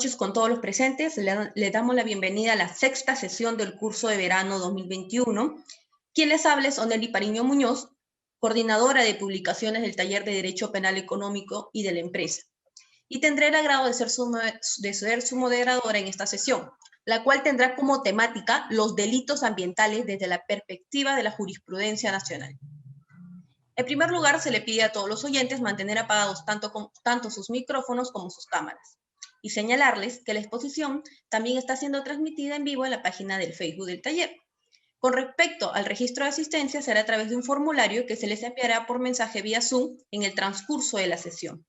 noches con todos los presentes. Le damos la bienvenida a la sexta sesión del curso de verano 2021. Quien les habla es Oneli Pariño Muñoz, coordinadora de publicaciones del Taller de Derecho Penal Económico y de la Empresa. Y tendré el agrado de ser su moderadora en esta sesión, la cual tendrá como temática los delitos ambientales desde la perspectiva de la jurisprudencia nacional. En primer lugar, se le pide a todos los oyentes mantener apagados tanto sus micrófonos como sus cámaras. Y señalarles que la exposición también está siendo transmitida en vivo en la página del Facebook del taller. Con respecto al registro de asistencia, será a través de un formulario que se les enviará por mensaje vía Zoom en el transcurso de la sesión.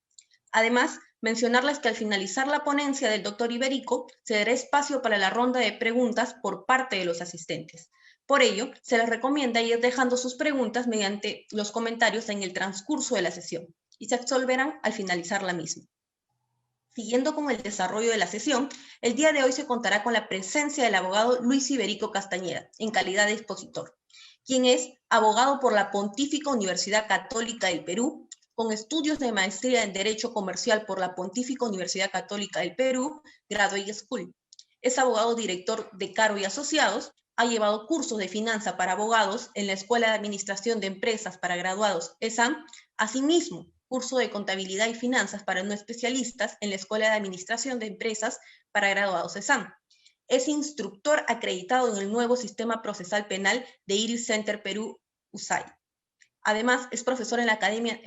Además, mencionarles que al finalizar la ponencia del doctor Iberico, se dará espacio para la ronda de preguntas por parte de los asistentes. Por ello, se les recomienda ir dejando sus preguntas mediante los comentarios en el transcurso de la sesión y se absolverán al finalizar la misma. Siguiendo con el desarrollo de la sesión, el día de hoy se contará con la presencia del abogado Luis Iberico Castañeda, en calidad de expositor, quien es abogado por la Pontífica Universidad Católica del Perú, con estudios de maestría en Derecho Comercial por la Pontífica Universidad Católica del Perú, Graduate School. Es abogado director de Caro y Asociados, ha llevado cursos de finanza para abogados en la Escuela de Administración de Empresas para Graduados, ESAM, asimismo, curso de Contabilidad y Finanzas para no especialistas en la Escuela de Administración de Empresas para Graduados, ESAM. Es instructor acreditado en el nuevo Sistema Procesal Penal de Iris Center Perú, USAI. Además, es profesor en la Academia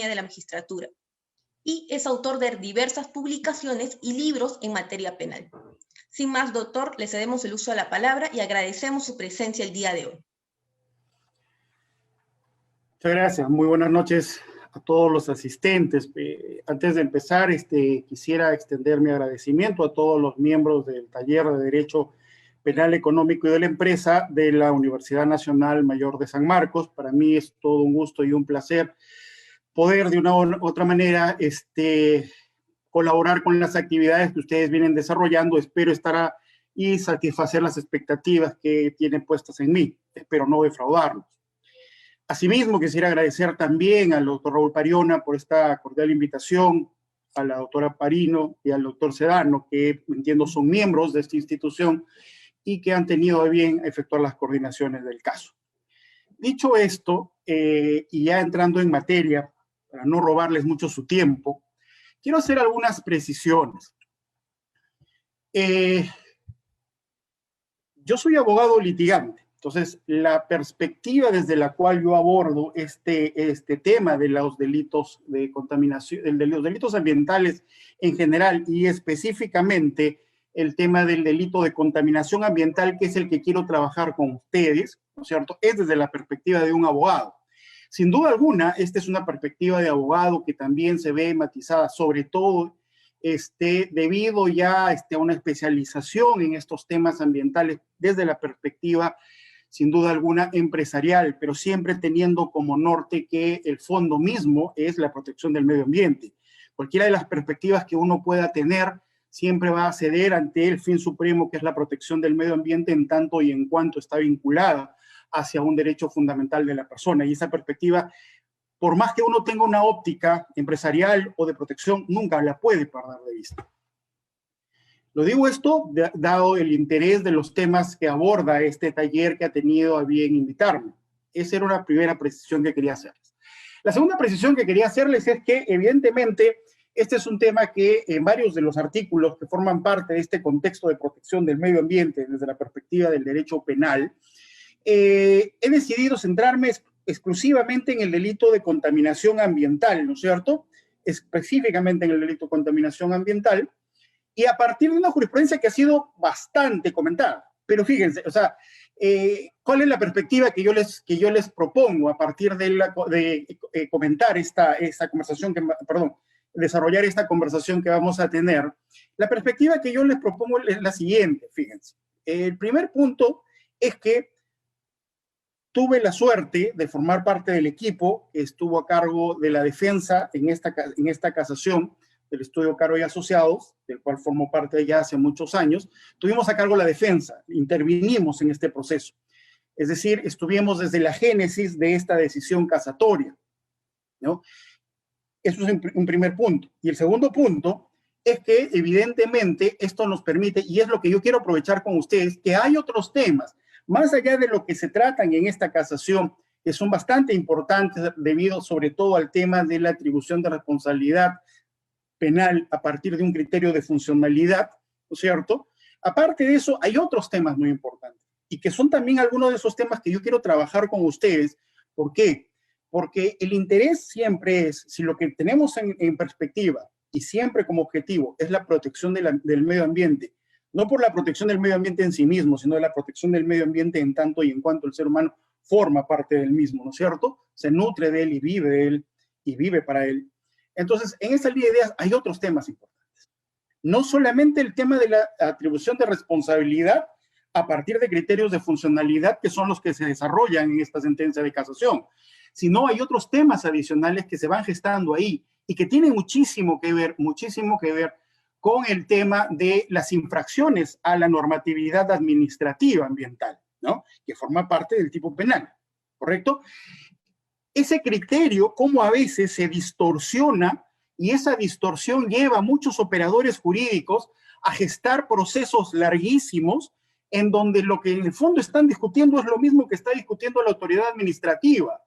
de la Magistratura y es autor de diversas publicaciones y libros en materia penal. Sin más, doctor, le cedemos el uso de la palabra y agradecemos su presencia el día de hoy. Muchas gracias. Muy buenas noches a todos los asistentes. Antes de empezar, quisiera extender mi agradecimiento a todos los miembros del Taller de Derecho Penal Económico y de la Empresa de la Universidad Nacional Mayor de San Marcos. Para mí es todo un gusto y un placer poder de una u otra manera colaborar con las actividades que ustedes vienen desarrollando. Espero estar y satisfacer las expectativas que tienen puestas en mí. Espero no defraudarlos. Asimismo, quisiera agradecer también al doctor Raúl Pariona por esta cordial invitación, a la doctora Parino y al doctor Sedano, que entiendo son miembros de esta institución y que han tenido a bien efectuar las coordinaciones del caso. Dicho esto, y ya entrando en materia, para no robarles mucho su tiempo, quiero hacer algunas precisiones. Yo soy abogado litigante, entonces la perspectiva desde la cual yo abordo este tema de los delitos de contaminación, de los delitos ambientales en general y específicamente el tema del delito de contaminación ambiental, que es el que quiero trabajar con ustedes, ¿no es cierto?, es desde la perspectiva de un abogado. Sin duda alguna, esta es una perspectiva de abogado que también se ve matizada, sobre todo debido ya a una especialización en estos temas ambientales desde la perspectiva, sin duda alguna, empresarial, pero siempre teniendo como norte que el fondo mismo es la protección del medio ambiente. Cualquiera de las perspectivas que uno pueda tener siempre va a ceder ante el fin supremo, que es la protección del medio ambiente, en tanto y en cuanto está vinculada hacia un derecho fundamental de la persona. Y esa perspectiva, por más que uno tenga una óptica empresarial o de protección, nunca la puede perder de vista. Lo digo esto dado el interés de los temas que aborda este taller que ha tenido a bien invitarme. Esa era una primera precisión que quería hacerles. La segunda precisión que quería hacerles es que, evidentemente, este es un tema que en varios de los artículos que forman parte de este contexto de protección del medio ambiente desde la perspectiva del derecho penal, he decidido centrarme exclusivamente en el delito de contaminación ambiental, ¿no es cierto? Específicamente en el delito de contaminación ambiental, y a partir de una jurisprudencia que ha sido bastante comentada. Pero fíjense, o sea, ¿cuál es la perspectiva que yo les propongo a partir de comentar esta conversación, desarrollar esta conversación que vamos a tener? La perspectiva que yo les propongo es la siguiente, fíjense. El primer punto es que tuve la suerte de formar parte del equipo que estuvo a cargo de la defensa en esta casación del estudio Caro y Asociados, del cual formo parte ya hace muchos años. Tuvimos a cargo la defensa, intervinimos en este proceso. Es decir, estuvimos desde la génesis de esta decisión casatoria, ¿no? Eso es un primer punto. Y el segundo punto es que evidentemente esto nos permite, y es lo que yo quiero aprovechar con ustedes, que hay otros temas, más allá de lo que se tratan en esta casación, que son bastante importantes debido sobre todo al tema de la atribución de responsabilidad penal a partir de un criterio de funcionalidad, ¿no es cierto? Aparte de eso, hay otros temas muy importantes y que son también algunos de esos temas que yo quiero trabajar con ustedes. ¿Por qué? Porque el interés siempre es, si lo que tenemos en perspectiva y siempre como objetivo es la protección del medio ambiente, no por la protección del medio ambiente en sí mismo, sino de la protección del medio ambiente en tanto y en cuanto el ser humano forma parte del mismo, ¿no es cierto? Se nutre de él y vive para él. Entonces, en esa línea de ideas hay otros temas importantes. No solamente el tema de la atribución de responsabilidad a partir de criterios de funcionalidad que son los que se desarrollan en esta sentencia de casación, sino hay otros temas adicionales que se van gestando ahí y que tienen muchísimo que ver con el tema de las infracciones a la normatividad administrativa ambiental, ¿no? Que forma parte del tipo penal, ¿correcto? Ese criterio, como a veces se distorsiona, y esa distorsión lleva a muchos operadores jurídicos a gestar procesos larguísimos en donde lo que en el fondo están discutiendo es lo mismo que está discutiendo la autoridad administrativa.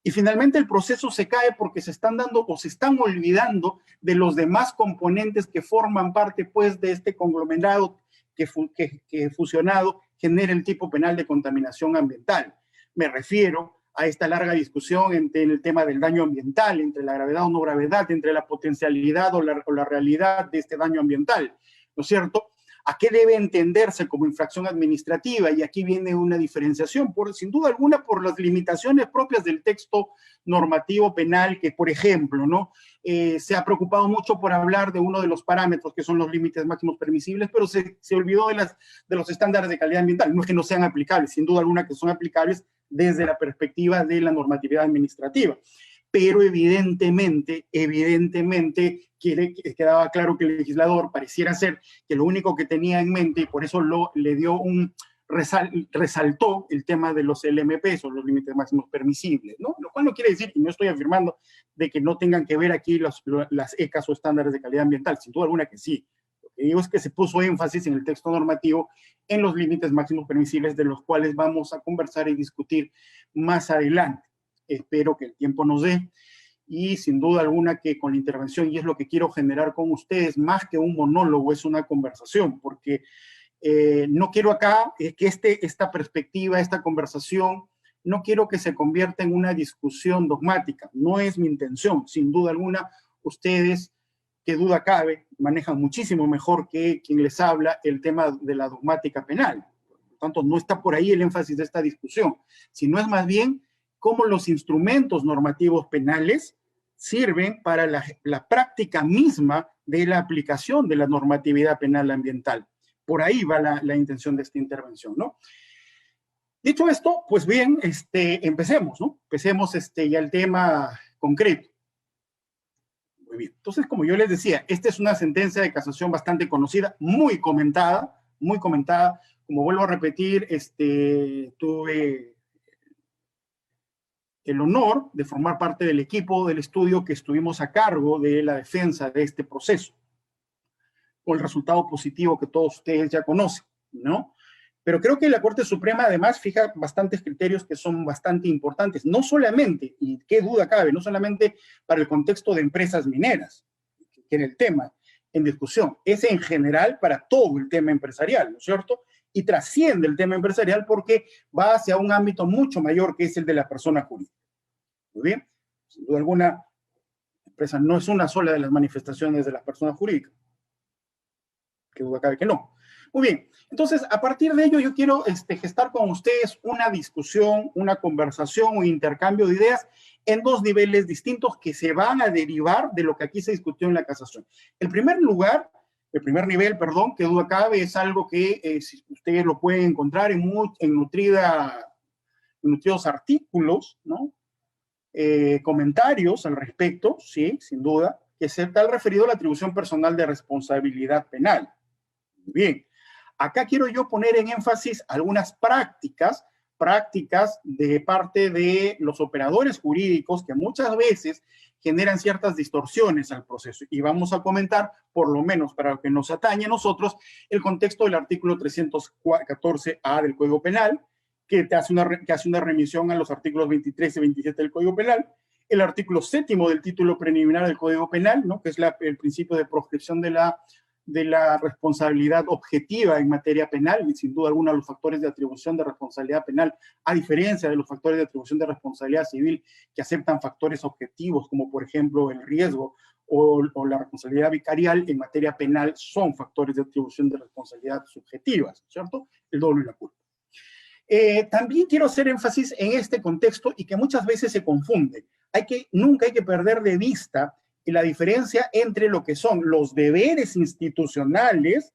Y finalmente el proceso se cae porque se están dando o se están olvidando de los demás componentes que forman parte, pues, de este conglomerado que fusionado genera el tipo penal de contaminación ambiental. Me refiero a esta larga discusión entre el tema del daño ambiental, entre la gravedad o no gravedad, entre la potencialidad o la realidad de este daño ambiental, ¿no es cierto? ¿A qué debe entenderse como infracción administrativa? Y aquí viene una diferenciación, sin duda alguna, por las limitaciones propias del texto normativo penal, que, por ejemplo, ¿no? Se ha preocupado mucho por hablar de uno de los parámetros, que son los límites máximos permisibles, pero se olvidó de los estándares de calidad ambiental. No es que no sean aplicables, sin duda alguna que son aplicables desde la perspectiva de la normatividad administrativa. Pero evidentemente quedaba claro que el legislador pareciera ser que lo único que tenía en mente, y por eso le dio resaltó el tema de los LMPs o los límites máximos permisibles, ¿no? Lo cual no quiere decir, y no estoy afirmando, de que no tengan que ver aquí las ECAs o estándares de calidad ambiental, sin duda alguna que sí. Lo que digo es que se puso énfasis en el texto normativo en los límites máximos permisibles, de los cuales vamos a conversar y discutir más adelante. Espero que el tiempo nos dé, y sin duda alguna que con la intervención, y es lo que quiero generar con ustedes, más que un monólogo, es una conversación, porque no quiero acá que esta perspectiva, esta conversación, no quiero que se convierta en una discusión dogmática. No es mi intención. Sin duda alguna, ustedes, qué duda cabe, manejan muchísimo mejor que quien les habla el tema de la dogmática penal. Por lo tanto, no está por ahí el énfasis de esta discusión, sino es más bien cómo los instrumentos normativos penales sirven para la práctica misma de la aplicación de la normatividad penal ambiental. Por ahí va la intención de esta intervención, ¿no? Dicho esto, pues bien, empecemos, ¿no? Empecemos ya el tema concreto. Muy bien. Entonces, como yo les decía, esta es una sentencia de casación bastante conocida, muy comentada, muy comentada. Como vuelvo a repetir, tuve el honor de formar parte del equipo del estudio que estuvimos a cargo de la defensa de este proceso, con el resultado positivo que todos ustedes ya conocen, ¿no? Pero creo que la Corte Suprema además fija bastantes criterios que son bastante importantes, no solamente, y qué duda cabe, no solamente para el contexto de empresas mineras, que era el tema en discusión, es en general para todo el tema empresarial, ¿no es cierto? Y trasciende el tema empresarial porque va hacia un ámbito mucho mayor que es el de la persona jurídica. Muy bien, sin duda alguna, la empresa no es una sola de las manifestaciones de la persona jurídica. Que duda cabe que no. Muy bien, entonces a partir de ello yo quiero gestar con ustedes una discusión, una conversación, un intercambio de ideas en dos niveles distintos que se van a derivar de lo que aquí se discutió en la casación. El primer nivel, perdón, que duda cabe, es algo que ustedes lo pueden encontrar en nutridos artículos, ¿no? Comentarios al respecto, sí, sin duda, que se está referido a la atribución personal de responsabilidad penal. Muy bien. Acá quiero yo poner en énfasis algunas prácticas de parte de los operadores jurídicos que muchas veces generan ciertas distorsiones al proceso. Y vamos a comentar, por lo menos para lo que nos atañe a nosotros, el contexto del artículo 314A del Código Penal, que hace una remisión a los artículos 23 y 27 del Código Penal, el artículo 7º del título preliminar del Código Penal, ¿no? Que es el principio de proscripción de la responsabilidad objetiva en materia penal, y sin duda alguna los factores de atribución de responsabilidad penal, a diferencia de los factores de atribución de responsabilidad civil, que aceptan factores objetivos, como por ejemplo el riesgo o la responsabilidad vicarial, en materia penal son factores de atribución de responsabilidad subjetivas, ¿cierto? El dolo y la culpa. También quiero hacer énfasis en este contexto y que muchas veces se confunde. Nunca hay que perder de vista la diferencia entre lo que son los deberes institucionales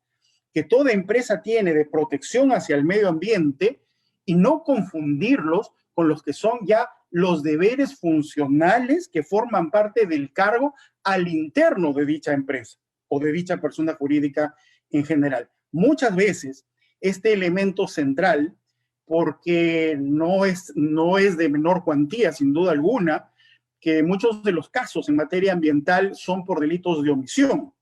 que toda empresa tiene de protección hacia el medio ambiente y no confundirlos con los que son ya los deberes funcionales que forman parte del cargo al interno de dicha empresa o de dicha persona jurídica en general. Muchas veces este elemento central, porque no es de menor cuantía, sin duda alguna, que muchos de los casos en materia ambiental son por delitos de omisión.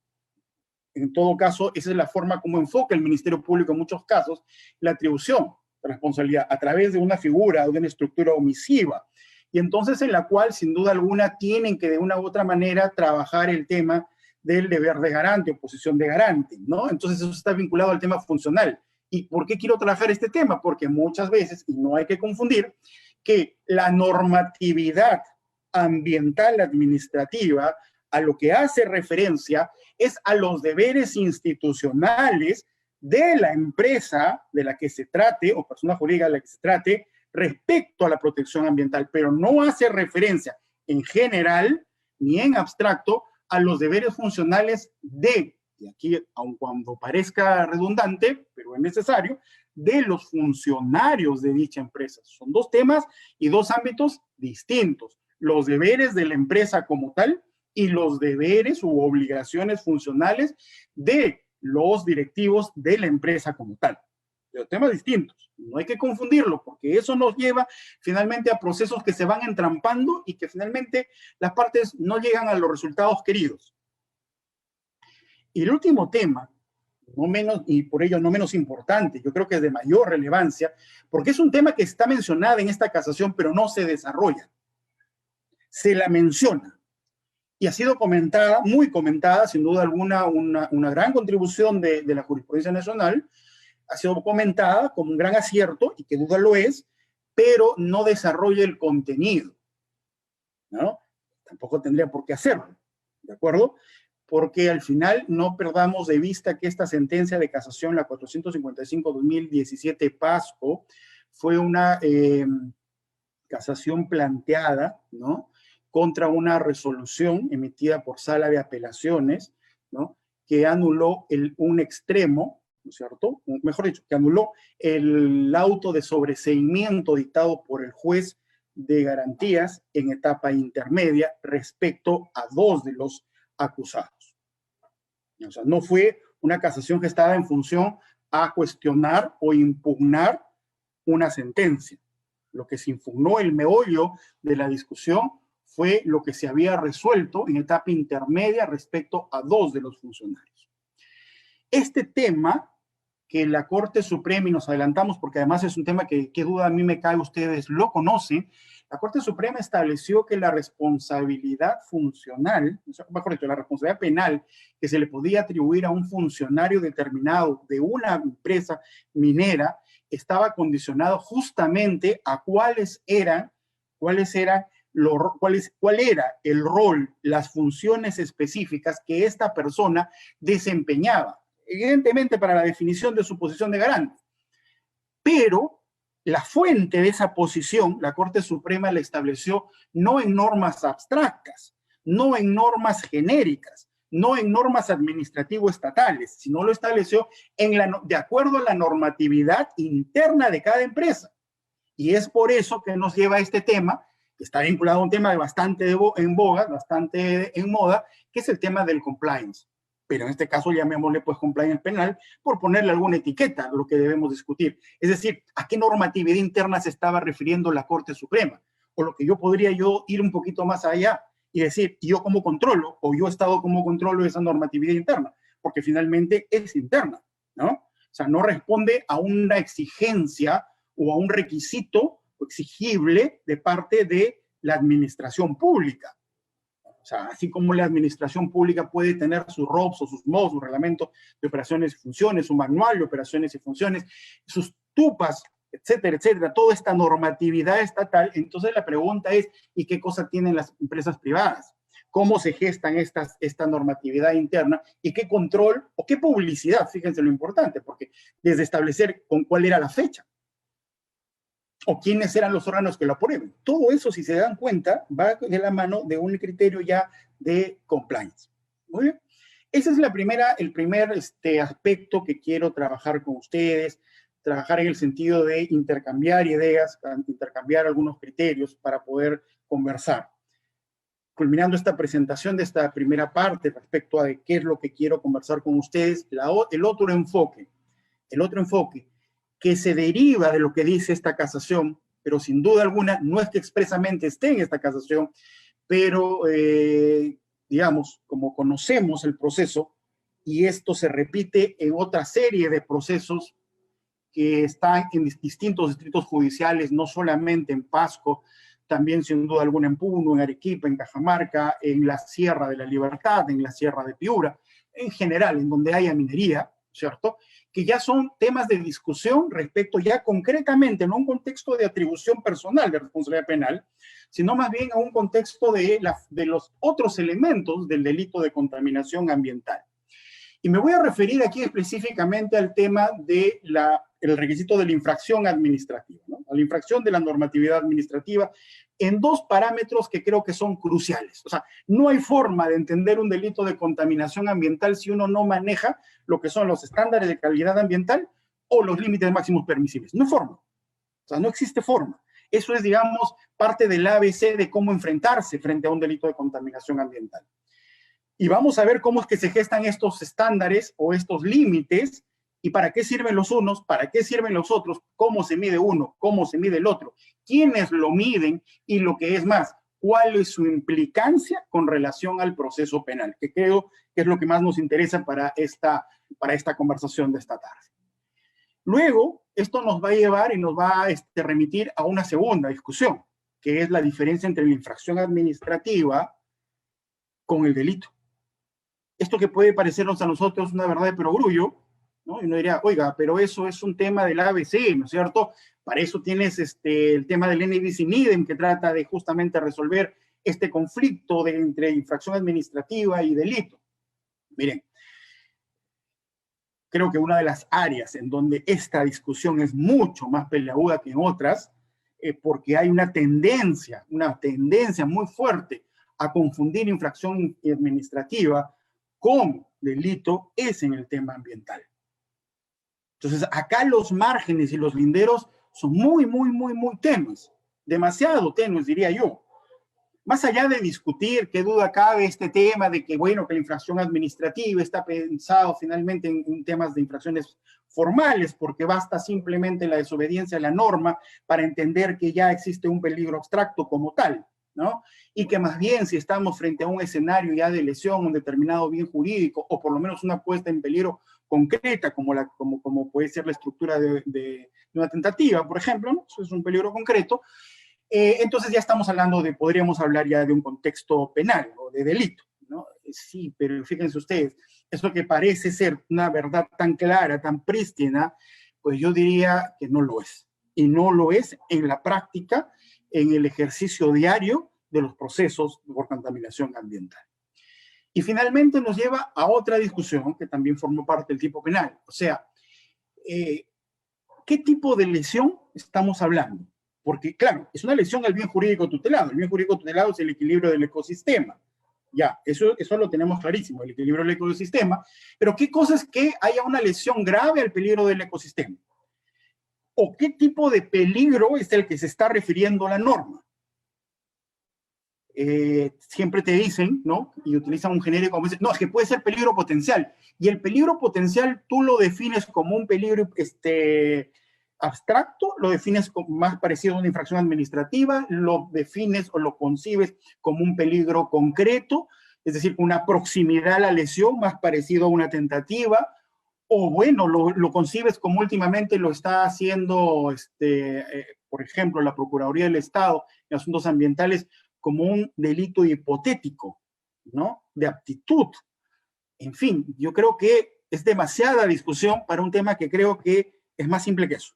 En todo caso, esa es la forma como enfoca el Ministerio Público en muchos casos la atribución de responsabilidad a través de una figura o de una estructura omisiva. Y entonces en la cual, sin duda alguna, tienen que de una u otra manera trabajar el tema del deber de garante o posición de garante, ¿no? Entonces eso está vinculado al tema funcional. ¿Y por qué quiero trabajar este tema? Porque muchas veces, y no hay que confundir, que la normatividad ambiental administrativa a lo que hace referencia es a los deberes institucionales de la empresa de la que se trate o persona jurídica de la que se trate respecto a la protección ambiental, pero no hace referencia en general ni en abstracto a los deberes funcionales y aquí, aun cuando parezca redundante, pero es necesario, de los funcionarios de dicha empresa. Son dos temas y dos ámbitos distintos. Los deberes de la empresa como tal y los deberes u obligaciones funcionales de los directivos de la empresa como tal. Pero temas distintos. No hay que confundirlo porque eso nos lleva finalmente a procesos que se van entrampando y que finalmente las partes no llegan a los resultados queridos. Y el último tema, no menos, y por ello no menos importante, yo creo que es de mayor relevancia, porque es un tema que está mencionado en esta casación, pero no se desarrolla. Se la menciona y ha sido comentada, muy comentada, sin duda alguna, una gran contribución de la jurisprudencia nacional, ha sido comentada como un gran acierto, y que duda lo es, pero no desarrolla el contenido, ¿no? Tampoco tendría por qué hacerlo, ¿de acuerdo? Porque al final no perdamos de vista que esta sentencia de casación, la 455-2017 PASCO, fue una casación planteada, ¿no?, contra una resolución emitida por Sala de Apelaciones, ¿no?, que anuló un extremo, ¿no es cierto? Mejor dicho, que anuló el auto de sobreseimiento dictado por el juez de garantías en etapa intermedia respecto a dos de los acusados. O sea, no fue una casación que estaba en función a cuestionar o impugnar una sentencia. Lo que se impugnó, el meollo de la discusión, fue lo que se había resuelto en etapa intermedia respecto a dos de los funcionarios. Este tema que la Corte Suprema, y nos adelantamos porque además es un tema que qué duda a mí me cae, ustedes lo conocen, la Corte Suprema estableció que la responsabilidad funcional, mejor dicho, la responsabilidad penal que se le podía atribuir a un funcionario determinado de una empresa minera estaba condicionado justamente a cuál era el rol, las funciones específicas que esta persona desempeñaba, evidentemente para la definición de su posición de garante. Pero la fuente de esa posición, la Corte Suprema la estableció no en normas abstractas, no en normas genéricas, no en normas administrativo-estatales, sino lo estableció de acuerdo a la normatividad interna de cada empresa. Y es por eso que nos lleva a este tema, que está vinculado a un tema bastante en boga, bastante en moda, que es el tema del compliance. Pero en este caso llamémosle pues compliance penal por ponerle alguna etiqueta a lo que debemos discutir. Es decir, ¿a qué normatividad interna se estaba refiriendo la Corte Suprema? O lo que yo podría ir un poquito más allá, y decir, yo cómo controlo, o yo Estado cómo controlo esa normatividad interna, porque finalmente es interna, ¿no? O sea, no responde a una exigencia o a un requisito exigible de parte de la administración pública. O sea, así como la administración pública puede tener sus ROPS o sus MOS, su reglamento de operaciones y funciones, su manual de operaciones y funciones, sus TUPAS, etcétera, etcétera, toda esta normatividad estatal, entonces la pregunta es, ¿y qué cosa tienen las empresas privadas? ¿Cómo se gestan esta normatividad interna y qué control o qué publicidad? Fíjense lo importante, porque desde establecer con cuál era la fecha o quiénes eran los órganos que lo aprueben. Todo eso, si se dan cuenta, va de la mano de un criterio ya de compliance. Muy bien. Ese es el primer aspecto que quiero trabajar con ustedes, trabajar en el sentido de intercambiar ideas, intercambiar algunos criterios para poder conversar. Culminando esta presentación de esta primera parte respecto a de qué es lo que quiero conversar con ustedes, el otro enfoque que se deriva de lo que dice esta casación, pero sin duda alguna no es que expresamente esté en esta casación, pero digamos, como conocemos el proceso, y esto se repite en otra serie de procesos que están en distintos distritos judiciales, no solamente en Pasco, también sin duda alguna en Puno, en Arequipa, en Cajamarca, en la Sierra de la Libertad, en la Sierra de Piura, en general, en donde haya minería, ¿cierto? Que ya son temas de discusión respecto ya concretamente, no a un contexto de atribución personal de responsabilidad penal, sino más bien a un contexto de los otros elementos del delito de contaminación ambiental. Y me voy a referir aquí específicamente al tema del requisito de la infracción administrativa, ¿no? A la infracción de la normatividad administrativa en dos parámetros que creo que son cruciales. O sea, no hay forma de entender un delito de contaminación ambiental si uno no maneja lo que son los estándares de calidad ambiental o los límites máximos permisibles. No hay forma. O sea, no existe forma. Eso es, digamos, parte del ABC de cómo enfrentarse frente a un delito de contaminación ambiental. Y vamos a ver cómo es que se gestan estos estándares o estos límites y para qué sirven los unos, para qué sirven los otros, cómo se mide uno, cómo se mide el otro, quiénes lo miden y lo que es más, cuál es su implicancia con relación al proceso penal, que creo que es lo que más nos interesa para esta conversación de esta tarde. Luego, esto nos va a llevar y nos va a remitir a una segunda discusión, que es la diferencia entre la infracción administrativa con el delito. Esto que puede parecernos a nosotros una verdad de perogrullo, ¿no? Y uno diría, oiga, pero eso es un tema del ABC, ¿no es cierto? Para eso tienes el tema del NIS sin idem, que trata de justamente resolver este conflicto entre infracción administrativa y delito. Miren, creo que una de las áreas en donde esta discusión es mucho más peleaguda que en otras, porque hay una tendencia muy fuerte a confundir infracción administrativa con delito, es en el tema ambiental. Entonces, acá los márgenes y los linderos son muy tenues, demasiado tenues, diría yo. Más allá de discutir qué duda cabe este tema de que, bueno, que la infracción administrativa está pensado finalmente en temas de infracciones formales, porque basta simplemente la desobediencia a la norma para entender que ya existe un peligro abstracto como tal, ¿no? Y que más bien si estamos frente a un escenario ya de lesión, un determinado bien jurídico, o por lo menos una puesta en peligro concreta, como puede ser la estructura de una tentativa, por ejemplo, ¿no? Eso es un peligro concreto. Entonces ya estamos hablando podríamos hablar ya de un contexto penal o de delito, ¿no? Sí, pero fíjense ustedes, eso que parece ser una verdad tan clara, tan prístina, pues yo diría que no lo es. Y no lo es en la práctica, en el ejercicio diario de los procesos por contaminación ambiental. Y finalmente nos lleva a otra discusión que también formó parte del tipo penal. O sea, ¿qué tipo de lesión estamos hablando? Porque, claro, es una lesión al bien jurídico tutelado. El bien jurídico tutelado es el equilibrio del ecosistema. Ya, eso lo tenemos clarísimo, el equilibrio del ecosistema. Pero ¿qué cosa es que haya una lesión grave al peligro del ecosistema? ¿O qué tipo de peligro es el que se está refiriendo la norma? Siempre te dicen, ¿no? Y utilizan un genérico como dice, no, es que puede ser peligro potencial. Y el peligro potencial tú lo defines como un peligro abstracto, lo defines como más parecido a una infracción administrativa, lo defines o lo concibes como un peligro concreto, es decir, una proximidad a la lesión más parecido a una tentativa, o bueno, lo concibes como últimamente lo está haciendo, por ejemplo, la Procuraduría del Estado en Asuntos Ambientales, como un delito hipotético, ¿no? De aptitud. En fin, yo creo que es demasiada discusión para un tema que creo que es más simple que eso.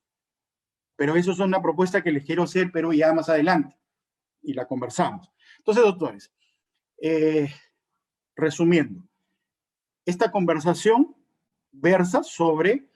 Pero eso es una propuesta que les quiero hacer, pero ya más adelante, y la conversamos. Entonces, doctores, resumiendo, esta conversación versa sobre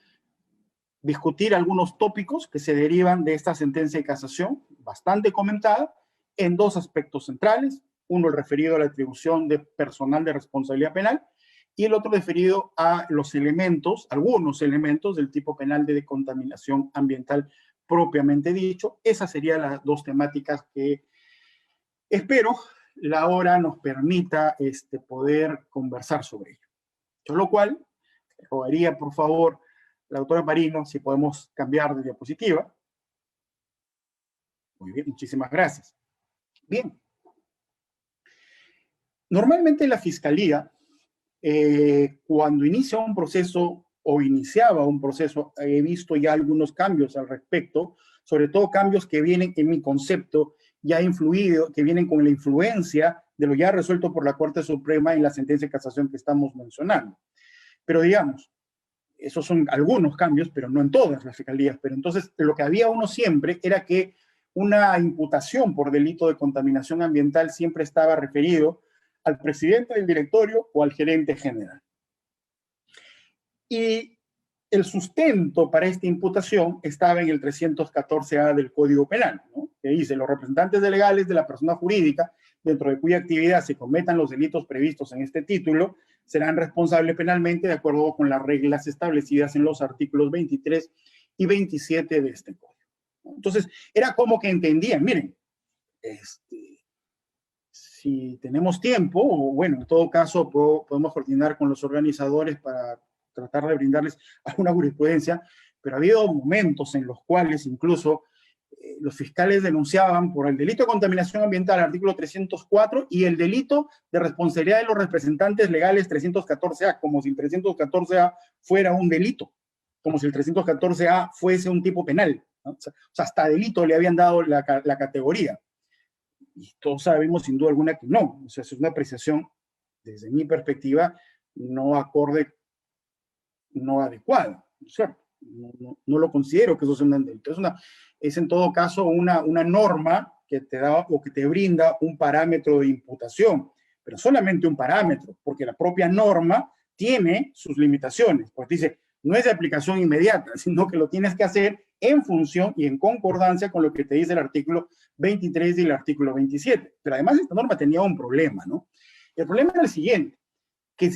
discutir algunos tópicos que se derivan de esta sentencia de casación, bastante comentada, en dos aspectos centrales. Uno, el referido a la atribución de personal de responsabilidad penal, y el otro referido a los elementos, algunos elementos del tipo penal de contaminación ambiental propiamente dicho. Esas serían las dos temáticas que espero la hora nos permita poder conversar sobre ello. Con lo cual, rogaría, por favor, la doctora Marino, si podemos cambiar de diapositiva. Muy bien, muchísimas gracias. Bien. Normalmente la Fiscalía, cuando inicia un proceso o iniciaba un proceso, he visto ya algunos cambios al respecto, sobre todo cambios que vienen en mi concepto ya influido, que vienen con la influencia de lo ya resuelto por la Corte Suprema en la sentencia de casación que estamos mencionando. Pero digamos, esos son algunos cambios, pero no en todas las fiscalías. Pero entonces, lo que había uno siempre era que una imputación por delito de contaminación ambiental siempre estaba referido al presidente del directorio o al gerente general. Y el sustento para esta imputación estaba en el 314A del Código Penal, ¿no? Que dice: los representantes legales de la persona jurídica, dentro de cuya actividad se cometan los delitos previstos en este título, serán responsables penalmente de acuerdo con las reglas establecidas en los artículos 23 y 27 de este código. Entonces, era como que entendían, miren, si tenemos tiempo, o bueno, en todo caso podemos coordinar con los organizadores para tratar de brindarles alguna jurisprudencia, pero ha habido momentos en los cuales incluso los fiscales denunciaban por el delito de contaminación ambiental, artículo 304, y el delito de responsabilidad de los representantes legales, 314A, como si el 314A fuera un delito, como si el 314A fuese un tipo penal, ¿no? O sea, hasta delito le habían dado la categoría. Y todos sabemos sin duda alguna que no. O sea, es una apreciación, desde mi perspectiva, no acorde, no adecuada, ¿no es cierto? No lo considero que eso sea un delito. Es en todo caso una norma que te da o que te brinda un parámetro de imputación, pero solamente un parámetro, porque la propia norma tiene sus limitaciones. Pues dice, no es de aplicación inmediata, sino que lo tienes que hacer en función y en concordancia con lo que te dice el artículo 23 y el artículo 27. Pero además esta norma tenía un problema, ¿no? El problema era el siguiente, que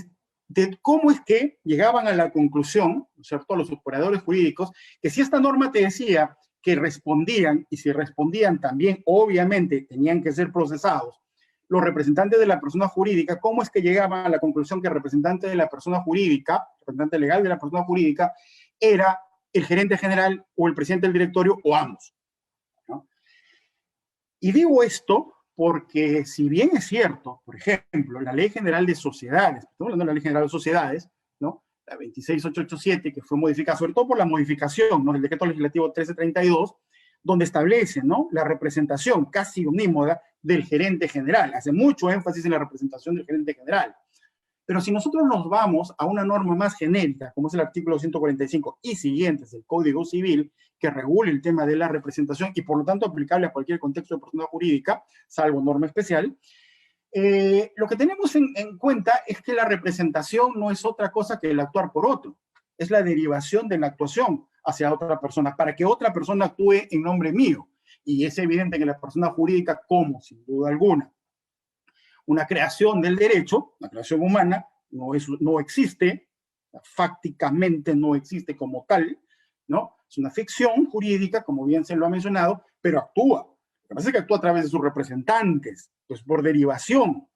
de cómo es que llegaban a la conclusión, ¿no es cierto?, los operadores jurídicos, que si esta norma te decía que respondían, y si respondían también, obviamente, tenían que ser procesados, los representantes de la persona jurídica, ¿cómo es que llegaban a la conclusión que el representante de la persona jurídica, representante legal de la persona jurídica, era el gerente general o el presidente del directorio o ambos, ¿no? Y digo esto porque si bien es cierto, por ejemplo, la Ley General de Sociedades, estamos hablando de la Ley General de Sociedades, ¿no?, la 26887, que fue modificada, sobre todo por la modificación, ¿no?, del Decreto Legislativo 1332, donde establece, ¿no?, la representación casi unímoda del gerente general. Hace mucho énfasis en la representación del gerente general. Pero si nosotros nos vamos a una norma más genérica, como es el artículo 145 y siguientes del Código Civil, que regule el tema de la representación y por lo tanto aplicable a cualquier contexto de persona jurídica, salvo norma especial, lo que tenemos en cuenta es que la representación no es otra cosa que el actuar por otro. Es la derivación de la actuación hacia otra persona, para que otra persona actúe en nombre mío. Y es evidente que la persona jurídica, como sin duda alguna una creación del derecho, la creación humana, no existe, fácticamente no existe como tal, ¿no? Es una ficción jurídica, como bien se lo ha mencionado, pero actúa. Lo que pasa es que actúa a través de sus representantes, pues por derivación.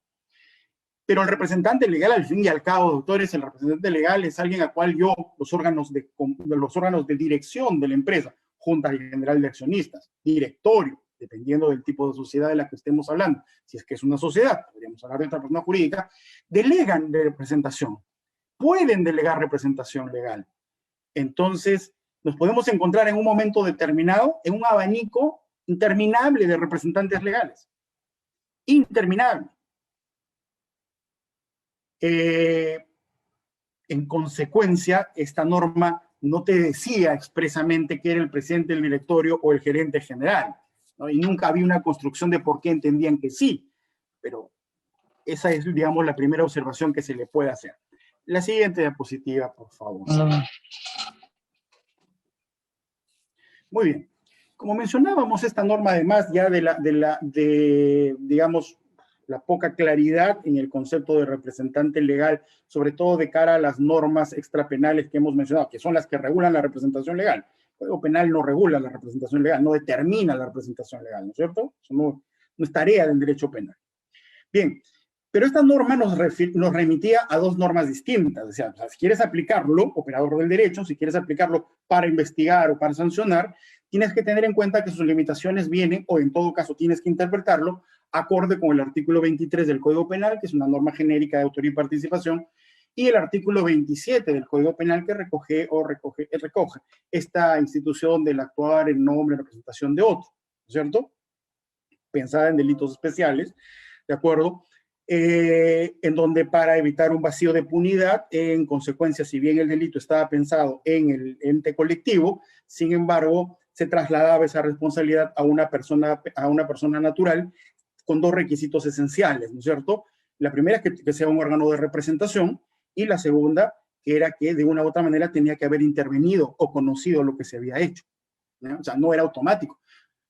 Pero el representante legal, al fin y al cabo, doctores, el representante legal es alguien al cual yo, los órganos de dirección de la empresa, junta general de accionistas, directorio, dependiendo del tipo de sociedad de la que estemos hablando. Si es que es una sociedad, podríamos hablar de otra persona jurídica, delegan de representación, pueden delegar representación legal. Entonces, nos podemos encontrar en un momento determinado en un abanico interminable de representantes legales. Interminable. En consecuencia, esta norma no te decía expresamente que era el presidente del directorio o el gerente general, ¿no? Y nunca había una construcción de por qué entendían que sí, pero esa es, digamos, la primera observación que se le puede hacer. La siguiente diapositiva, por favor. Muy bien. Como mencionábamos, esta norma, además ya digamos, la poca claridad en el concepto de representante legal, sobre todo de cara a las normas extrapenales que hemos mencionado, que son las que regulan la representación legal. El Código Penal no regula la representación legal, no determina la representación legal, ¿no es cierto? Eso no es tarea del derecho penal. Bien, pero esta norma nos remitía a dos normas distintas. O sea, si quieres aplicarlo, operador del derecho, si quieres aplicarlo para investigar o para sancionar, tienes que tener en cuenta que sus limitaciones vienen, o en todo caso tienes que interpretarlo, acorde con el artículo 23 del Código Penal, que es una norma genérica de autoría y participación, y el artículo 27 del Código Penal, que recoge esta institución del actuar en nombre y representación de otro, ¿cierto? Pensada en delitos especiales, ¿de acuerdo? En donde para evitar un vacío de impunidad, en consecuencia, si bien el delito estaba pensado en el ente colectivo, sin embargo, se trasladaba esa responsabilidad a una persona natural con dos requisitos esenciales, ¿no es cierto? La primera es que sea un órgano de representación, y la segunda, que era que de una u otra manera tenía que haber intervenido o conocido lo que se había hecho, ¿no? O sea, no era automático.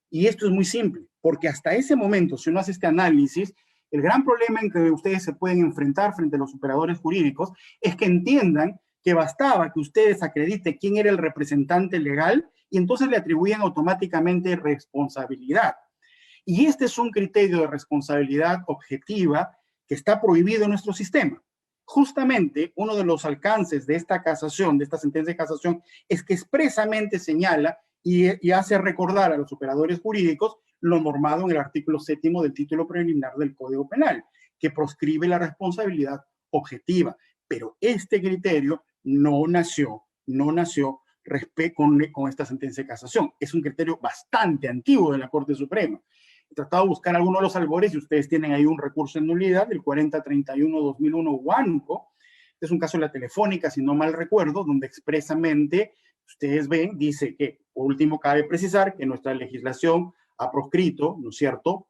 Y esto es muy simple, porque hasta ese momento, si uno hace este análisis, el gran problema en que ustedes se pueden enfrentar frente a los operadores jurídicos es que entiendan que bastaba que ustedes acrediten quién era el representante legal y entonces le atribuían automáticamente responsabilidad. Y este es un criterio de responsabilidad objetiva que está prohibido en nuestro sistema. Justamente uno de los alcances de esta casación, de esta sentencia de casación, es que expresamente señala y hace recordar a los operadores jurídicos lo normado en el artículo 7º del título preliminar del Código Penal, que proscribe la responsabilidad objetiva. Pero este criterio no nació con esta sentencia de casación. Es un criterio bastante antiguo de la Corte Suprema. He tratado de buscar algunos de los albores y ustedes tienen ahí un recurso en nulidad del 4031-2001 Huánuco. Este es un caso de la Telefónica, si no mal recuerdo, donde expresamente ustedes ven, dice que, por último, cabe precisar que nuestra legislación ha proscrito, ¿no es cierto?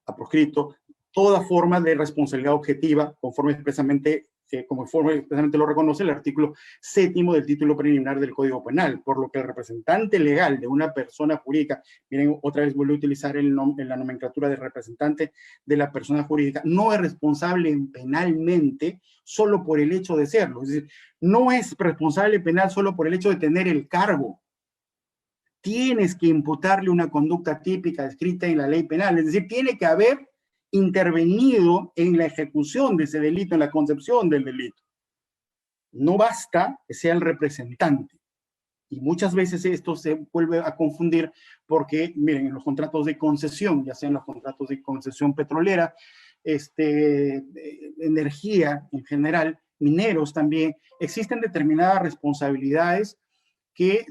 Ha proscrito toda forma de responsabilidad objetiva, conforme expresamente lo reconoce el artículo 7º del título preliminar del Código Penal, por lo que el representante legal de una persona jurídica, miren, otra vez vuelvo a utilizar en la nomenclatura de representante de la persona jurídica, no es responsable penalmente solo por el hecho de serlo. Es decir, no es responsable penal solo por el hecho de tener el cargo. Tienes que imputarle una conducta típica descrita en la ley penal, es decir, tiene que haber intervenido en la ejecución de ese delito, en la concepción del delito. No basta que sea el representante. Y muchas veces esto se vuelve a confundir porque, miren, en los contratos de concesión, ya sean los contratos de concesión petrolera, energía en general, mineros también, existen determinadas responsabilidades que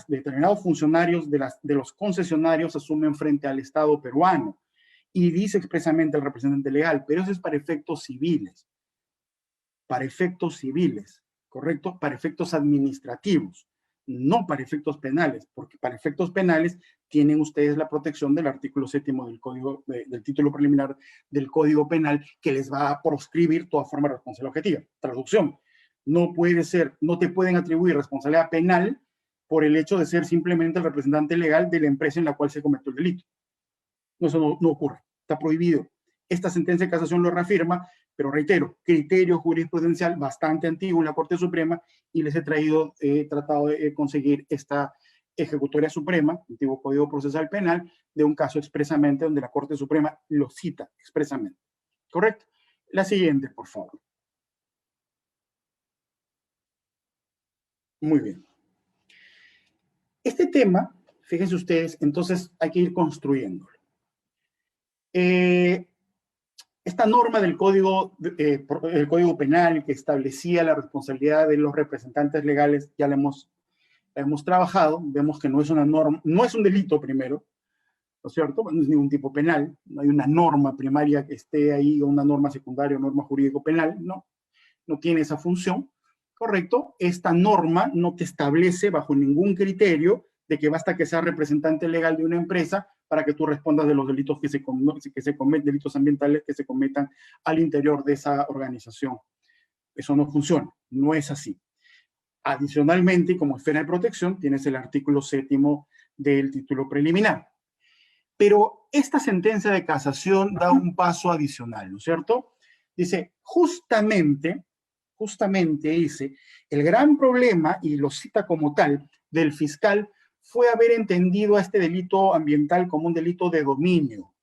determinados funcionarios de los concesionarios asumen frente al Estado peruano. Y dice expresamente el representante legal, pero eso es para efectos civiles. Para efectos civiles, ¿correcto? Para efectos administrativos, no para efectos penales, porque para efectos penales tienen ustedes la protección del artículo 7º del Código, del título preliminar del Código Penal, que les va a proscribir toda forma de responsabilidad objetiva. Traducción, no te pueden atribuir responsabilidad penal por el hecho de ser simplemente el representante legal de la empresa en la cual se cometió el delito. Eso no ocurre, está prohibido. Esta sentencia de casación lo reafirma, pero reitero, criterio jurisprudencial bastante antiguo en la Corte Suprema, y les he tratado de conseguir esta ejecutoria suprema, antiguo Código Procesal Penal, de un caso expresamente donde la Corte Suprema lo cita expresamente. ¿Correcto? La siguiente, por favor. Muy bien. Este tema, fíjense ustedes, entonces hay que ir construyéndolo. Esta norma del Código Penal que establecía la responsabilidad de los representantes legales, ya la hemos trabajado, vemos que no es una norma, no es un delito primero, ¿no es cierto? No es ningún tipo penal, no hay una norma primaria que esté ahí, o una norma secundaria, o norma jurídico-penal, no tiene esa función, ¿correcto? Esta norma no te establece bajo ningún criterio de que basta que seas representante legal de una empresa para que tú respondas de los delitos que se cometen, delitos ambientales que se cometan al interior de esa organización. Eso no funciona, no es así. Adicionalmente, como esfera de protección, tienes el artículo 7º del título preliminar. Pero esta sentencia de casación da un paso adicional, ¿no es cierto? Dice, justamente dice, el gran problema, y lo cita como tal, del fiscal fue haber entendido a este delito ambiental como un delito de dominio,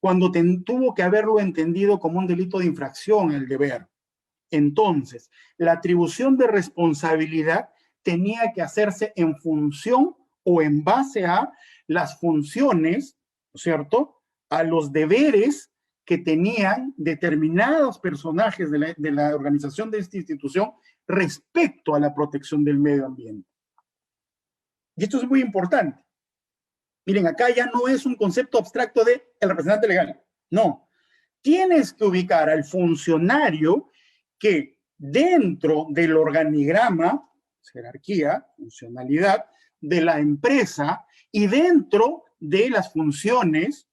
cuando tuvo que haberlo entendido como un delito de infracción al deber. Entonces, la atribución de responsabilidad tenía que hacerse en función o en base a las funciones, ¿no es cierto?, a los deberes que tenían determinados personajes de la organización de esta institución respecto a la protección del medio ambiente. Y esto es muy importante. Miren, acá ya no es un concepto abstracto de el representante legal. No. Tienes que ubicar al funcionario que dentro del organigrama, jerarquía, funcionalidad de la empresa y dentro de las funciones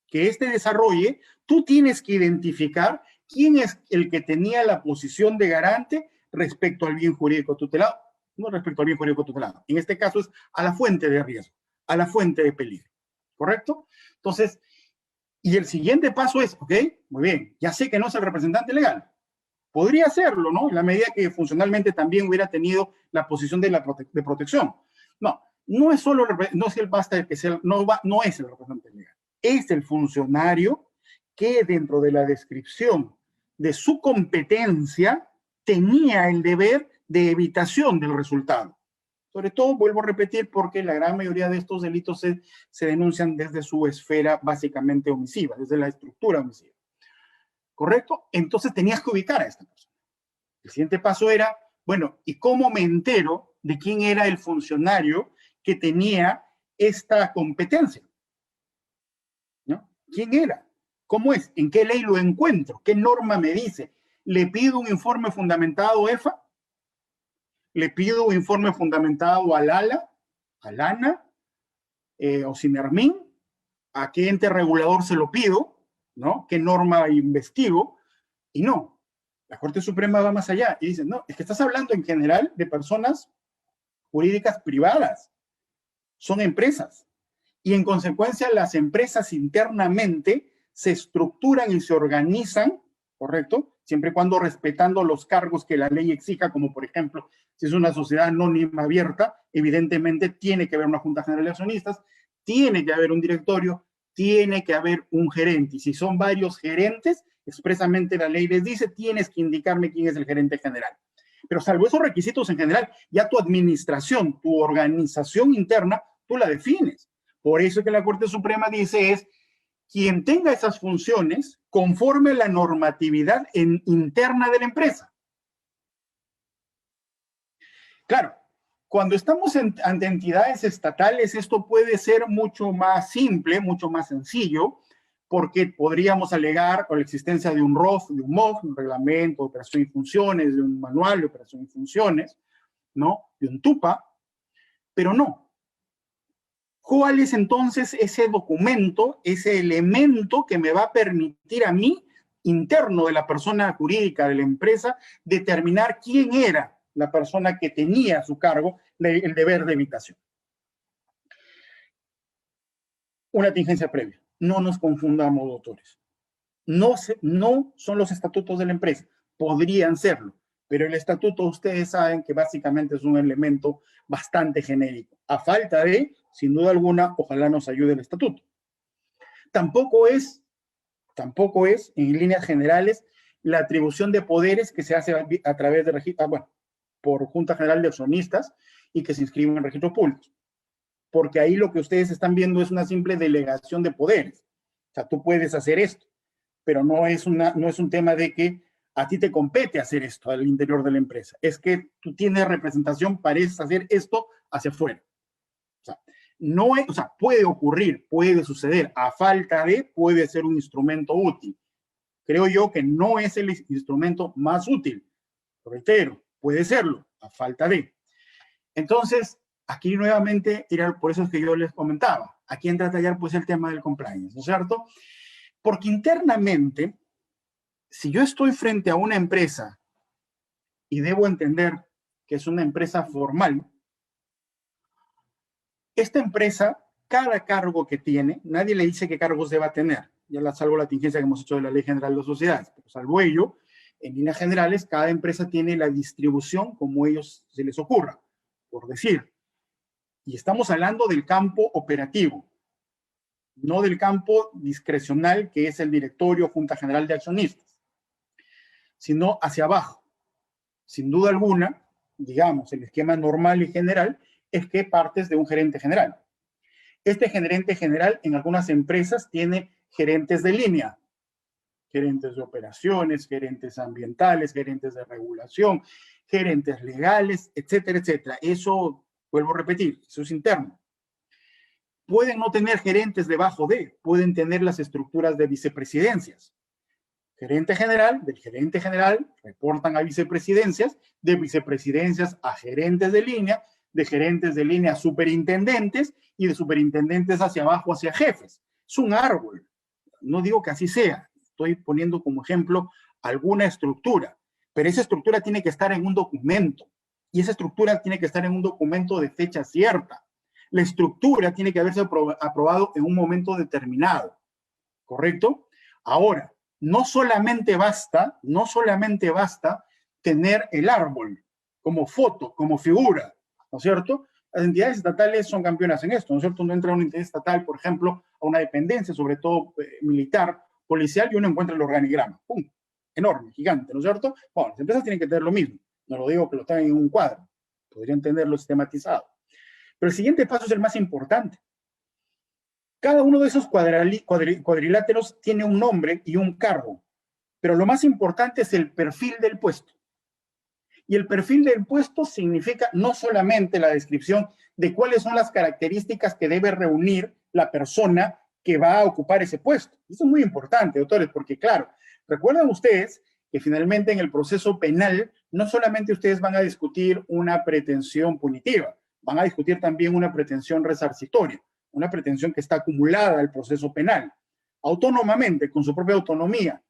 que éste desarrolle, tú tienes que identificar quién es el que tenía la posición de garante respecto al bien jurídico tutelado, no respecto al bien jurídico tutelado. En este caso es a la fuente de riesgo, a la fuente de peligro. ¿Correcto? Entonces, y el siguiente paso es, ok, muy bien, ya sé que no es el representante legal. Podría serlo, ¿no? En la medida que funcionalmente también hubiera tenido la posición de protección. No es solo, no es el basta de que sea, no es el representante legal. Es el funcionario que dentro de la descripción de su competencia tenía el deber de evitación del resultado. Sobre todo, vuelvo a repetir, porque la gran mayoría de estos delitos se denuncian desde su esfera básicamente omisiva, desde la estructura omisiva. ¿Correcto? Entonces tenías que ubicar a esta persona. El siguiente paso era, bueno, ¿y cómo me entero de quién era el funcionario que tenía esta competencia? ¿No? ¿Quién era? ¿Cómo es? ¿En qué ley lo encuentro? ¿Qué norma me dice? ¿Le pido un informe fundamentado a EFA? ¿Le pido un informe fundamentado al ALA, al ANA, o CINERMIN? ¿A qué ente regulador se lo pido? ¿No? ¿Qué norma investigo? Y no, la Corte Suprema va más allá y dice, no, es que estás hablando en general de personas jurídicas privadas, son empresas. Y en consecuencia las empresas internamente se estructuran y se organizan, ¿correcto? Siempre y cuando respetando los cargos que la ley exija, como por ejemplo, si es una sociedad anónima abierta, evidentemente tiene que haber una junta general de accionistas, tiene que haber un directorio, tiene que haber un gerente. Y si son varios gerentes, expresamente la ley les dice, tienes que indicarme quién es el gerente general. Pero salvo esos requisitos en general, ya tu administración, tu organización interna, tú la defines. Por eso que la Corte Suprema dice es, quien tenga esas funciones conforme la normatividad interna de la empresa. Claro, cuando estamos ante entidades estatales, esto puede ser mucho más simple, mucho más sencillo, porque podríamos alegar la existencia de un ROF, de un MOF, un reglamento de operación y funciones, de un manual de operación y funciones, ¿no? De un TUPA, pero no. ¿Cuál es entonces ese documento, ese elemento que me va a permitir a mí, interno de la persona jurídica de la empresa, determinar quién era la persona que tenía a su cargo el deber de evitación? Una tingencia previa. No nos confundamos, doctores. No son los estatutos de la empresa. Podrían serlo, pero el estatuto ustedes saben que básicamente es un elemento bastante genérico. A falta de, sin duda alguna, ojalá nos ayude el estatuto. Tampoco es, en líneas generales, la atribución de poderes que se hace a través de por Junta General de Accionistas y que se inscriban en registros públicos. Porque ahí lo que ustedes están viendo es una simple delegación de poderes. O sea, tú puedes hacer esto, pero no es un tema de que a ti te compete hacer esto al interior de la empresa. Es que tú tienes representación, pareces hacer esto hacia afuera. O sea, no es, o sea, puede ocurrir, puede suceder, a falta de, puede ser un instrumento útil. Creo yo que no es el instrumento más útil. Reitero, puede serlo, a falta de. Entonces, aquí nuevamente, por eso es que yo les comentaba, aquí entra a tallar pues el tema del compliance, ¿no es cierto? Porque internamente, si yo estoy frente a una empresa y debo entender que es una empresa formal, esta empresa, cada cargo que tiene, nadie le dice qué cargos deba tener, ya salvo la tingencia que hemos hecho de la Ley General de Sociedades, pero salvo ello, en líneas generales, cada empresa tiene la distribución como ellos se les ocurra, por decir. Y estamos hablando del campo operativo, no del campo discrecional que es el directorio, Junta General de Accionistas, sino hacia abajo. Sin duda alguna, digamos, el esquema normal y general es que partes de un gerente general. Este gerente general en algunas empresas tiene gerentes de línea, gerentes de operaciones, gerentes ambientales, gerentes de regulación, gerentes legales, etcétera, etcétera. Eso, vuelvo a repetir, eso es interno. Pueden no tener gerentes debajo de, pueden tener las estructuras de vicepresidencias. Gerente general, del gerente general, reportan a vicepresidencias, de vicepresidencias a gerentes de línea, de gerentes de línea a superintendentes y de superintendentes hacia abajo hacia jefes. Es un árbol. No digo que así sea. Estoy poniendo como ejemplo alguna estructura, pero esa estructura tiene que estar en un documento y esa estructura tiene que estar en un documento de fecha cierta. La estructura tiene que haberse aprobado en un momento determinado, ¿correcto? Ahora, no solamente basta tener el árbol como foto, como figura, ¿no es cierto? Las entidades estatales son campeonas en esto, ¿no es cierto? Uno entra a una entidad estatal, por ejemplo, a una dependencia, sobre todo militar, policial, y uno encuentra el organigrama. ¡Pum! Enorme, gigante, ¿no es cierto? Bueno, las empresas tienen que tener lo mismo. No lo digo que lo tengan en un cuadro. Podrían tenerlo sistematizado. Pero el siguiente paso es el más importante. Cada uno de esos cuadriláteros tiene un nombre y un cargo, pero lo más importante es el perfil del puesto. Y el perfil del puesto significa no solamente la descripción de cuáles son las características que debe reunir la persona que va a ocupar ese puesto. Eso es muy importante, doctores, porque claro, recuerdan ustedes que finalmente en el proceso penal no solamente ustedes van a discutir una pretensión punitiva, van a discutir también una pretensión resarcitoria, una pretensión que está acumulada al proceso penal, autónomamente, con su propia autonomía,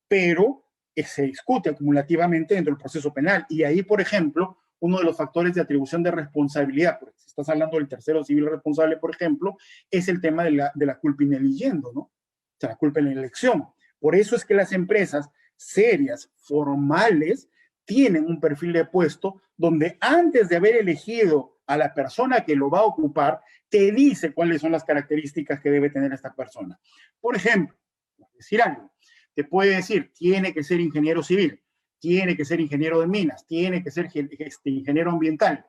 pero se discute acumulativamente dentro del proceso penal. Y ahí, por ejemplo, uno de los factores de atribución de responsabilidad, porque si estás hablando del tercero civil responsable, por ejemplo, es el tema de la culpa in eligendo, ¿no? O sea, la culpa en la elección. Por eso es que las empresas serias, formales, tienen un perfil de puesto donde antes de haber elegido a la persona que lo va a ocupar, te dice cuáles son las características que debe tener esta persona. Por ejemplo, por decir algo, te puede decir, tiene que ser ingeniero civil, tiene que ser ingeniero de minas, tiene que ser ingeniero ambiental,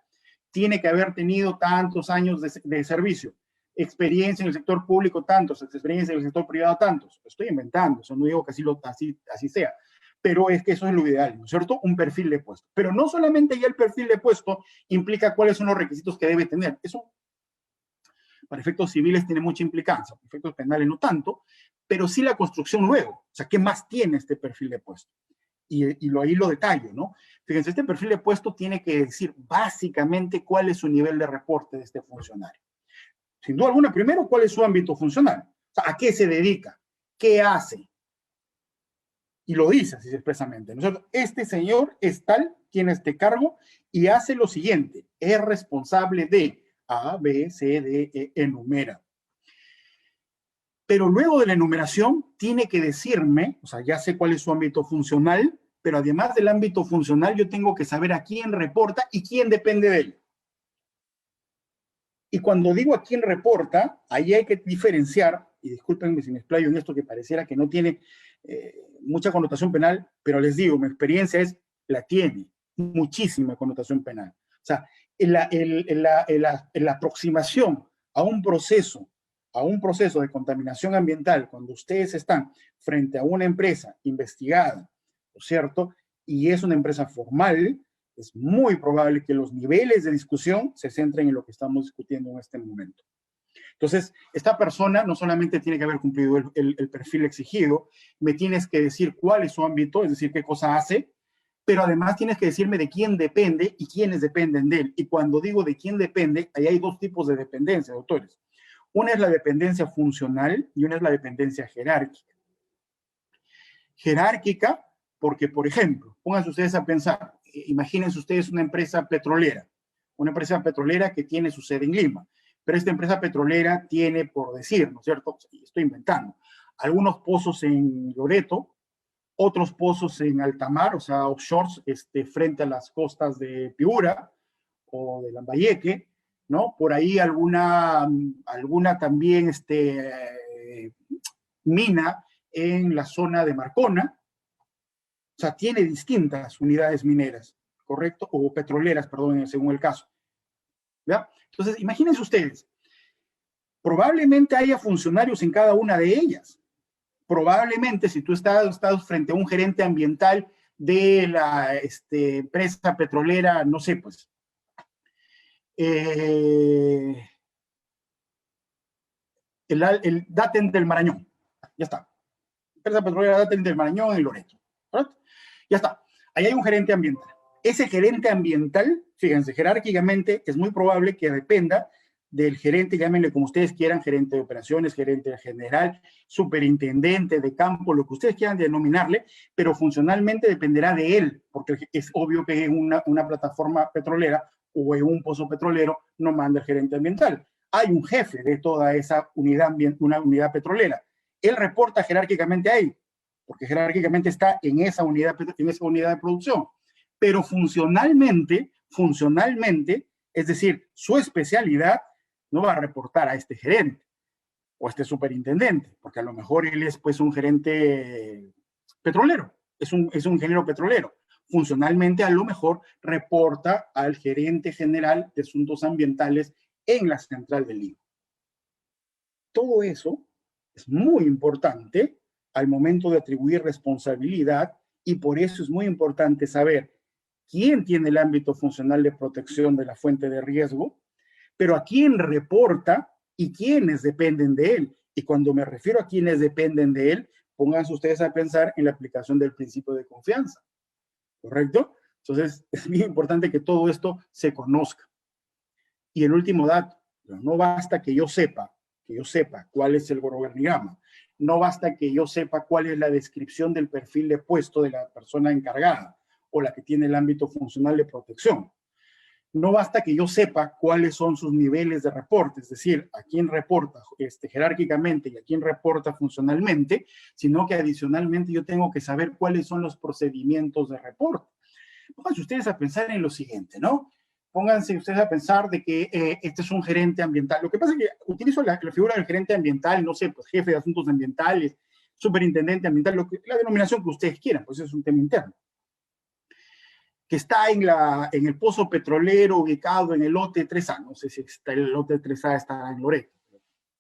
tiene que haber tenido tantos años de servicio, experiencia en el sector público tantos, experiencia en el sector privado tantos. Lo estoy inventando, eso no digo que así sea, pero es que eso es lo ideal, ¿no es cierto? Un perfil de puesto. Pero no solamente ya el perfil de puesto implica cuáles son los requisitos que debe tener. Eso para efectos civiles tiene mucha implicancia, para efectos penales no tanto, pero sí la construcción luego. O sea, ¿qué más tiene este perfil de puesto? Y ahí lo detallo, ¿no? Fíjense, este perfil de puesto tiene que decir básicamente cuál es su nivel de reporte de este funcionario. Sin duda alguna, primero, cuál es su ámbito funcional. O sea, ¿a qué se dedica? ¿Qué hace? Y lo dice así expresamente, ¿no es cierto? Este señor es tal, tiene este cargo y hace lo siguiente, es responsable de A, B, C, D, E, enumera. Pero luego de la enumeración tiene que decirme, o sea, ya sé cuál es su ámbito funcional, pero además del ámbito funcional yo tengo que saber a quién reporta y quién depende de él. Y cuando digo a quién reporta, ahí hay que diferenciar, y discúlpenme si me explayo en esto que pareciera que no tiene mucha connotación penal, pero les digo, mi experiencia la tiene muchísima connotación penal. O sea, la aproximación a un proceso de contaminación ambiental, cuando ustedes están frente a una empresa investigada, ¿no es cierto? Y es una empresa formal, es muy probable que los niveles de discusión se centren en lo que estamos discutiendo en este momento. Entonces, esta persona no solamente tiene que haber cumplido el perfil exigido, me tienes que decir cuál es su ámbito, es decir, qué cosa hace, pero además tienes que decirme de quién depende y quiénes dependen de él. Y cuando digo de quién depende, ahí hay dos tipos de dependencia, doctores. Una es la dependencia funcional y una es la dependencia jerárquica. Jerárquica porque, por ejemplo, pónganse ustedes a pensar, imagínense ustedes una empresa petrolera que tiene su sede en Lima, pero esta empresa petrolera tiene, por decir, ¿no es cierto? Estoy inventando, algunos pozos en Loreto, otros pozos en alta mar, o sea, offshores, frente a las costas de Piura o de Lambayeque, ¿no? Por ahí alguna también mina en la zona de Marcona, o sea, tiene distintas unidades mineras, ¿correcto? O petroleras, perdón, según el caso. ¿Ya? Entonces, imagínense ustedes, probablemente haya funcionarios en cada una de ellas. Probablemente, si tú estás frente a un gerente ambiental de la empresa petrolera, no sé, pues, el Daten del Marañón, ya está. Empresa petrolera Daten del Marañón en Loreto, ¿correcto? Ya está. Ahí hay un gerente ambiental. Ese gerente ambiental, fíjense, jerárquicamente es muy probable que dependa del gerente, llámenle como ustedes quieran, gerente de operaciones, gerente general, superintendente de campo, lo que ustedes quieran denominarle, pero funcionalmente dependerá de él, porque es obvio que en una plataforma petrolera o en un pozo petrolero no manda el gerente ambiental. Hay un jefe de toda esa unidad, una unidad petrolera. Él reporta jerárquicamente a él, porque jerárquicamente está en esa unidad de producción. Pero funcionalmente, es decir, su especialidad no va a reportar a este gerente o a este superintendente, porque a lo mejor él es pues un gerente petrolero, es un ingeniero petrolero. Funcionalmente a lo mejor reporta al gerente general de asuntos ambientales en la central de Lima. Todo eso es muy importante al momento de atribuir responsabilidad y por eso es muy importante saber quién tiene el ámbito funcional de protección de la fuente de riesgo, pero a quién reporta y quiénes dependen de él. Y cuando me refiero a quiénes dependen de él, pónganse ustedes a pensar en la aplicación del principio de confianza, ¿correcto? Entonces, es muy importante que todo esto se conozca. Y el último dato, no basta que yo sepa cuál es el organigrama, no basta que yo sepa cuál es la descripción del perfil de puesto de la persona encargada o la que tiene el ámbito funcional de protección. No basta que yo sepa cuáles son sus niveles de reporte, es decir, a quién reporta jerárquicamente y a quién reporta funcionalmente, sino que adicionalmente yo tengo que saber cuáles son los procedimientos de reporte. Pónganse ustedes a pensar en lo siguiente, ¿no? Pónganse ustedes a pensar de que este es un gerente ambiental. Lo que pasa es que utilizo la figura del gerente ambiental, no sé, pues jefe de asuntos ambientales, superintendente ambiental, la denominación que ustedes quieran, pues es un tema interno. Que está en el pozo petrolero ubicado en el lote 3A. No sé si el lote 3A está en Loreto.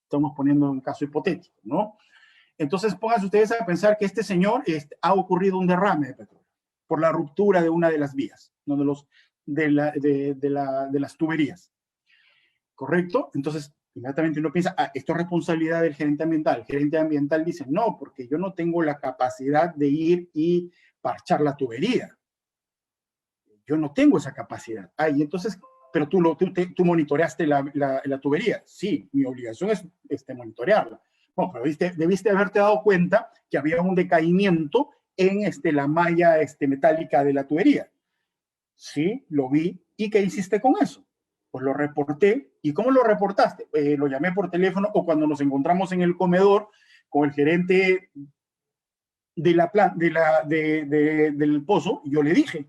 Estamos poniendo un caso hipotético, ¿no? Entonces, pónganse ustedes a pensar que este señor ha ocurrido un derrame de petróleo por la ruptura de una de las vías, ¿no? de las tuberías. ¿Correcto? Entonces, inmediatamente uno piensa, esto es responsabilidad del gerente ambiental. El gerente ambiental dice, no, porque yo no tengo la capacidad de ir y parchar la tubería. Yo no tengo esa capacidad. Y entonces, pero tú monitoreaste la tubería. Sí, mi obligación es monitorearla. Bueno, pero debiste haberte dado cuenta que había un decaimiento en la malla metálica de la tubería. Sí, lo vi. ¿Y qué hiciste con eso? Pues lo reporté. ¿Y cómo lo reportaste? Lo llamé por teléfono o cuando nos encontramos en el comedor con el gerente del pozo, yo le dije,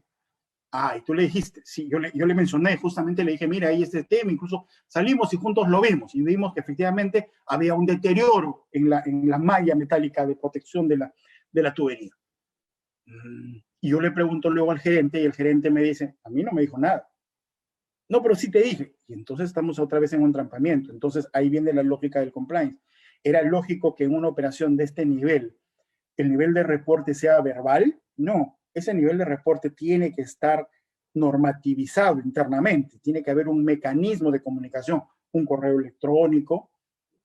y tú le dijiste, sí, yo le mencioné, justamente le dije, mira, ahí este tema, incluso salimos y juntos lo vimos y vimos que efectivamente había un deterioro en la malla metálica de protección de la tubería. Y yo le pregunto luego al gerente y el gerente me dice, a mí no me dijo nada. No, pero sí te dije. Y entonces estamos otra vez en un entrampamiento. Entonces ahí viene la lógica del compliance. ¿Era lógico que en una operación de este nivel el nivel de reporte sea verbal? No, ese nivel de reporte tiene que estar normativizado internamente, tiene que haber un mecanismo de comunicación, un correo electrónico,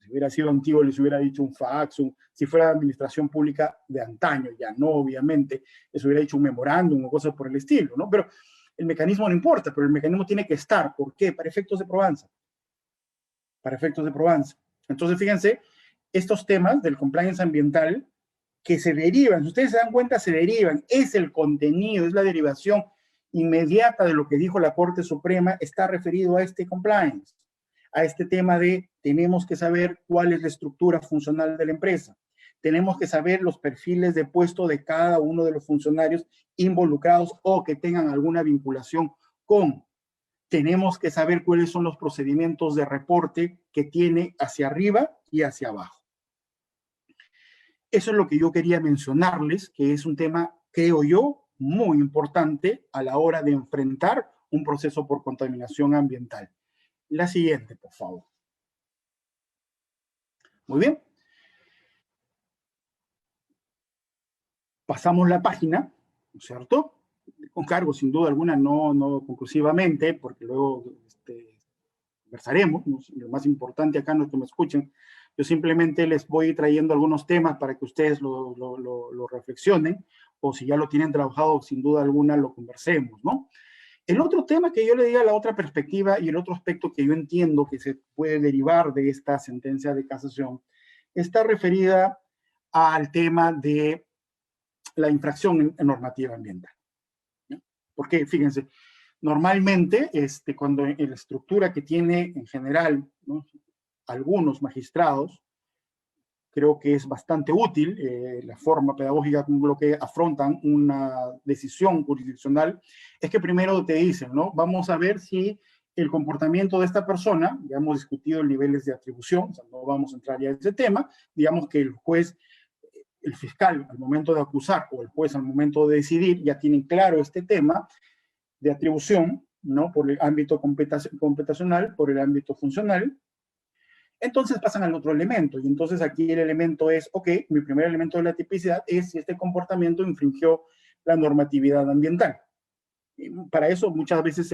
si hubiera sido antiguo les hubiera dicho un fax, si fuera administración pública de antaño, ya no, obviamente, les hubiera dicho un memorándum o cosas por el estilo, ¿no? Pero el mecanismo no importa, pero el mecanismo tiene que estar. ¿Por qué? Para efectos de probanza. Para efectos de probanza. Entonces, fíjense, estos temas del compliance ambiental que se derivan, si ustedes se dan cuenta, se derivan, es el contenido, es la derivación inmediata de lo que dijo la Corte Suprema, está referido a este compliance, a este tema de tenemos que saber cuál es la estructura funcional de la empresa, tenemos que saber los perfiles de puesto de cada uno de los funcionarios involucrados o que tengan alguna vinculación con. Tenemos que saber cuáles son los procedimientos de reporte que tiene hacia arriba y hacia abajo. Eso es lo que yo quería mencionarles, que es un tema, creo yo, muy importante a la hora de enfrentar un proceso por contaminación ambiental. La siguiente, por favor. Muy bien. Pasamos la página, ¿no es cierto? Con cargo, sin duda alguna, no conclusivamente, porque luego conversaremos, ¿no? Lo más importante acá no es que me escuchen, yo simplemente les voy trayendo algunos temas para que ustedes lo reflexionen, o si ya lo tienen trabajado, sin duda alguna lo conversemos, ¿no? El otro tema que yo le diga, la otra perspectiva y el otro aspecto que yo entiendo que se puede derivar de esta sentencia de casación, está referida al tema de la infracción en normativa ambiental, ¿no? Porque, fíjense, normalmente, cuando en la estructura que tiene en general, ¿no?, algunos magistrados, creo que es bastante útil la forma pedagógica con lo que afrontan una decisión jurisdiccional, es que primero te dicen, ¿no? Vamos a ver si el comportamiento de esta persona, ya hemos discutido niveles de atribución, o sea, no vamos a entrar ya en ese tema, digamos que el juez, el fiscal al momento de acusar o el juez al momento de decidir ya tienen claro este tema de atribución, ¿no? Por el ámbito computacional, por el ámbito funcional. Entonces pasan al otro elemento, y entonces aquí el elemento es, ok, mi primer elemento de la tipicidad es si este comportamiento infringió la normatividad ambiental. Y para eso muchas veces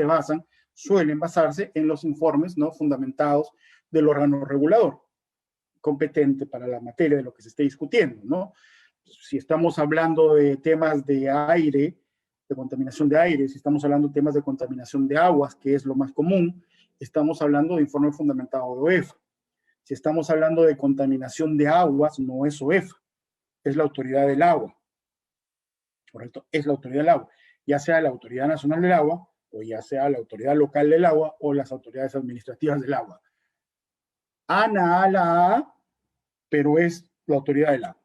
suelen basarse en los informes, ¿no?, fundamentados del órgano regulador, competente para la materia de lo que se esté discutiendo, ¿no? Si estamos hablando de temas de aire, de contaminación de aire, si estamos hablando de temas de contaminación de aguas, que es lo más común, estamos hablando de informe fundamentado de OEFA. Si estamos hablando de contaminación de aguas, no es OEFA, es la autoridad del agua. ¿Correcto? Es la autoridad del agua, ya sea la Autoridad Nacional del Agua, o ya sea la Autoridad Local del Agua, o las autoridades administrativas del agua. ANA, pero es la autoridad del agua,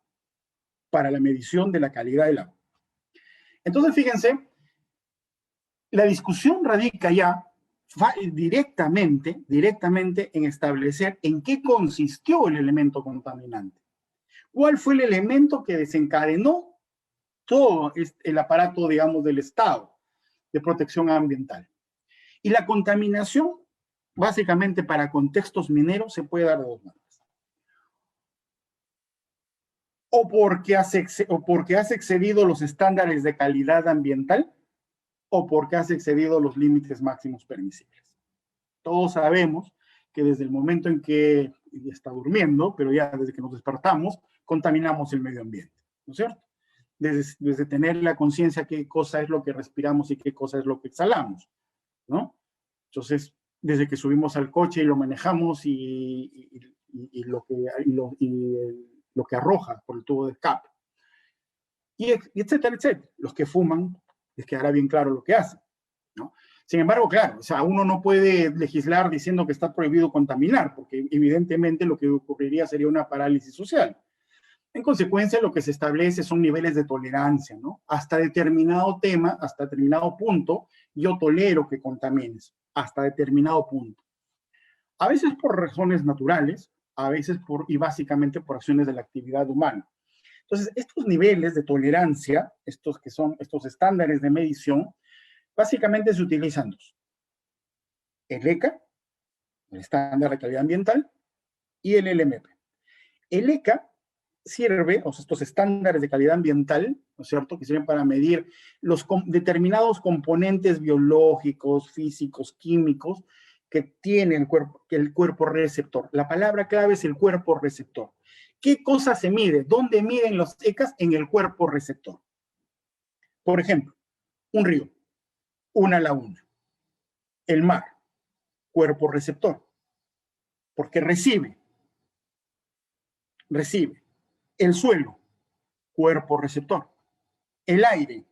para la medición de la calidad del agua. Entonces, fíjense, la discusión radica ya directamente en establecer en qué consistió el elemento contaminante. ¿Cuál fue el elemento que desencadenó todo el aparato, digamos, del Estado de protección ambiental? Y la contaminación, básicamente para contextos mineros, se puede dar de dos maneras. O porque has excedido los estándares de calidad ambiental, o porque has excedido los límites máximos permisibles. Todos sabemos que desde el momento en que está durmiendo, pero ya desde que nos despertamos, contaminamos el medio ambiente, ¿no es cierto? Desde tener la conciencia qué cosa es lo que respiramos y qué cosa es lo que exhalamos, ¿no? Entonces, desde que subimos al coche y lo manejamos y lo que arroja por el tubo de escape, y etcétera, etcétera. Los que fuman, les quedará bien claro lo que hacen, ¿no? Sin embargo, claro, o sea, uno no puede legislar diciendo que está prohibido contaminar, porque evidentemente lo que ocurriría sería una parálisis social. En consecuencia, lo que se establece son niveles de tolerancia, ¿no? Hasta determinado tema, hasta determinado punto, yo tolero que contamines, hasta determinado punto. A veces por razones naturales, a veces y básicamente por acciones de la actividad humana. Entonces, estos niveles de tolerancia, estos estándares de medición, básicamente se utilizan dos. el ECA, el estándar de calidad ambiental, y el LMP. El ECA sirve, o sea, estos estándares de calidad ambiental, ¿no es cierto?, que sirven para medir los determinados componentes biológicos, físicos, químicos que tiene el cuerpo receptor. La palabra clave es el cuerpo receptor. ¿Qué cosa se mide? ¿Dónde miden los ECAs? En el cuerpo receptor. Por ejemplo, un río, una laguna, el mar, cuerpo receptor, porque recibe. El suelo, cuerpo receptor. El aire,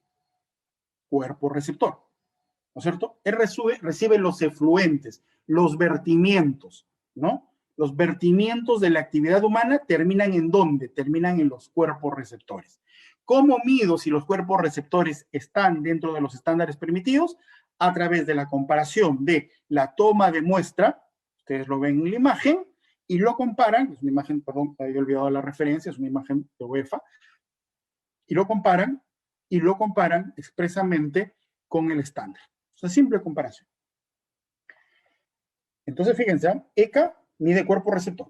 cuerpo receptor. ¿No es cierto? Él recibe los efluentes, los vertimientos, ¿no? Los vertimientos de la actividad humana terminan ¿en dónde? Terminan en los cuerpos receptores. ¿Cómo mido si los cuerpos receptores están dentro de los estándares permitidos? A través de la comparación de la toma de muestra, ustedes lo ven en la imagen, y lo comparan, es una imagen, perdón, había olvidado la referencia, es una imagen de UEFA, y lo comparan expresamente con el estándar. Es una simple comparación. Entonces, fíjense, ECA mide cuerpo receptor.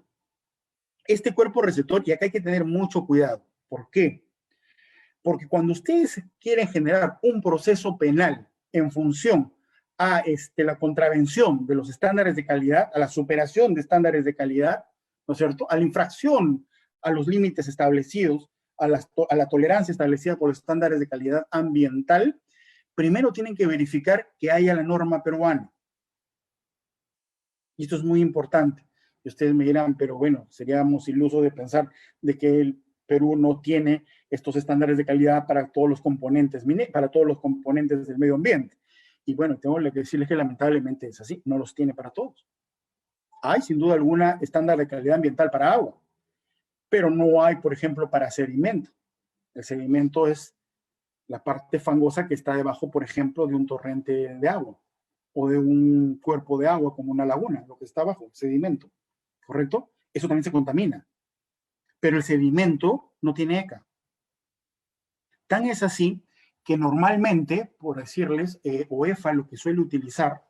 Este cuerpo receptor, y acá hay que tener mucho cuidado. ¿Por qué? Porque cuando ustedes quieren generar un proceso penal en función a la contravención de los estándares de calidad, a la superación de estándares de calidad, ¿no es cierto?, a la infracción a los límites establecidos, a la tolerancia establecida por los estándares de calidad ambiental, primero tienen que verificar que haya la norma peruana. Y esto es muy importante. Y ustedes me dirán, pero bueno, seríamos ilusos de pensar de que el Perú no tiene estos estándares de calidad para todos los componentes, del medio ambiente. Y bueno, tengo que decirles que lamentablemente es así, no los tiene para todos. Hay sin duda alguna estándar de calidad ambiental para agua, pero no hay, por ejemplo, para sedimento. El sedimento es la parte fangosa que está debajo, por ejemplo, de un torrente de agua o de un cuerpo de agua como una laguna, lo que está abajo, sedimento, ¿correcto? Eso también se contamina, pero el sedimento no tiene ECA. Tan es así que normalmente, por decirles, OEFA lo que suele utilizar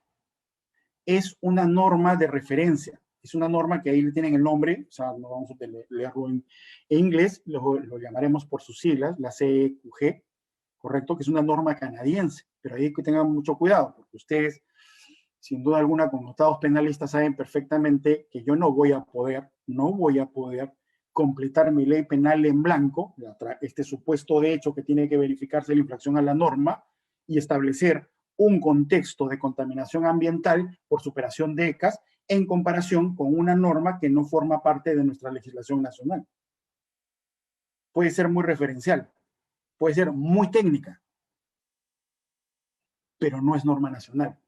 es una norma de referencia. Es una norma que ahí le tienen el nombre, o sea, no vamos a leerlo en inglés, lo llamaremos por sus siglas, la CEQG, ¿correcto? Que es una norma canadiense, pero ahí hay que tengan mucho cuidado, porque ustedes, sin duda alguna, como estados penalistas, saben perfectamente que yo no voy a poder completar mi ley penal en blanco, este supuesto de hecho que tiene que verificarse la infracción a la norma y establecer un contexto de contaminación ambiental por superación de ECAs en comparación con una norma que no forma parte de nuestra legislación nacional. Puede ser muy referencial, puede ser muy técnica, pero no es norma nacional.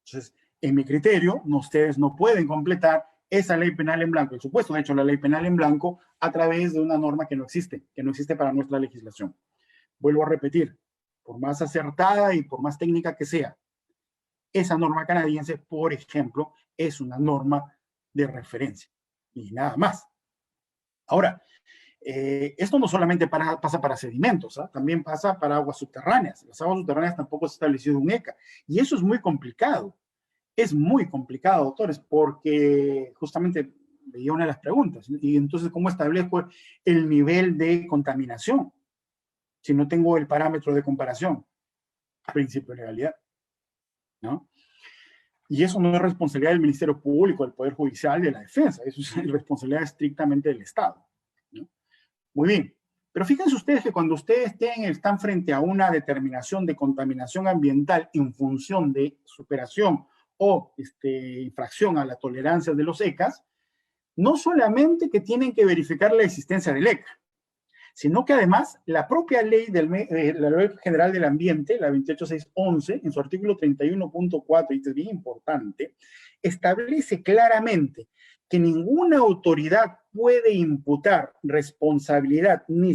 Entonces, en mi criterio, ustedes no pueden completar esa ley penal en blanco, el supuesto de hecho la ley penal en blanco, a través de una norma que no existe para nuestra legislación. Vuelvo a repetir, por más acertada y por más técnica que sea, esa norma canadiense, por ejemplo, es una norma de referencia y nada más. Ahora, esto no solamente pasa para sedimentos, también pasa para aguas subterráneas. Las aguas subterráneas tampoco se ha establecido un ECA y eso es muy complicado. Es muy complicado, doctores, porque justamente veía una de las preguntas. Y entonces, ¿cómo establezco el nivel de contaminación si no tengo el parámetro de comparación? Principio de legalidad, ¿no? Y eso no es responsabilidad del Ministerio Público, del Poder Judicial, de la Defensa. Eso es responsabilidad estrictamente del Estado, ¿no? Muy bien. Pero fíjense ustedes que cuando ustedes están frente a una determinación de contaminación ambiental en función de superación o infracción a la tolerancia de los ECAs, no solamente que tienen que verificar la existencia del ECA, sino que además la propia ley la Ley General del Ambiente, la 28611, en su artículo 31.4, y esto es bien importante, establece claramente que ninguna autoridad puede imputar responsabilidad, ni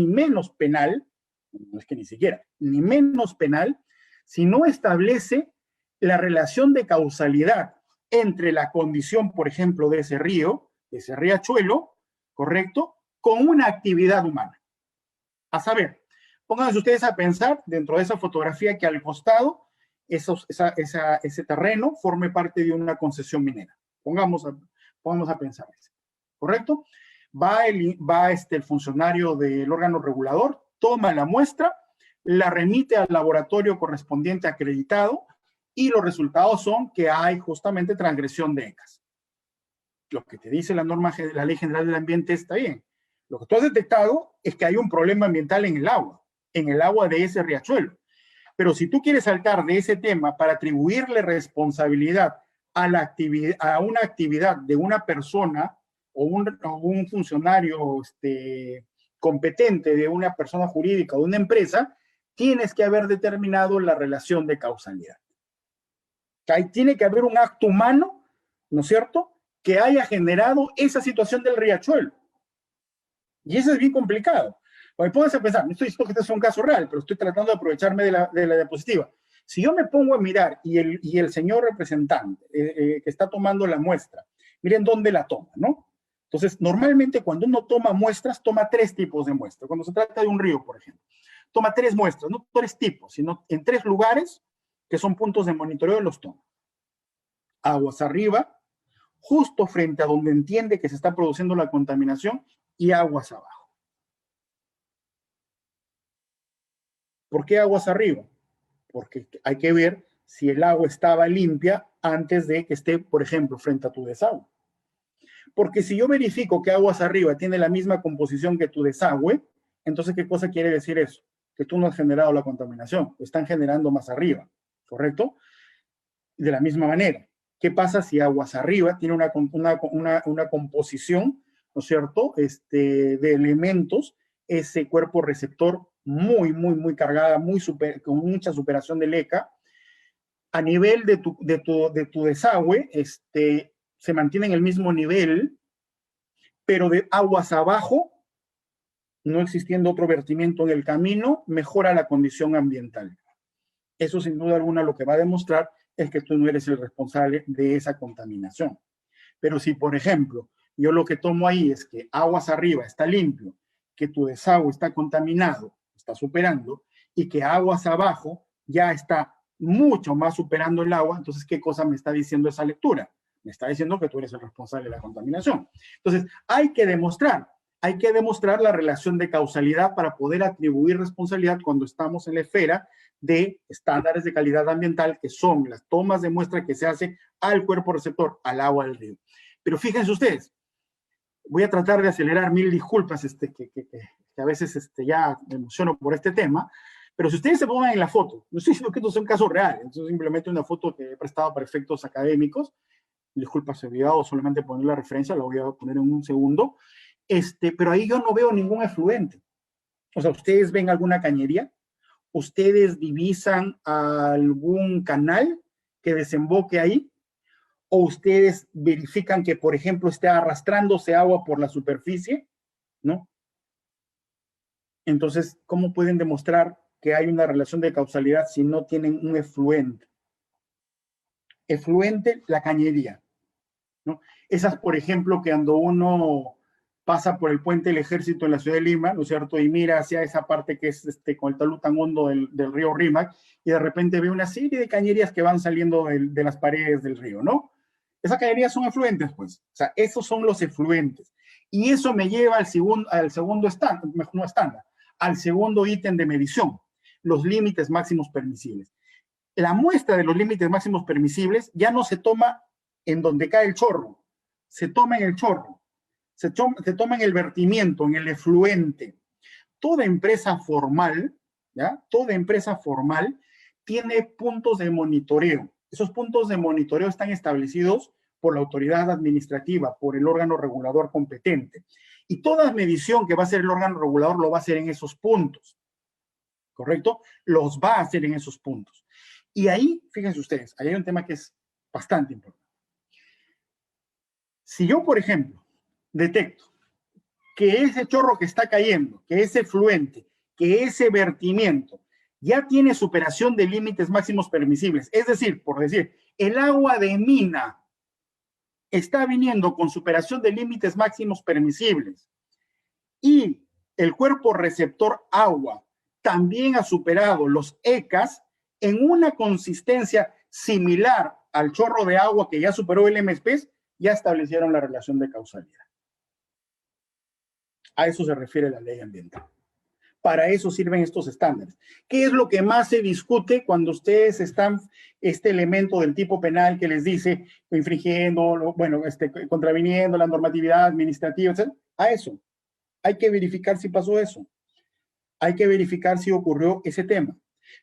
menos penal, no es que ni siquiera, ni menos penal, si no establece la relación de causalidad entre la condición, por ejemplo, de ese río, de ese riachuelo, ¿correcto?, con una actividad humana. A saber, pónganse ustedes a pensar dentro de esa fotografía que al costado ese terreno forme parte de una concesión minera. Pongamos a pensar eso. ¿Correcto? Va el funcionario del órgano regulador, toma la muestra, la remite al laboratorio correspondiente acreditado y los resultados son que hay justamente transgresión de ECAS. Lo que te dice la Ley General del Ambiente está bien. Lo que tú has detectado es que hay un problema ambiental en el agua de ese riachuelo. Pero si tú quieres saltar de ese tema para atribuirle responsabilidad a una actividad de una persona o un funcionario competente de una persona jurídica o de una empresa, tienes que haber determinado la relación de causalidad. Ahí tiene que haber un acto humano, ¿no es cierto?, que haya generado esa situación del riachuelo. Y eso es bien complicado. Porque pónganse a pensar, no estoy diciendo que este sea un caso real, pero estoy tratando de aprovecharme de la diapositiva. Si yo me pongo a mirar y el señor representante que está tomando la muestra, miren dónde la toma, ¿no? Entonces, normalmente cuando uno toma muestras, toma 3 tipos de muestras. Cuando se trata de un río, por ejemplo, toma 3 muestras, no 3 tipos, sino en 3 lugares que son puntos de monitoreo, los toma. Aguas arriba, justo frente a donde entiende que se está produciendo la contaminación, y aguas abajo. ¿Por qué aguas arriba? Porque hay que ver si el agua estaba limpia antes de que esté, por ejemplo, frente a tu desagüe. Porque si yo verifico que aguas arriba tiene la misma composición que tu desagüe, entonces, ¿qué cosa quiere decir eso? Que tú no has generado la contaminación, lo están generando más arriba, ¿correcto? De la misma manera, ¿qué pasa si aguas arriba tiene una composición, ¿no es cierto?, de elementos, ese cuerpo receptor muy, muy, muy cargada, con mucha superación del ECA, a nivel de tu desagüe, se mantiene en el mismo nivel, pero de aguas abajo, no existiendo otro vertimiento en el camino, mejora la condición ambiental. Eso sin duda alguna lo que va a demostrar es que tú no eres el responsable de esa contaminación. Pero si, por ejemplo, yo lo que tomo ahí es que aguas arriba está limpio, que tu desagüe está contaminado, está superando, y que aguas abajo ya está mucho más superando el agua, entonces, ¿qué cosa me está diciendo esa lectura? Me está diciendo que tú eres el responsable de la contaminación. Entonces, hay que demostrar la relación de causalidad para poder atribuir responsabilidad cuando estamos en la esfera de estándares de calidad ambiental, que son las tomas de muestra que se hace al cuerpo receptor, al agua del río. Pero fíjense ustedes, voy a tratar de acelerar, 1000 disculpas, que a veces ya me emociono por este tema, pero si ustedes se pongan en la foto, no estoy diciendo que esto sea un caso real, es simplemente una foto que he prestado para efectos académicos, disculpas, he olvidado solamente poner la referencia, la voy a poner en un segundo, pero ahí yo no veo ningún efluente. O sea, ¿ustedes ven alguna cañería? ¿Ustedes divisan algún canal que desemboque ahí? ¿O ustedes verifican que, por ejemplo, esté arrastrándose agua por la superficie? ¿No? Entonces, ¿cómo pueden demostrar que hay una relación de causalidad si no tienen un efluente? Efluente, la cañería, ¿no? Esas, por ejemplo, que cuando uno pasa por el puente del Ejército en la ciudad de Lima, ¿no es cierto?, y mira hacia esa parte que es con el talud tan hondo del río Rímac, y de repente ve una serie de cañerías que van saliendo de las paredes del río, ¿no? Esas cañerías son efluentes, pues. O sea, esos son los efluentes. Y eso me lleva al segundo estándar, al segundo ítem de medición, los límites máximos permisibles. La muestra de los límites máximos permisibles ya no se toma en donde cae el chorro, se toma en el chorro, se toma en el vertimiento, en el efluente. Toda empresa formal, ¿ya? Toda empresa formal tiene puntos de monitoreo. Esos puntos de monitoreo están establecidos por la autoridad administrativa, por el órgano regulador competente. Y toda medición que va a hacer el órgano regulador lo va a hacer en esos puntos, ¿correcto? Los va a hacer en esos puntos. Y ahí, fíjense ustedes, ahí hay un tema que es bastante importante. Si yo, por ejemplo, detecto que ese chorro que está cayendo, que ese efluente, que ese vertimiento ya tiene superación de límites máximos permisibles, es decir, por decir, el agua de mina está viniendo con superación de límites máximos permisibles y el cuerpo receptor agua también ha superado los ECAS, en una consistencia similar al chorro de agua que ya superó el MSP, ya establecieron la relación de causalidad. A eso se refiere la ley ambiental. Para eso sirven estos estándares. ¿Qué es lo que más se discute cuando ustedes están este elemento del tipo penal que les dice infringiendo, bueno, contraviniendo la normatividad administrativa, etc.? A eso. Hay que verificar si pasó eso. Hay que verificar si ocurrió ese tema.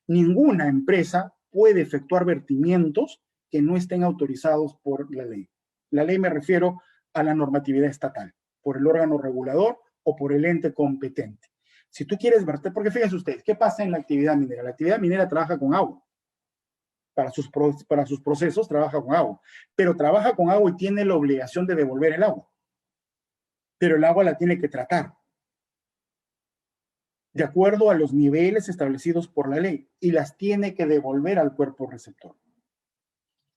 Ninguna empresa puede efectuar vertimientos que no estén autorizados por la ley. La ley me refiero a la normatividad estatal, por el órgano regulador o por el ente competente. Si tú quieres verter, porque fíjense ustedes, ¿qué pasa en la actividad minera? La actividad minera trabaja con agua. Para sus procesos trabaja con agua. Pero trabaja con agua y tiene la obligación de devolver el agua. Pero el agua la tiene que tratar de acuerdo a los niveles establecidos por la ley y las tiene que devolver al cuerpo receptor.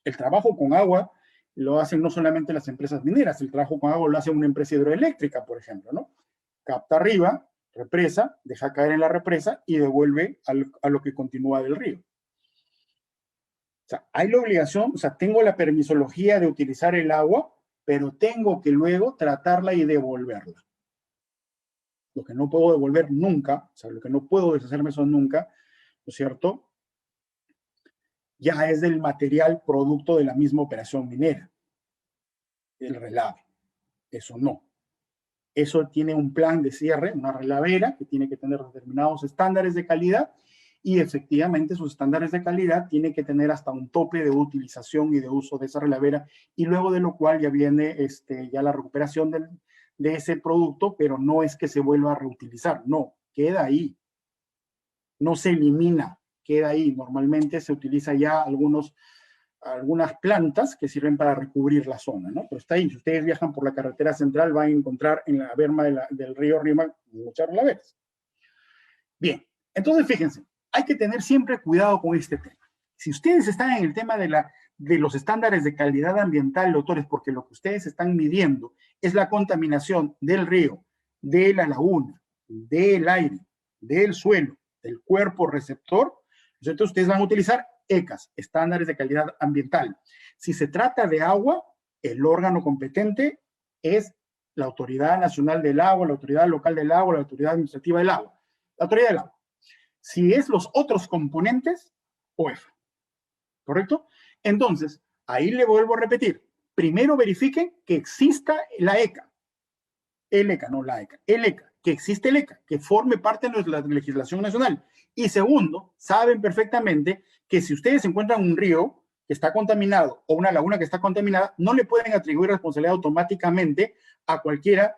El trabajo con agua lo hacen no solamente las empresas mineras, el trabajo con agua lo hace una empresa hidroeléctrica, por ejemplo, ¿no? Capta arriba, represa, deja caer en la represa y devuelve a lo que continúa del río. O sea, hay la obligación, o sea, tengo la permisología de utilizar el agua, pero tengo que luego tratarla y devolverla. Lo que no puedo devolver nunca, o sea, lo que no puedo deshacerme eso nunca, ¿no es cierto? Ya es del material producto de la misma operación minera. El relave. Eso no. Eso tiene un plan de cierre, una relavera que tiene que tener determinados estándares de calidad y efectivamente sus estándares de calidad tienen que tener hasta un tope de utilización y de uso de esa relavera y luego de lo cual ya viene ya la recuperación de ese producto, pero no es que se vuelva a reutilizar, no, queda ahí. No se elimina, queda ahí. Normalmente se utiliza ya algunas plantas que sirven para recubrir la zona, ¿no? Pero está ahí. Si ustedes viajan por la carretera central, van a encontrar en la berma del río Rímac muchas relaveras. Bien, entonces fíjense, hay que tener siempre cuidado con este tema. Si ustedes están en el tema de los estándares de calidad ambiental, doctores, porque lo que ustedes están midiendo es la contaminación del río, de la laguna, del aire, del suelo, del cuerpo receptor, entonces ustedes van a utilizar ECAS, estándares de calidad ambiental. Si se trata de agua, el órgano competente es la Autoridad Nacional del Agua, la Autoridad Local del Agua, la Autoridad Administrativa del Agua, la Autoridad del Agua. Si es los otros componentes, OEFA. ¿Correcto? Entonces, ahí le vuelvo a repetir. Primero verifiquen que exista la ECA. El ECA, no la ECA. El ECA, que existe el ECA, que forme parte de la legislación nacional. Y segundo, saben perfectamente que si ustedes encuentran un río que está contaminado o una laguna que está contaminada, no le pueden atribuir responsabilidad automáticamente a cualquier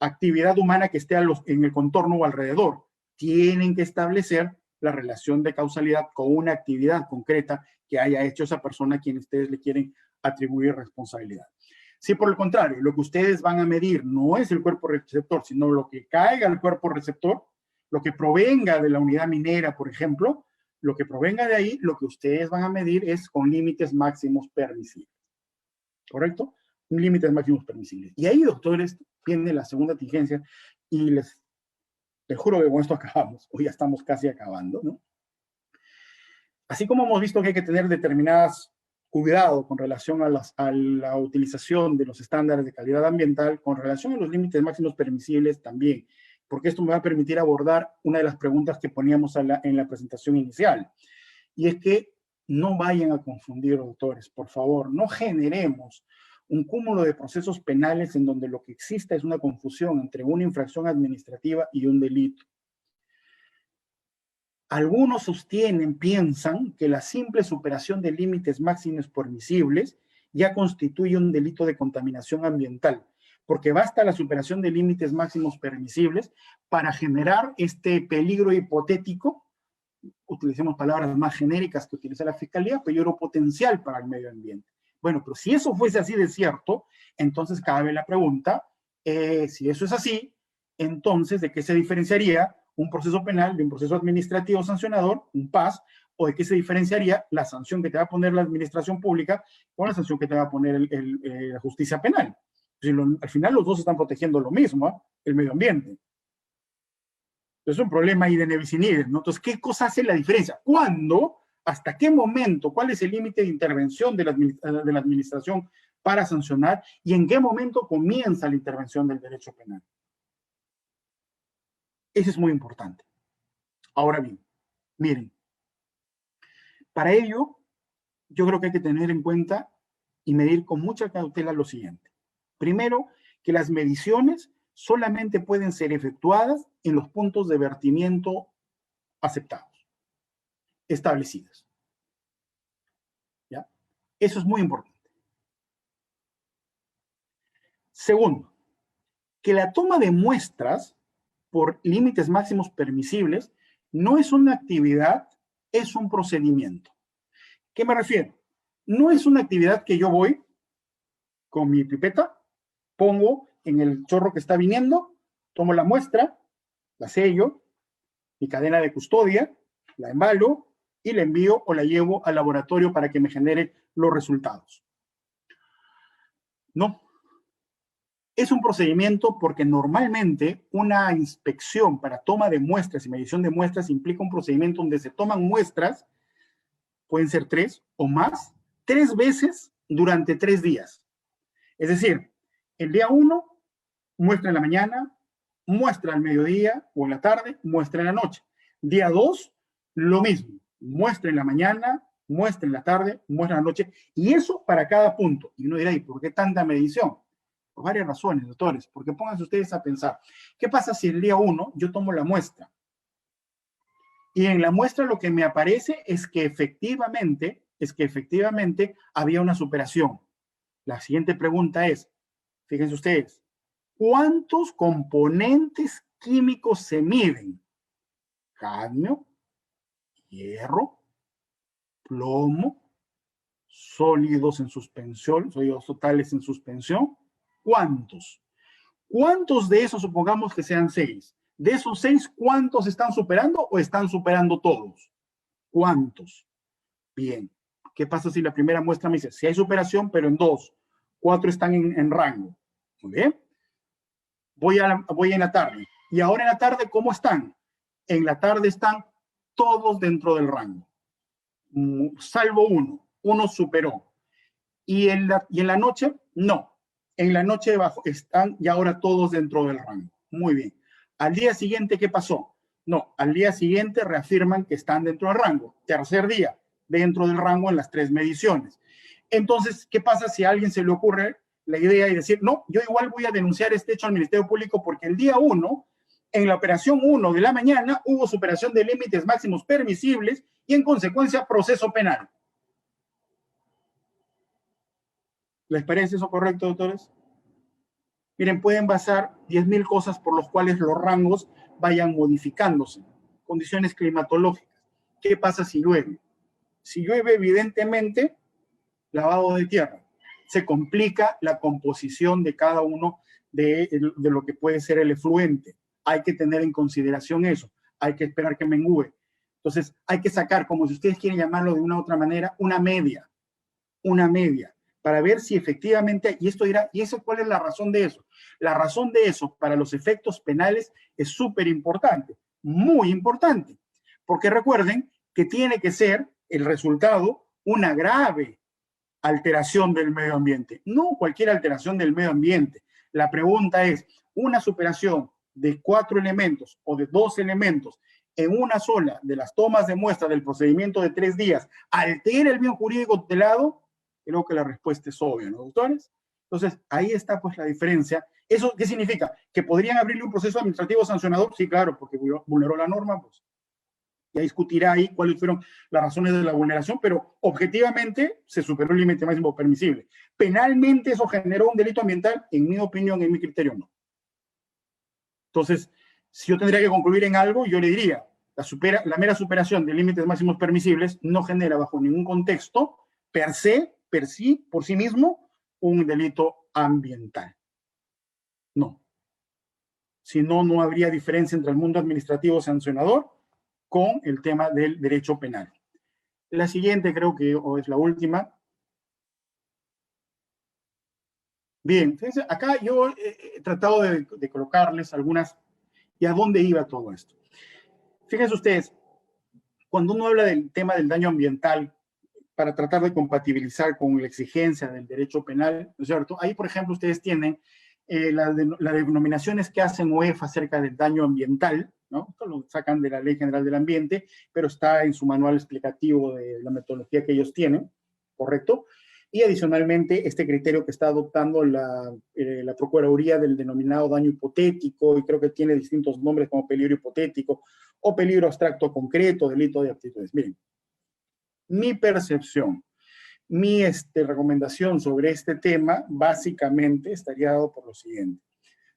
actividad humana que esté en el contorno o alrededor. Tienen que establecer la relación de causalidad con una actividad concreta que haya hecho esa persona a quien ustedes le quieren atribuir responsabilidad. Si por el contrario, lo que ustedes van a medir no es el cuerpo receptor, sino lo que caiga al cuerpo receptor, lo que provenga de la unidad minera, por ejemplo, lo que provenga de ahí, lo que ustedes van a medir es con límites máximos permisibles. ¿Correcto? Límites máximos permisibles. Y ahí, doctores, viene la segunda tingencia y les juro que con esto acabamos, o ya estamos casi acabando, ¿no? Así como hemos visto que hay que tener determinadas cuidado con relación a la utilización de los estándares de calidad ambiental, con relación a los límites máximos permisibles también, porque esto me va a permitir abordar una de las preguntas que poníamos en la presentación inicial, y es que no vayan a confundir, doctores, por favor, no generemos un cúmulo de procesos penales en donde lo que exista es una confusión entre una infracción administrativa y un delito. Algunos sostienen, piensan que la simple superación de límites máximos permisibles ya constituye un delito de contaminación ambiental, porque basta la superación de límites máximos permisibles para generar este peligro hipotético, utilicemos palabras más genéricas que utiliza la Fiscalía, peligro potencial para el medio ambiente. Bueno, pero si eso fuese así de cierto, entonces cabe la pregunta, si eso es así, entonces, ¿de qué se diferenciaría un proceso penal de un proceso administrativo sancionador, un PAS, o de qué se diferenciaría la sanción que te va a poner la administración pública con la sanción que te va a poner la justicia penal? Al final los dos están protegiendo lo mismo, ¿eh? El medio ambiente. Es un problema ahí de nevis y nivel, ¿no? Entonces, ¿qué cosa hace la diferencia? Cuando ¿Hasta qué momento? ¿Cuál es el límite de intervención de la administración para sancionar? ¿Y en qué momento comienza la intervención del derecho penal? Eso es muy importante. Ahora bien, miren, para ello, yo creo que hay que tener en cuenta y medir con mucha cautela lo siguiente. Primero, que las mediciones solamente pueden ser efectuadas en los puntos de vertimiento aceptados, establecidos. ¿Ya? Eso es muy importante. Segundo, que la toma de muestras por límites máximos permisibles no es una actividad, es un procedimiento. ¿Qué me refiero? No es una actividad que yo voy con mi pipeta, pongo en el chorro que está viniendo, tomo la muestra, la sello, mi cadena de custodia, la embalo y la envío o la llevo al laboratorio para que me genere los resultados. No. Es un procedimiento porque normalmente una inspección para toma de muestras y medición de muestras implica un procedimiento donde se toman muestras, pueden ser 3 o más, 3 veces durante 3 días. Es decir, el día 1, muestra en la mañana, muestra al mediodía o en la tarde, muestra en la noche. Día 2, lo mismo, muestra en la mañana, muestra en la tarde, muestra en la noche, y eso para cada punto. Y uno dirá, ¿y por qué tanta medición? Por varias razones, doctores, porque pónganse ustedes a pensar, ¿qué pasa si el día 1 yo tomo la muestra? Y en la muestra lo que me aparece es que efectivamente había una superación. La siguiente pregunta es, fíjense ustedes, ¿cuántos componentes químicos se miden? Cadmio, hierro, plomo, sólidos en suspensión, sólidos totales en suspensión. ¿Cuántos? ¿Cuántos de esos, supongamos que sean 6? De esos 6, ¿cuántos están superando o están superando todos? ¿Cuántos? Bien. ¿Qué pasa si la primera muestra me dice, si hay superación, pero en 2, 4 están en rango? Muy bien. Voy en la tarde. Y ahora en la tarde, ¿cómo están? En la tarde están todos dentro del rango. Salvo uno. Uno superó. Y en la noche, no. En la noche debajo están y ahora todos dentro del rango. Muy bien. Al día siguiente, ¿qué pasó? No, al día siguiente reafirman que están dentro del rango. Tercer día, dentro del rango en las 3 mediciones. Entonces, ¿qué pasa si a alguien se le ocurre la idea y decir, no, yo igual voy a denunciar este hecho al Ministerio Público porque el día 1, en la operación 1 de la mañana, hubo superación de límites máximos permisibles y en consecuencia proceso penal? ¿Les parece eso correcto, doctores? Miren, pueden basar 10.000 cosas por las cuales los rangos vayan modificándose. Condiciones climatológicas. ¿Qué pasa si llueve? Si llueve, evidentemente, lavado de tierra. Se complica la composición de cada uno de lo que puede ser el efluente. Hay que tener en consideración eso. Hay que esperar que mengüe. Entonces, hay que sacar, como si ustedes quieren llamarlo de una u otra manera, una media, para ver si efectivamente, y esto dirá, ¿y eso cuál es la razón de eso? La razón de eso para los efectos penales es súper importante, muy importante, porque recuerden que tiene que ser el resultado una grave alteración del medio ambiente, no cualquier alteración del medio ambiente. La pregunta es, ¿una superación de 4 elementos o de 2 elementos en una sola de las tomas de muestra del procedimiento de 3 días altera el bien jurídico tutelado? Creo que la respuesta es obvia, ¿no, doctores? Entonces, ahí está pues la diferencia. ¿Eso qué significa? ¿Que podrían abrirle un proceso administrativo sancionador? Sí, claro, porque vulneró la norma, pues ya discutirá ahí cuáles fueron las razones de la vulneración, pero objetivamente se superó el límite máximo permisible. Penalmente eso generó un delito ambiental, en mi opinión, en mi criterio, no. Entonces, si yo tendría que concluir en algo, yo le diría, la mera superación de límites máximos permisibles no genera bajo ningún contexto, por sí mismo, un delito ambiental. No. Si no, no habría diferencia entre el mundo administrativo sancionador con el tema del derecho penal. La siguiente creo que es la última. Bien, fíjense, acá yo he tratado de colocarles algunas y a dónde iba todo esto. Fíjense ustedes, cuando uno habla del tema del daño ambiental, para tratar de compatibilizar con la exigencia del derecho penal, ¿no es cierto? Ahí, por ejemplo, ustedes tienen las denominaciones que hacen UEFA acerca del daño ambiental, ¿no? Esto lo sacan de la Ley General del Ambiente, pero está en su manual explicativo de la metodología que ellos tienen, ¿correcto? Y adicionalmente, este criterio que está adoptando la Procuraduría del denominado daño hipotético, y creo que tiene distintos nombres como peligro hipotético o peligro abstracto concreto, delito de aptitudes. Miren, mi percepción, mi recomendación sobre este tema básicamente estaría dado por lo siguiente.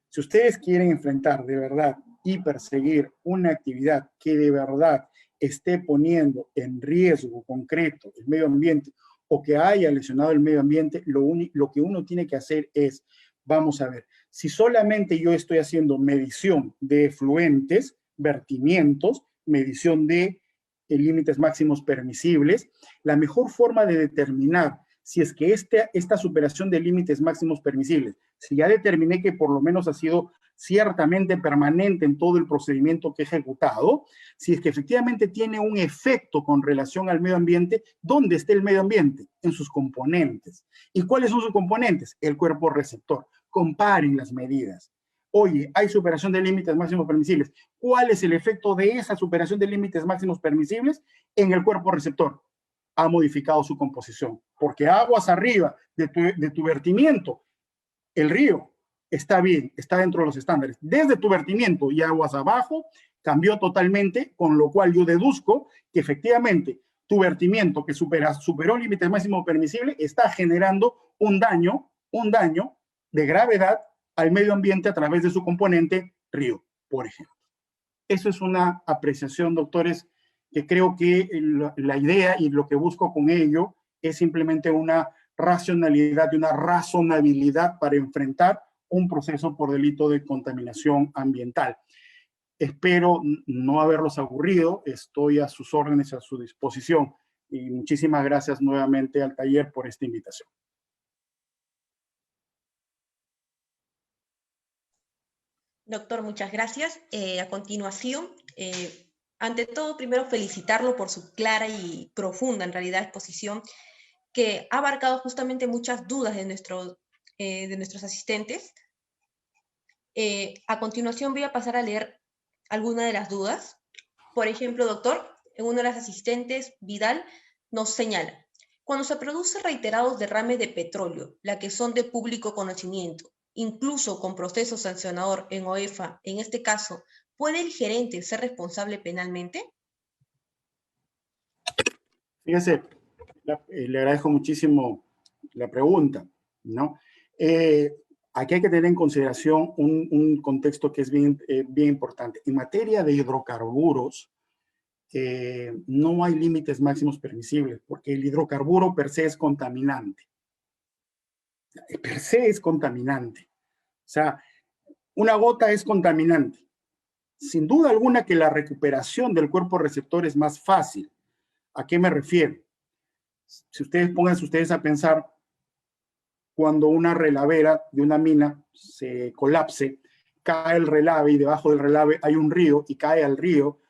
Si ustedes quieren enfrentar de verdad y perseguir una actividad que de verdad esté poniendo en riesgo concreto el medio ambiente o que haya lesionado el medio ambiente, lo que uno tiene que hacer es, vamos a ver, si solamente yo estoy haciendo medición de efluentes, vertimientos, medición de límites máximos permisibles, la mejor forma de determinar si es que esta superación de límites máximos permisibles, si ya determiné que por lo menos ha sido ciertamente permanente en todo el procedimiento que he ejecutado, si es que efectivamente tiene un efecto con relación al medio ambiente, ¿dónde está el medio ambiente? En sus componentes. ¿Y cuáles son sus componentes? El cuerpo receptor. Comparen las medidas. Oye, hay superación de límites máximos permisibles. ¿Cuál es el efecto de esa superación de límites máximos permisibles en el cuerpo receptor? Ha modificado su composición, porque aguas arriba de tu vertimiento, el río está bien, está dentro de los estándares. Desde tu vertimiento y aguas abajo, cambió totalmente, con lo cual yo deduzco que efectivamente tu vertimiento que superó límites máximos permisibles está generando un daño de gravedad al medio ambiente a través de su componente río, por ejemplo. Eso es una apreciación, doctores, que creo que la idea y lo que busco con ello es simplemente una racionalidad y una razonabilidad para enfrentar un proceso por delito de contaminación ambiental. Espero no haberlos aburrido, estoy a sus órdenes, a su disposición, y muchísimas gracias nuevamente al taller por esta invitación. Doctor, muchas gracias. A continuación, ante todo, primero felicitarlo por su clara y profunda, en realidad, exposición, que ha abarcado justamente muchas dudas de nuestros asistentes. A continuación voy a pasar a leer algunas de las dudas. Por ejemplo, doctor, uno de los asistentes, Vidal, nos señala: cuando se produce reiterados derrames de petróleo, la que son de público conocimiento, incluso con proceso sancionador en OEFA, en este caso, ¿puede el gerente ser responsable penalmente? Fíjese, le agradezco muchísimo la pregunta, ¿no? Aquí hay que tener en consideración un contexto que es bien importante. En materia de hidrocarburos, no hay límites máximos permisibles, porque el hidrocarburo per se es contaminante. Per se es contaminante. O sea, una gota es contaminante. Sin duda alguna que la recuperación del cuerpo receptor es más fácil. ¿A qué me refiero? Si ustedes pónganse ustedes a pensar, cuando una relavera de una mina se colapse, cae el relave y debajo del relave hay un río y cae al río,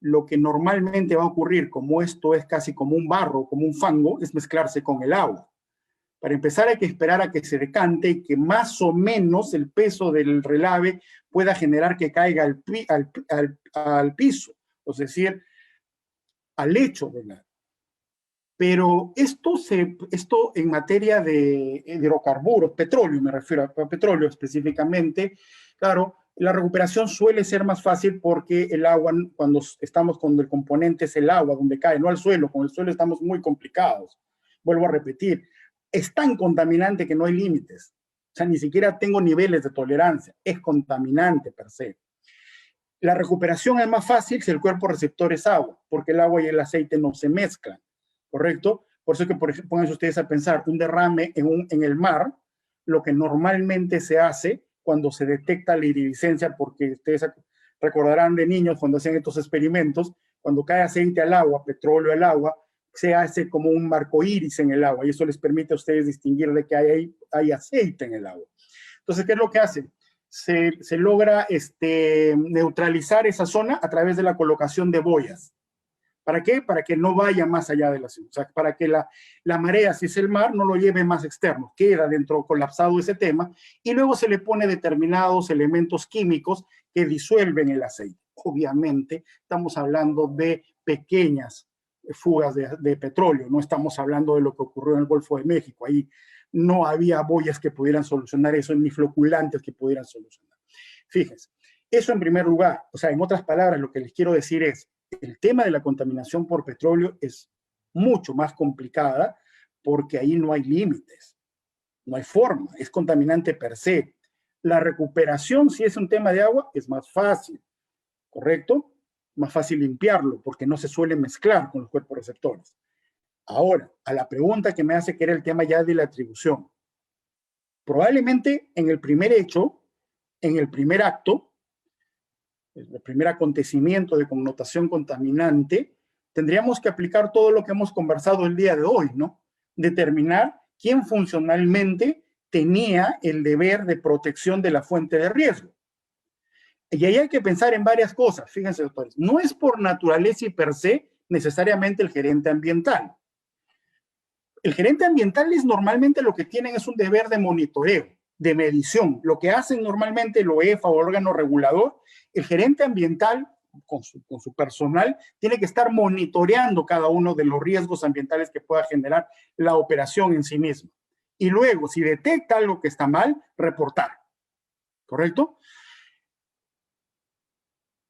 lo que normalmente va a ocurrir, como esto es casi como un barro, como un fango, es mezclarse con el agua. Para empezar hay que esperar a que se decante y que más o menos el peso del relave pueda generar que caiga al piso, es decir, al lecho del agua. Pero esto en materia de hidrocarburos, petróleo, me refiero a petróleo específicamente, claro, la recuperación suele ser más fácil porque el agua, cuando estamos con el componente es el agua donde cae, no al suelo. Con el suelo estamos muy complicados. Vuelvo a repetir, es tan contaminante que no hay límites. O sea, ni siquiera tengo niveles de tolerancia. Es contaminante per se. La recuperación es más fácil si el cuerpo receptor es agua, porque el agua y el aceite no se mezclan, ¿correcto? Por eso que, por ejemplo, pónganse ustedes a pensar, un derrame en el mar, lo que normalmente se hace cuando se detecta la iridiscencia, porque ustedes recordarán de niños cuando hacían estos experimentos, cuando cae aceite al agua, petróleo al agua, se hace como un marco iris en el agua, y eso les permite a ustedes distinguir de que hay aceite en el agua. Entonces, ¿qué es lo que hacen? Se logra neutralizar esa zona a través de la colocación de boyas. ¿Para qué? Para que no vaya más allá de la ciudad. O sea, para que la marea, si es el mar, no lo lleve más externo. Queda dentro colapsado ese tema y luego se le pone determinados elementos químicos que disuelven el aceite. Obviamente, estamos hablando de pequeñas fugas de petróleo. No estamos hablando de lo que ocurrió en el Golfo de México. Ahí no había boyas que pudieran solucionar eso, ni floculantes que pudieran solucionar. Fíjense, eso en primer lugar. O sea, en otras palabras, lo que les quiero decir es, el tema de la contaminación por petróleo es mucho más complicada porque ahí no hay límites, no hay forma, es contaminante per se. La recuperación, si es un tema de agua, es más fácil, ¿correcto? Más fácil limpiarlo porque no se suele mezclar con los cuerpos receptores. Ahora, a la pregunta que me hace, que era el tema ya de la atribución. Probablemente en el primer hecho, en el primer acto, el primer acontecimiento de connotación contaminante, tendríamos que aplicar todo lo que hemos conversado el día de hoy, ¿no? Determinar quién funcionalmente tenía el deber de protección de la fuente de riesgo. Y ahí hay que pensar en varias cosas, fíjense, doctores. No es por naturaleza y per se necesariamente el gerente ambiental. El gerente ambiental es normalmente lo que tienen es un deber de monitoreo, de medición. Lo que hacen normalmente el OEFA o órgano regulador, el gerente ambiental con su personal tiene que estar monitoreando cada uno de los riesgos ambientales que pueda generar la operación en sí misma. Y luego, si detecta algo que está mal, reportar. ¿Correcto?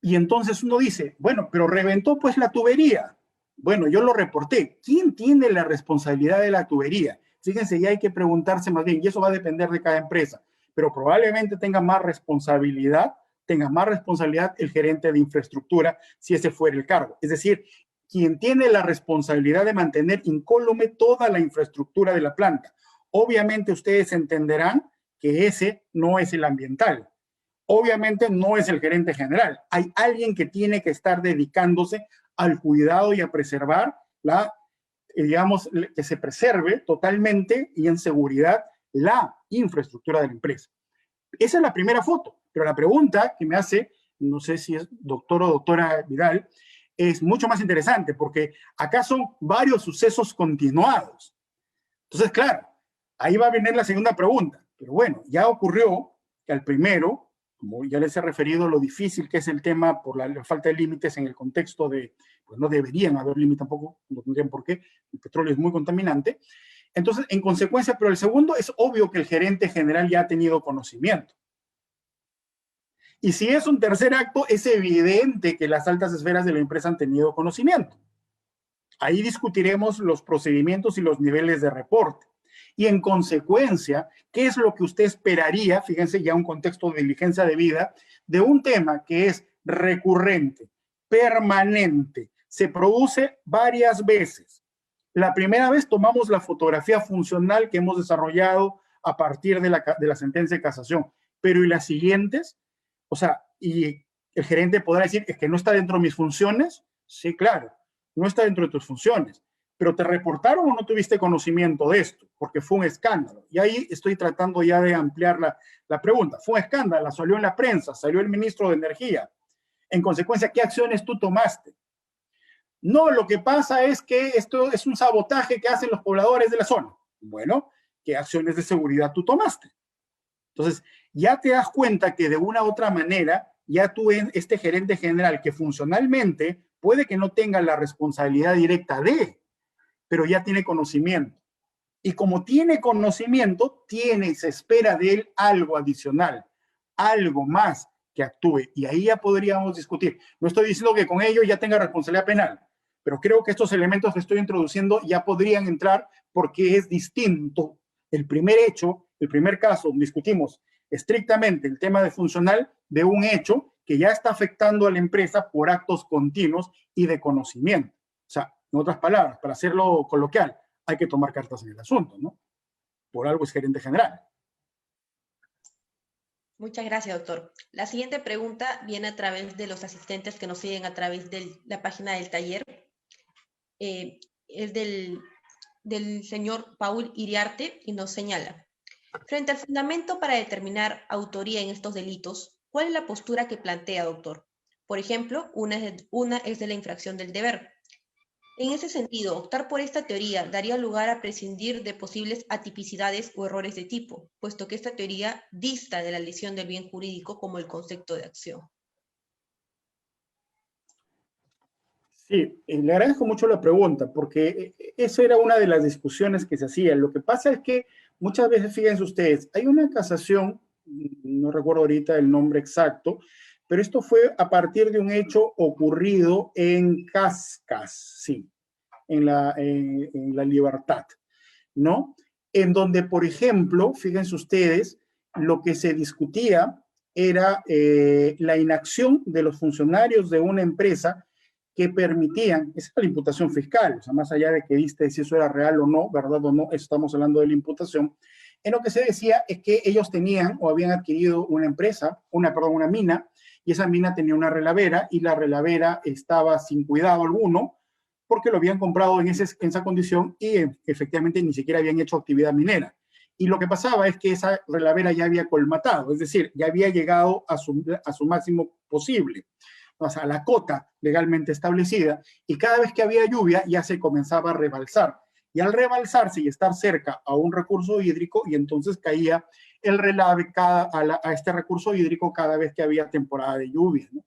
Y entonces uno dice, bueno, pero reventó pues la tubería. Bueno, yo lo reporté. ¿Quién tiene la responsabilidad de la tubería? Fíjense, ya hay que preguntarse más bien, y eso va a depender de cada empresa, pero probablemente tenga más responsabilidad el gerente de infraestructura, si ese fuera el cargo. Es decir, quien tiene la responsabilidad de mantener incólume toda la infraestructura de la planta. Obviamente ustedes entenderán que ese no es el ambiental. Obviamente no es el gerente general. Hay alguien que tiene que estar dedicándose al cuidado y a preservar digamos, que se preserve totalmente y en seguridad la infraestructura de la empresa. Esa es la primera foto, pero la pregunta que me hace, no sé si es doctor o doctora Vidal, es mucho más interesante porque acá son varios sucesos continuados. Entonces, claro, ahí va a venir la segunda pregunta. Pero bueno, ya ocurrió que al primero, como ya les he referido lo difícil que es el tema por la falta de límites en el contexto de, pues no deberían haber límites tampoco, no tendrían por qué, el petróleo es muy contaminante. Entonces, en consecuencia, pero el segundo es obvio que el gerente general ya ha tenido conocimiento. Y si es un tercer acto, es evidente que las altas esferas de la empresa han tenido conocimiento. Ahí discutiremos los procedimientos y los niveles de reporte. Y en consecuencia, ¿qué es lo que usted esperaría? Fíjense ya un contexto de diligencia debida, de un tema que es recurrente, permanente, se produce varias veces. La primera vez tomamos la fotografía funcional que hemos desarrollado a partir de la sentencia de casación, pero ¿y las siguientes? O sea, y el gerente podrá decir, es que no está dentro de mis funciones. Sí, claro, no está dentro de tus funciones. Pero ¿te reportaron o no tuviste conocimiento de esto? Porque fue un escándalo. Y ahí estoy tratando ya de ampliar la pregunta. Fue un escándalo, salió en la prensa, salió el ministro de Energía. En consecuencia, ¿qué acciones tú tomaste? No, lo que pasa es que esto es un sabotaje que hacen los pobladores de la zona. Bueno, ¿qué acciones de seguridad tú tomaste? Entonces, ya te das cuenta que de una u otra manera, ya tú, este gerente general, que funcionalmente puede que no tenga la responsabilidad directa de, pero ya tiene conocimiento. Y como tiene conocimiento, tiene y se espera de él algo adicional, algo más que actúe. Y ahí ya podríamos discutir. No estoy diciendo que con ello ya tenga responsabilidad penal, pero creo que estos elementos que estoy introduciendo ya podrían entrar porque es distinto. El primer hecho, el primer caso, discutimos estrictamente el tema de funcional de un hecho que ya está afectando a la empresa por actos continuos y de conocimiento. O sea, en otras palabras, para hacerlo coloquial, hay que tomar cartas en el asunto, ¿no? Por algo es gerente general. Muchas gracias, doctor. La siguiente pregunta viene a través de los asistentes que nos siguen a través de la página del taller. Es del señor Paul Iriarte y nos señala: frente al fundamento para determinar autoría en estos delitos, ¿cuál es la postura que plantea, doctor? Por ejemplo, una es de la infracción del deber. En ese sentido, optar por esta teoría daría lugar a prescindir de posibles atipicidades o errores de tipo, puesto que esta teoría dista de la lesión del bien jurídico como el concepto de acción. Sí, le agradezco mucho la pregunta, porque eso era una de las discusiones que se hacía. Lo que pasa es que muchas veces, fíjense ustedes, hay una casación, no recuerdo ahorita el nombre exacto, pero esto fue a partir de un hecho ocurrido en Cascas, sí, en la Libertad, ¿no? En donde, por ejemplo, fíjense ustedes, lo que se discutía era la inacción de los funcionarios de una empresa que permitían, esa es la imputación fiscal, o sea, más allá de que diste si eso era real o no, verdad o no, estamos hablando de la imputación, en lo que se decía es que ellos tenían o habían adquirido una empresa, una mina, y esa mina tenía una relavera y la relavera estaba sin cuidado alguno, porque lo habían comprado en esa condición y efectivamente ni siquiera habían hecho actividad minera. Y lo que pasaba es que esa relavera ya había colmatado, es decir, ya había llegado a su máximo posible, o sea, a la cota legalmente establecida, y cada vez que había lluvia ya se comenzaba a rebalsar. Y al rebalsarse y estar cerca a un recurso hídrico, y entonces caía el relave a este recurso hídrico cada vez que había temporada de lluvia, ¿no?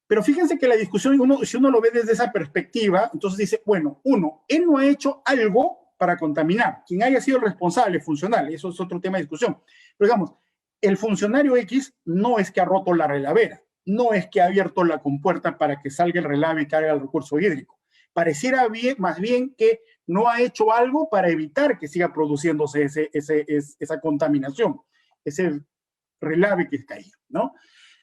Pero fíjense que la discusión, si uno lo ve desde esa perspectiva, entonces dice, bueno, él no ha hecho algo para contaminar. Quien haya sido el responsable, funcional, eso es otro tema de discusión. Pero digamos, el funcionario X no es que ha roto la relavera, no es que ha abierto la compuerta para que salga el relave y caiga el recurso hídrico. Pareciera más bien que no ha hecho algo para evitar que siga produciéndose esa contaminación, ese relave que caía, ¿no?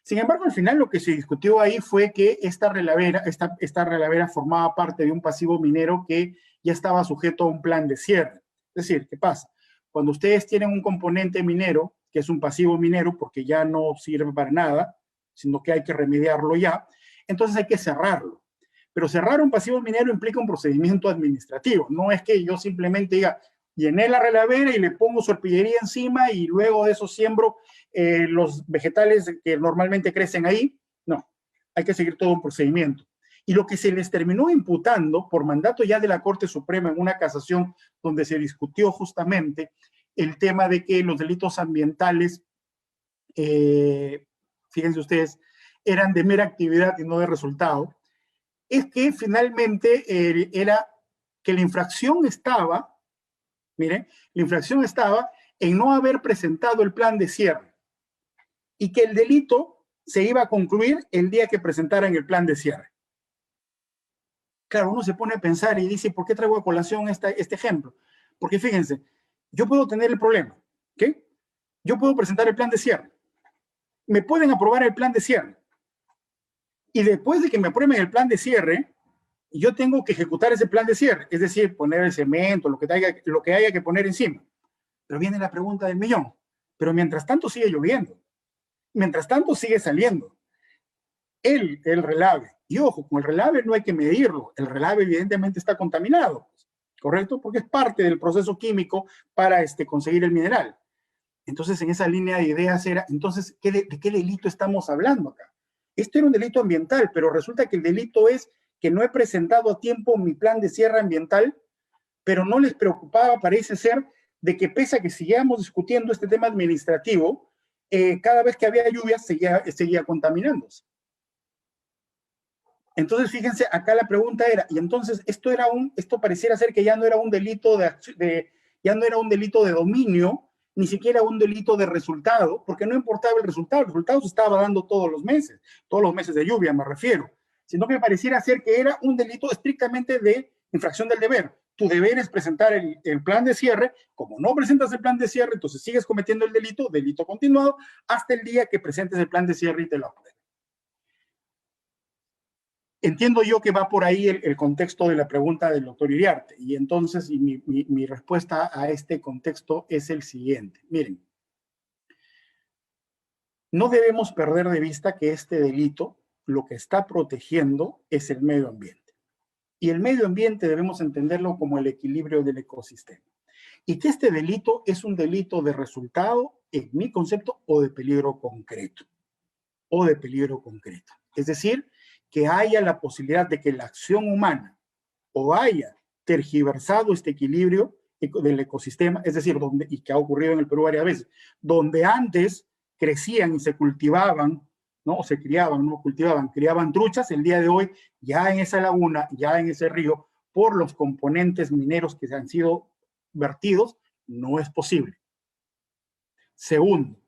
Sin embargo, al final lo que se discutió ahí fue que esta relavera formaba parte de un pasivo minero que ya estaba sujeto a un plan de cierre. Es decir, ¿qué pasa? Cuando ustedes tienen un componente minero, que es un pasivo minero, porque ya no sirve para nada, sino que hay que remediarlo ya, entonces hay que cerrarlo. Pero cerrar un pasivo minero implica un procedimiento administrativo. No es que yo simplemente diga, llené la relavera y le pongo sorpillería encima y luego de eso siembro los vegetales que normalmente crecen ahí. No, hay que seguir todo un procedimiento. Y lo que se les terminó imputando por mandato ya de la Corte Suprema en una casación donde se discutió justamente el tema de que los delitos ambientales, fíjense ustedes, eran de mera actividad y no de resultado, es que finalmente era que la infracción estaba, miren, la infracción estaba en no haber presentado el plan de cierre y que el delito se iba a concluir el día que presentaran el plan de cierre. Claro, uno se pone a pensar y dice, ¿por qué traigo a colación este ejemplo? Porque fíjense, yo puedo tener el problema, ¿ok? Yo puedo presentar el plan de cierre. Me pueden aprobar el plan de cierre. Y después de que me aprueben el plan de cierre, yo tengo que ejecutar ese plan de cierre, es decir, poner el cemento, lo que haya que poner encima. Pero viene la pregunta del millón. Pero mientras tanto sigue lloviendo. Mientras tanto sigue saliendo el relave. Y ojo, con el relave no hay que medirlo. El relave evidentemente está contaminado, ¿correcto? Porque es parte del proceso químico para conseguir el mineral. Entonces, en esa línea de ideas era, entonces, ¿de qué delito estamos hablando acá? Este era un delito ambiental, pero resulta que el delito es que no he presentado a tiempo mi plan de cierre ambiental, pero no les preocupaba, parece ser, de que pese a que sigamos discutiendo este tema administrativo, cada vez que había lluvia seguía contaminándose. Entonces, fíjense, acá la pregunta era, y entonces esto pareciera ser que ya no era un delito ya no era un delito de dominio, ni siquiera un delito de resultado, porque no importaba el resultado se estaba dando todos los meses de lluvia me refiero, sino que pareciera ser que era un delito estrictamente de infracción del deber. Tu deber es presentar el plan de cierre, como no presentas el plan de cierre, entonces sigues cometiendo el delito continuado, hasta el día que presentes el plan de cierre y te lo aprueben. Entiendo yo que va por ahí el contexto de la pregunta del doctor Iriarte, y entonces mi respuesta a este contexto es el siguiente. Miren, no debemos perder de vista que este delito lo que está protegiendo es el medio ambiente. Y el medio ambiente debemos entenderlo como el equilibrio del ecosistema. Y que este delito es un delito de resultado, en mi concepto, o de peligro concreto. Es decir, que haya la posibilidad de que la acción humana o haya tergiversado este equilibrio del ecosistema, es decir, y que ha ocurrido en el Perú varias veces, donde antes crecían y se cultivaban, ¿no? O se criaban, no cultivaban, criaban truchas, el día de hoy ya en esa laguna, ya en ese río, por los componentes mineros que se han sido vertidos, no es posible. Segundo,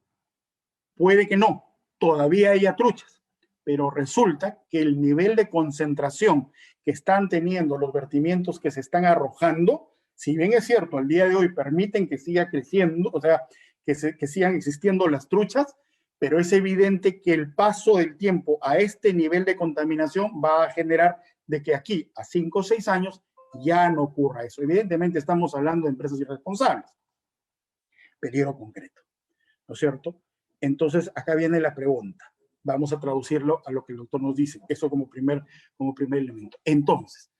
puede que no, todavía haya truchas, pero resulta que el nivel de concentración que están teniendo los vertimientos que se están arrojando, si bien es cierto, al día de hoy permiten que siga creciendo, o sea, que sigan existiendo las truchas, pero es evidente que el paso del tiempo a este nivel de contaminación va a generar de que aquí a 5 o 6 años ya no ocurra eso. Evidentemente estamos hablando de empresas irresponsables. Peligro concreto, ¿no es cierto? Entonces, acá viene la pregunta. Vamos a traducirlo a lo que el doctor nos dice, eso como primer elemento. Entonces,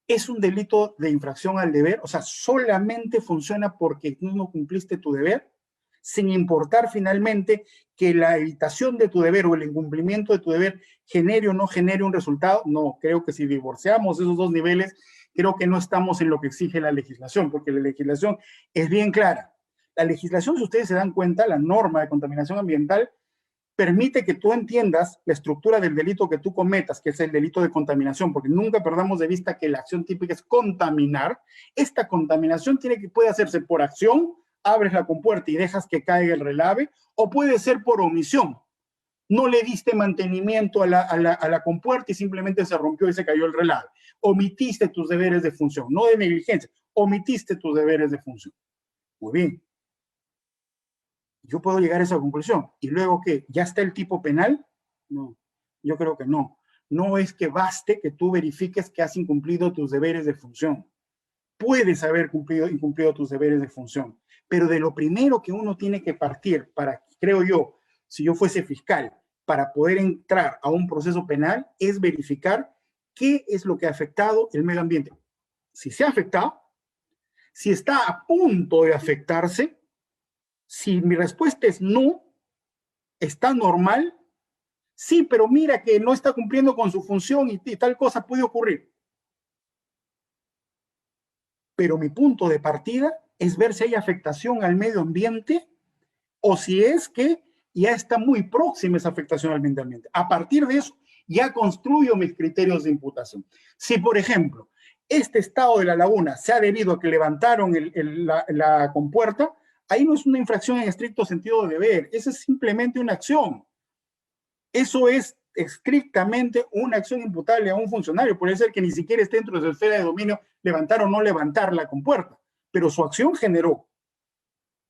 ¿es un delito de infracción al deber? O sea, ¿solamente funciona porque tú no cumpliste tu deber? Sin importar finalmente que la evitación de tu deber o el incumplimiento de tu deber genere o no genere un resultado. No, creo que si divorciamos esos dos niveles, creo que no estamos en lo que exige la legislación, porque la legislación es bien clara. La legislación, si ustedes se dan cuenta, la norma de contaminación ambiental permite que tú entiendas la estructura del delito que tú cometas, que es el delito de contaminación, porque nunca perdamos de vista que la acción típica es contaminar. Esta contaminación puede hacerse por acción, abres la compuerta y dejas que caiga el relave, o puede ser por omisión. No le diste mantenimiento a la compuerta y simplemente se rompió y se cayó el relave. Omitiste tus deberes de función, no de negligencia, omitiste tus deberes de función. Muy bien. Yo puedo llegar a esa conclusión. ¿Y luego qué? ¿Ya está el tipo penal? No, yo creo que no. No es que baste que tú verifiques que has incumplido tus deberes de función. Puedes haber incumplido tus deberes de función, pero de lo primero que uno tiene que partir para, creo yo, si yo fuese fiscal, para poder entrar a un proceso penal, es verificar qué es lo que ha afectado el medio ambiente. Si se ha afectado, si está a punto de afectarse. Si mi respuesta es no, está normal, sí, pero mira que no está cumpliendo con su función y tal cosa puede ocurrir. Pero mi punto de partida es ver si hay afectación al medio ambiente o si es que ya está muy próxima esa afectación al medio ambiente. A partir de eso, ya construyo mis criterios de imputación. Si, por ejemplo, este estado de la laguna se ha debido a que levantaron la compuerta, ahí no es una infracción en estricto sentido de deber, esa es simplemente una acción. Eso es estrictamente una acción imputable a un funcionario. Puede ser que ni siquiera esté dentro de su esfera de dominio levantar o no levantar la compuerta, pero su acción generó.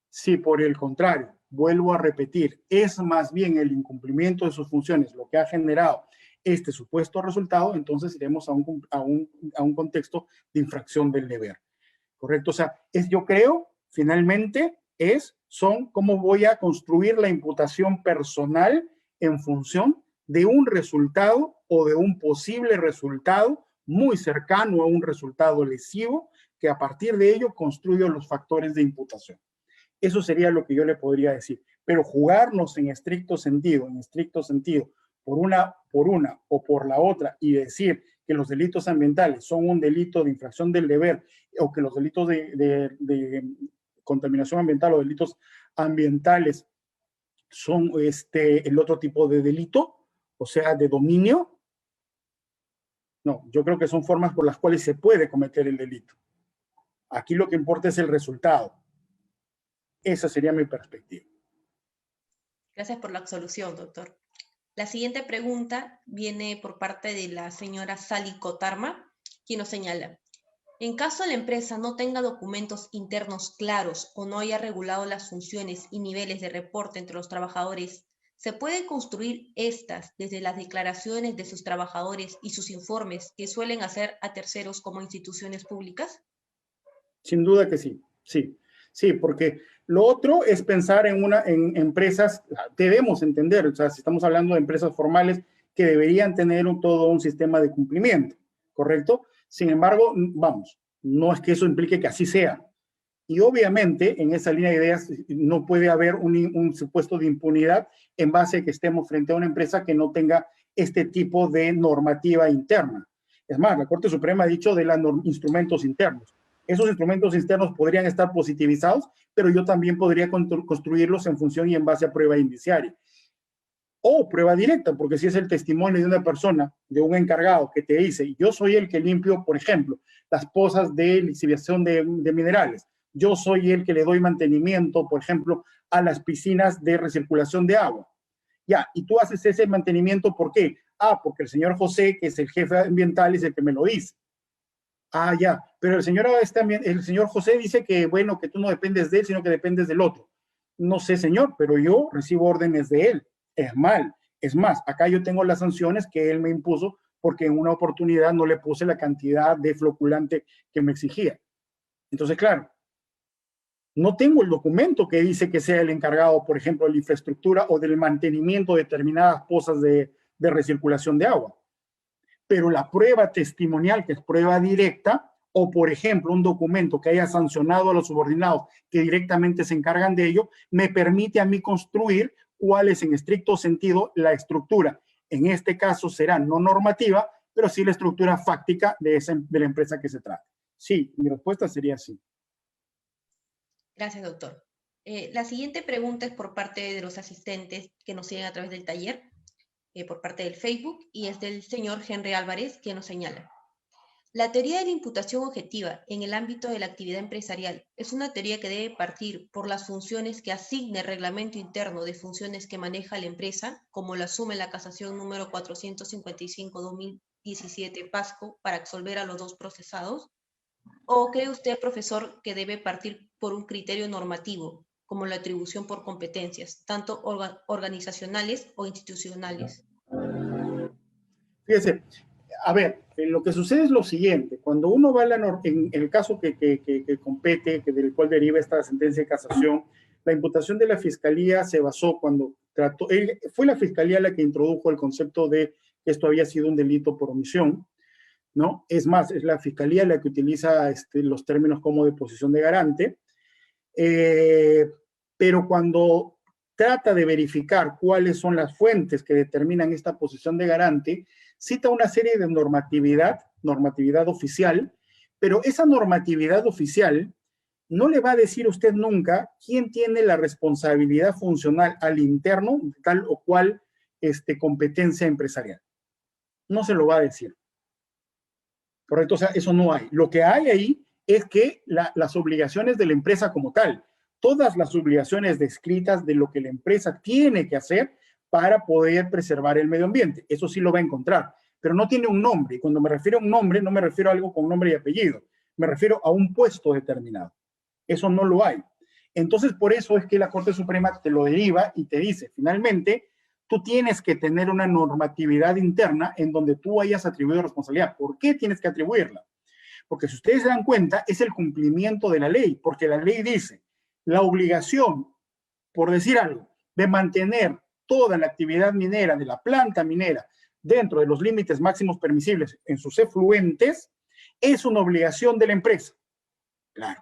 Si por el contrario, vuelvo a repetir, es más bien el incumplimiento de sus funciones lo que ha generado este supuesto resultado, entonces iremos a un contexto de infracción del deber. ¿Correcto? O sea, yo creo, finalmente, son cómo voy a construir la imputación personal en función de un resultado o de un posible resultado muy cercano a un resultado lesivo, que a partir de ello construyo los factores de imputación. Eso sería lo que yo le podría decir. Pero jugarnos en estricto sentido, por una o por la otra, y decir que los delitos ambientales son un delito de infracción del deber, o que los delitos de contaminación ambiental o delitos ambientales son el otro tipo de delito, o sea, de dominio. No, yo creo que son formas por las cuales se puede cometer el delito. Aquí lo que importa es el resultado. Esa sería mi perspectiva. Gracias por la absolución, doctor. La siguiente pregunta viene por parte de la señora Sally Cotarma, quien nos señala: en caso la empresa no tenga documentos internos claros o no haya regulado las funciones y niveles de reporte entre los trabajadores, ¿se puede construir estas desde las declaraciones de sus trabajadores y sus informes que suelen hacer a terceros como instituciones públicas? Sin duda que sí, sí, porque lo otro es pensar en empresas, debemos entender, o sea, si estamos hablando de empresas formales que deberían tener todo un sistema de cumplimiento, ¿correcto? Sin embargo, vamos, no es que eso implique que así sea. Y obviamente en esa línea de ideas no puede haber un supuesto de impunidad en base a que estemos frente a una empresa que no tenga este tipo de normativa interna. Es más, la Corte Suprema ha dicho de los instrumentos internos. Esos instrumentos internos podrían estar positivizados, pero yo también podría construirlos en función y en base a prueba indiciaria. O prueba directa, porque si es el testimonio de una persona, de un encargado que te dice, yo soy el que limpio, por ejemplo, las pozas de lixiviación de minerales, yo soy el que le doy mantenimiento, por ejemplo, a las piscinas de recirculación de agua. Ya, y tú haces ese mantenimiento, ¿por qué? Ah, porque el señor José, que es el jefe ambiental, es el que me lo dice. Ah, ya, pero el señor José dice que, bueno, que tú no dependes de él, sino que dependes del otro. No sé, señor, pero yo recibo órdenes de él. Es mal. Es más, acá yo tengo las sanciones que él me impuso porque en una oportunidad no le puse la cantidad de floculante que me exigía. Entonces, claro, no tengo el documento que dice que sea el encargado, por ejemplo, de la infraestructura o del mantenimiento de determinadas pozas de recirculación de agua. Pero la prueba testimonial, que es prueba directa, o por ejemplo un documento que haya sancionado a los subordinados que directamente se encargan de ello, me permite a mí construir cuál es en estricto sentido la estructura. En este caso será no normativa, pero sí la estructura fáctica de la empresa que se trata. Sí, mi respuesta sería sí. Gracias, doctor. La siguiente pregunta es por parte de los asistentes que nos siguen a través del taller, por parte del Facebook, y es del señor Henry Álvarez, que nos señala. La teoría de la imputación objetiva en el ámbito de la actividad empresarial es una teoría que debe partir por las funciones que asigne el reglamento interno de funciones que maneja la empresa, como lo asume la casación número 455-2017 PASCO para absolver a los dos procesados. ¿O cree usted, profesor, que debe partir por un criterio normativo, como la atribución por competencias, tanto organizacionales o institucionales? Fíjese, a ver, lo que sucede es lo siguiente. Cuando uno va en el caso que compete, del cual deriva esta sentencia de casación, la imputación de la Fiscalía se basó cuando fue la Fiscalía la que introdujo el concepto de que esto había sido un delito por omisión, ¿no? Es más, es la Fiscalía la que utiliza los términos como de posición de garante, pero cuando trata de verificar cuáles son las fuentes que determinan esta posición de garante, cita una serie de normatividad oficial, pero esa normatividad oficial no le va a decir a usted nunca quién tiene la responsabilidad funcional al interno de tal o cual competencia empresarial. No se lo va a decir. ¿Correcto? O sea, eso no hay. Lo que hay ahí es que las obligaciones de la empresa como tal, todas las obligaciones descritas de lo que la empresa tiene que hacer para poder preservar el medio ambiente. Eso sí lo va a encontrar, pero no tiene un nombre. Y cuando me refiero a un nombre, no me refiero a algo con nombre y apellido. Me refiero a un puesto determinado. Eso no lo hay. Entonces, por eso es que la Corte Suprema te lo deriva y te dice, finalmente, tú tienes que tener una normatividad interna en donde tú hayas atribuido responsabilidad. ¿Por qué tienes que atribuirla? Porque si ustedes se dan cuenta, es el cumplimiento de la ley, porque la ley dice la obligación, por decir algo, de mantener toda la actividad minera de la planta minera dentro de los límites máximos permisibles en sus efluentes, es una obligación de la empresa. Claro,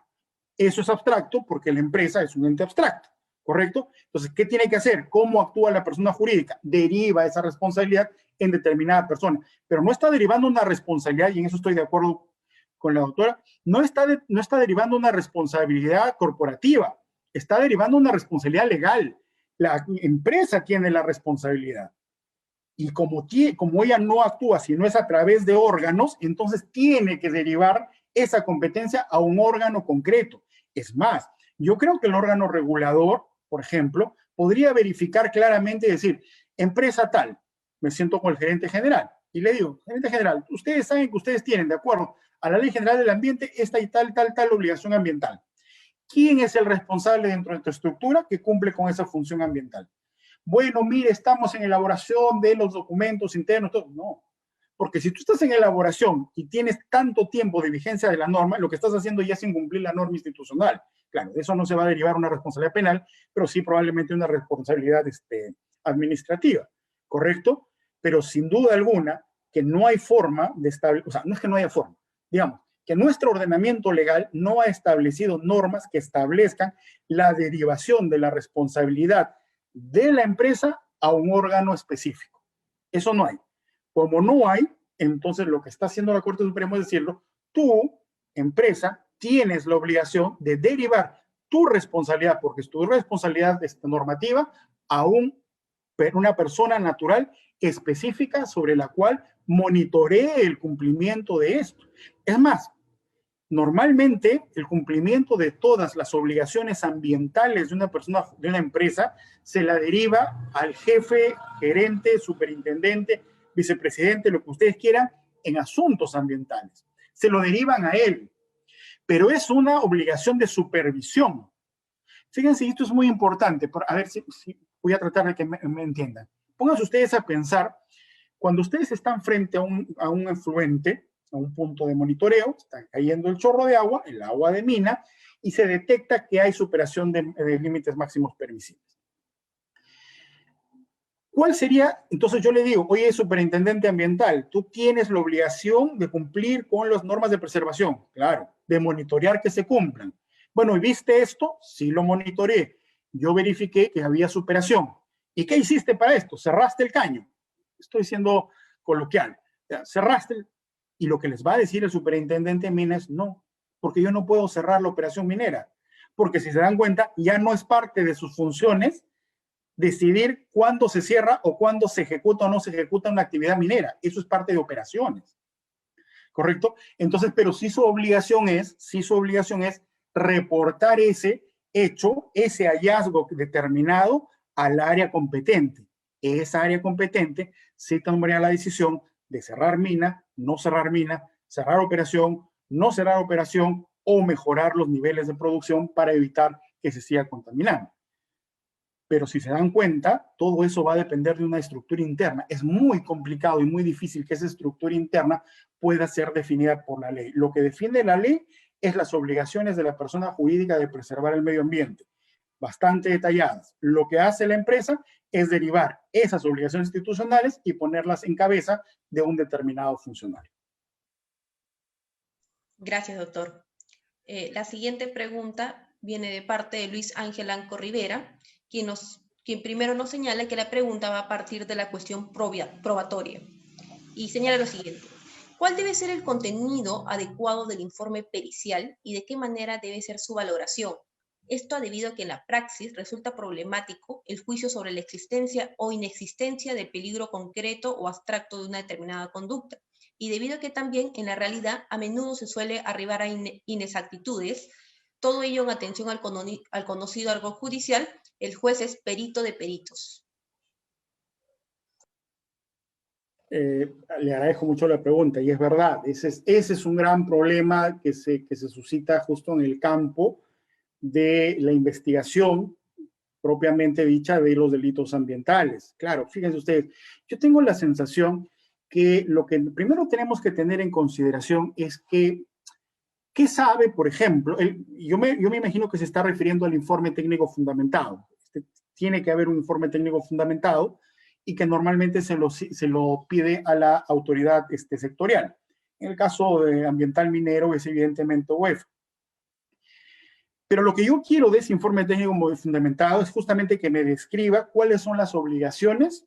eso es abstracto porque la empresa es un ente abstracto. ¿Correcto? Entonces, ¿qué tiene que hacer? ¿Cómo actúa la persona jurídica? Deriva esa responsabilidad en determinada persona. Pero no está derivando una responsabilidad, y en eso estoy de acuerdo con la doctora, no está derivando una responsabilidad corporativa, está derivando una responsabilidad legal. La empresa tiene la responsabilidad. Y como ella no actúa, sino es a través de órganos, entonces tiene que derivar esa competencia a un órgano concreto. Es más, yo creo que el órgano regulador, por ejemplo, podría verificar claramente y decir, empresa tal, me siento con el gerente general y le digo, gerente general, ustedes saben que ustedes tienen, de acuerdo a la Ley General del Ambiente, esta y tal obligación ambiental. ¿Quién es el responsable dentro de tu estructura que cumple con esa función ambiental? Bueno, mire, estamos en elaboración de los documentos internos, todo. No, porque si tú estás en elaboración y tienes tanto tiempo de vigencia de la norma, lo que estás haciendo ya es incumplir la norma institucional. Claro, de eso no se va a derivar una responsabilidad penal, pero sí probablemente una responsabilidad administrativa, ¿correcto? Pero sin duda alguna que no hay forma de establecer, o sea, no es que no haya forma, digamos, que nuestro ordenamiento legal no ha establecido normas que establezcan la derivación de la responsabilidad de la empresa a un órgano específico. Eso no hay. Como no hay, entonces lo que está haciendo la Corte Suprema es decirlo, tú, empresa, tienes la obligación de derivar tu responsabilidad, porque es tu responsabilidad normativa, a una persona natural específica sobre la cual monitoree el cumplimiento de esto. Es más, normalmente el cumplimiento de todas las obligaciones ambientales de una persona, de una empresa, se la deriva al jefe, gerente, superintendente, vicepresidente, lo que ustedes quieran, en asuntos ambientales. Se lo derivan a él, pero es una obligación de supervisión. Fíjense, esto es muy importante, a ver si voy a tratar de que me entiendan. Pónganse ustedes a pensar, cuando ustedes están frente a un afluente, a un punto de monitoreo, está cayendo el chorro de agua, el agua de mina, y se detecta que hay superación de límites máximos permisibles. ¿Cuál sería? Entonces yo le digo, oye, superintendente ambiental, tú tienes la obligación de cumplir con las normas de preservación, claro, de monitorear que se cumplan. Bueno, ¿y viste esto? Sí lo monitoreé. Yo verifiqué que había superación. ¿Y qué hiciste para esto? Cerraste el caño. Estoy siendo coloquial. Cerraste y lo que les va a decir el superintendente de minas, no, porque yo no puedo cerrar la operación minera, porque si se dan cuenta, ya no es parte de sus funciones decidir cuándo se cierra o cuándo se ejecuta o no se ejecuta una actividad minera. Eso es parte de operaciones, ¿correcto? Entonces, pero sí su obligación es reportar ese hecho, ese hallazgo determinado al área competente. Esa área competente sí tomaría la decisión de cerrar mina, no cerrar mina, cerrar operación, no cerrar operación o mejorar los niveles de producción para evitar que se siga contaminando. Pero si se dan cuenta, todo eso va a depender de una estructura interna. Es muy complicado y muy difícil que esa estructura interna pueda ser definida por la ley. Lo que define la ley es las obligaciones de la persona jurídica de preservar el medio ambiente, bastante detalladas. Lo que hace la empresa es derivar esas obligaciones institucionales y ponerlas en cabeza de un determinado funcionario. Gracias, doctor. La siguiente pregunta viene de parte de Luis Ángel Anco Rivera, quien primero nos señala que la pregunta va a partir de la cuestión probatoria. Y señala lo siguiente: ¿cuál debe ser el contenido adecuado del informe pericial y de qué manera debe ser su valoración? Esto debido a que en la praxis resulta problemático el juicio sobre la existencia o inexistencia del peligro concreto o abstracto de una determinada conducta, y debido a que también en la realidad a menudo se suele arribar a inexactitudes, todo ello en atención al conocido argot judicial, el juez es perito de peritos. Le agradezco mucho la pregunta y es verdad, ese es un gran problema que se suscita justo en el campo de la investigación propiamente dicha de los delitos ambientales. Claro, fíjense ustedes, yo tengo la sensación que lo que primero tenemos que tener en consideración es que, ¿qué sabe, por ejemplo? Yo me imagino que se está refiriendo al informe técnico fundamentado. Tiene que haber un informe técnico fundamentado y que normalmente se lo pide a la autoridad sectorial. En el caso de ambiental minero es evidentemente UEF. Pero lo que yo quiero de ese informe técnico fundamentado es justamente que me describa cuáles son las obligaciones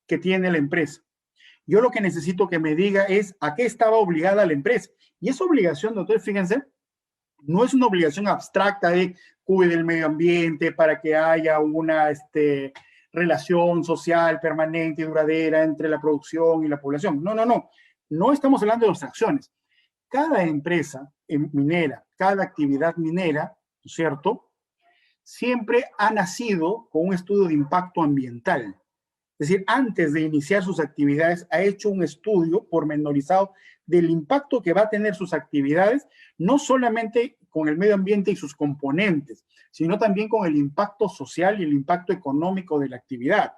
que tiene la empresa. Yo lo que necesito que me diga es a qué estaba obligada la empresa. Y esa obligación, doctor, fíjense, no es una obligación abstracta de cuide del medio ambiente para que haya una relación social permanente y duradera entre la producción y la población. No, no, no. No estamos hablando de abstracciones. Cada empresa minera, cada actividad minera, ¿cierto? Siempre ha nacido con un estudio de impacto ambiental. Es decir, antes de iniciar sus actividades, ha hecho un estudio pormenorizado del impacto que va a tener sus actividades, no solamente con el medio ambiente y sus componentes, sino también con el impacto social y el impacto económico de la actividad.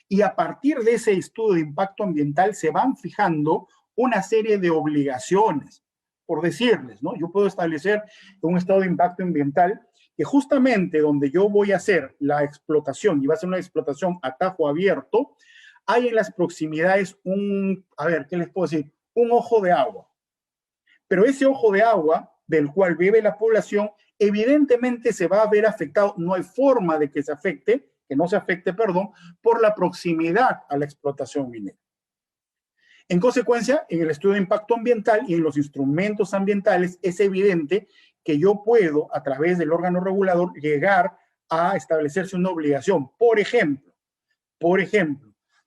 Y a partir de ese estudio de impacto ambiental se van fijando una serie de obligaciones, por decirles, ¿no? Yo puedo establecer un estado de impacto ambiental que justamente donde yo voy a hacer la explotación, y va a ser una explotación a tajo abierto, hay en las proximidades ¿qué les puedo decir? Un ojo de agua. Pero ese ojo de agua del cual vive la población, evidentemente se va a ver afectado. No hay forma de que se afecte, que no se afecte, perdón, por la proximidad a la explotación minera. En consecuencia, en el estudio de impacto ambiental y en los instrumentos ambientales es evidente que yo puedo, a través del órgano regulador, llegar a establecerse una obligación, por ejemplo,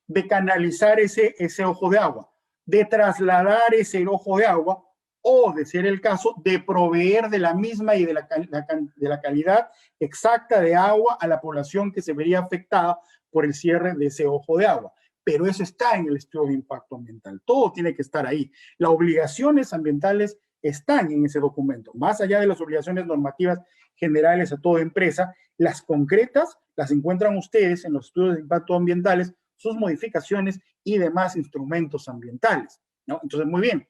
de canalizar ese ojo de agua, de trasladar ese ojo de agua o, de ser el caso, de proveer de la misma y de la calidad exacta de agua a la población que se vería afectada por el cierre de ese ojo de agua. Pero eso está en el estudio de impacto ambiental. Todo tiene que estar ahí. Las obligaciones ambientales están en ese documento. Más allá de las obligaciones normativas generales a toda empresa, las concretas las encuentran ustedes en los estudios de impacto ambientales, sus modificaciones y demás instrumentos ambientales, ¿no? Entonces, muy bien.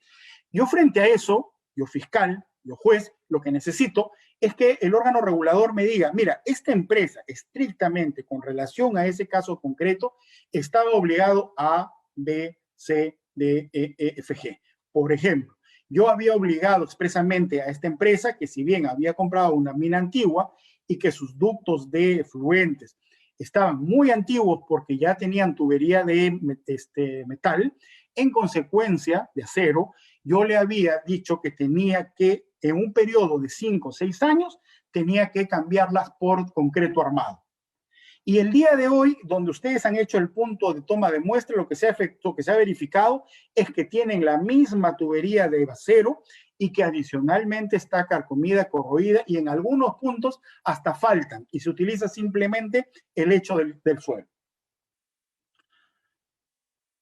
Yo frente a eso, yo fiscal, yo juez, lo que necesito es que el órgano regulador me diga, mira, esta empresa estrictamente con relación a ese caso concreto estaba obligado a B, C, D, E, F, G. Por ejemplo, yo había obligado expresamente a esta empresa que si bien había comprado una mina antigua y que sus ductos de efluentes estaban muy antiguos porque ya tenían tubería de metal, en consecuencia de acero, yo le había dicho que tenía que, en un periodo de 5 o 6 años, tenía que cambiarlas por concreto armado. Y el día de hoy, donde ustedes han hecho el punto de toma de muestra, lo que se ha verificado es que tienen la misma tubería de acero y que adicionalmente está carcomida, corroída y en algunos puntos hasta faltan y se utiliza simplemente el hecho del suelo.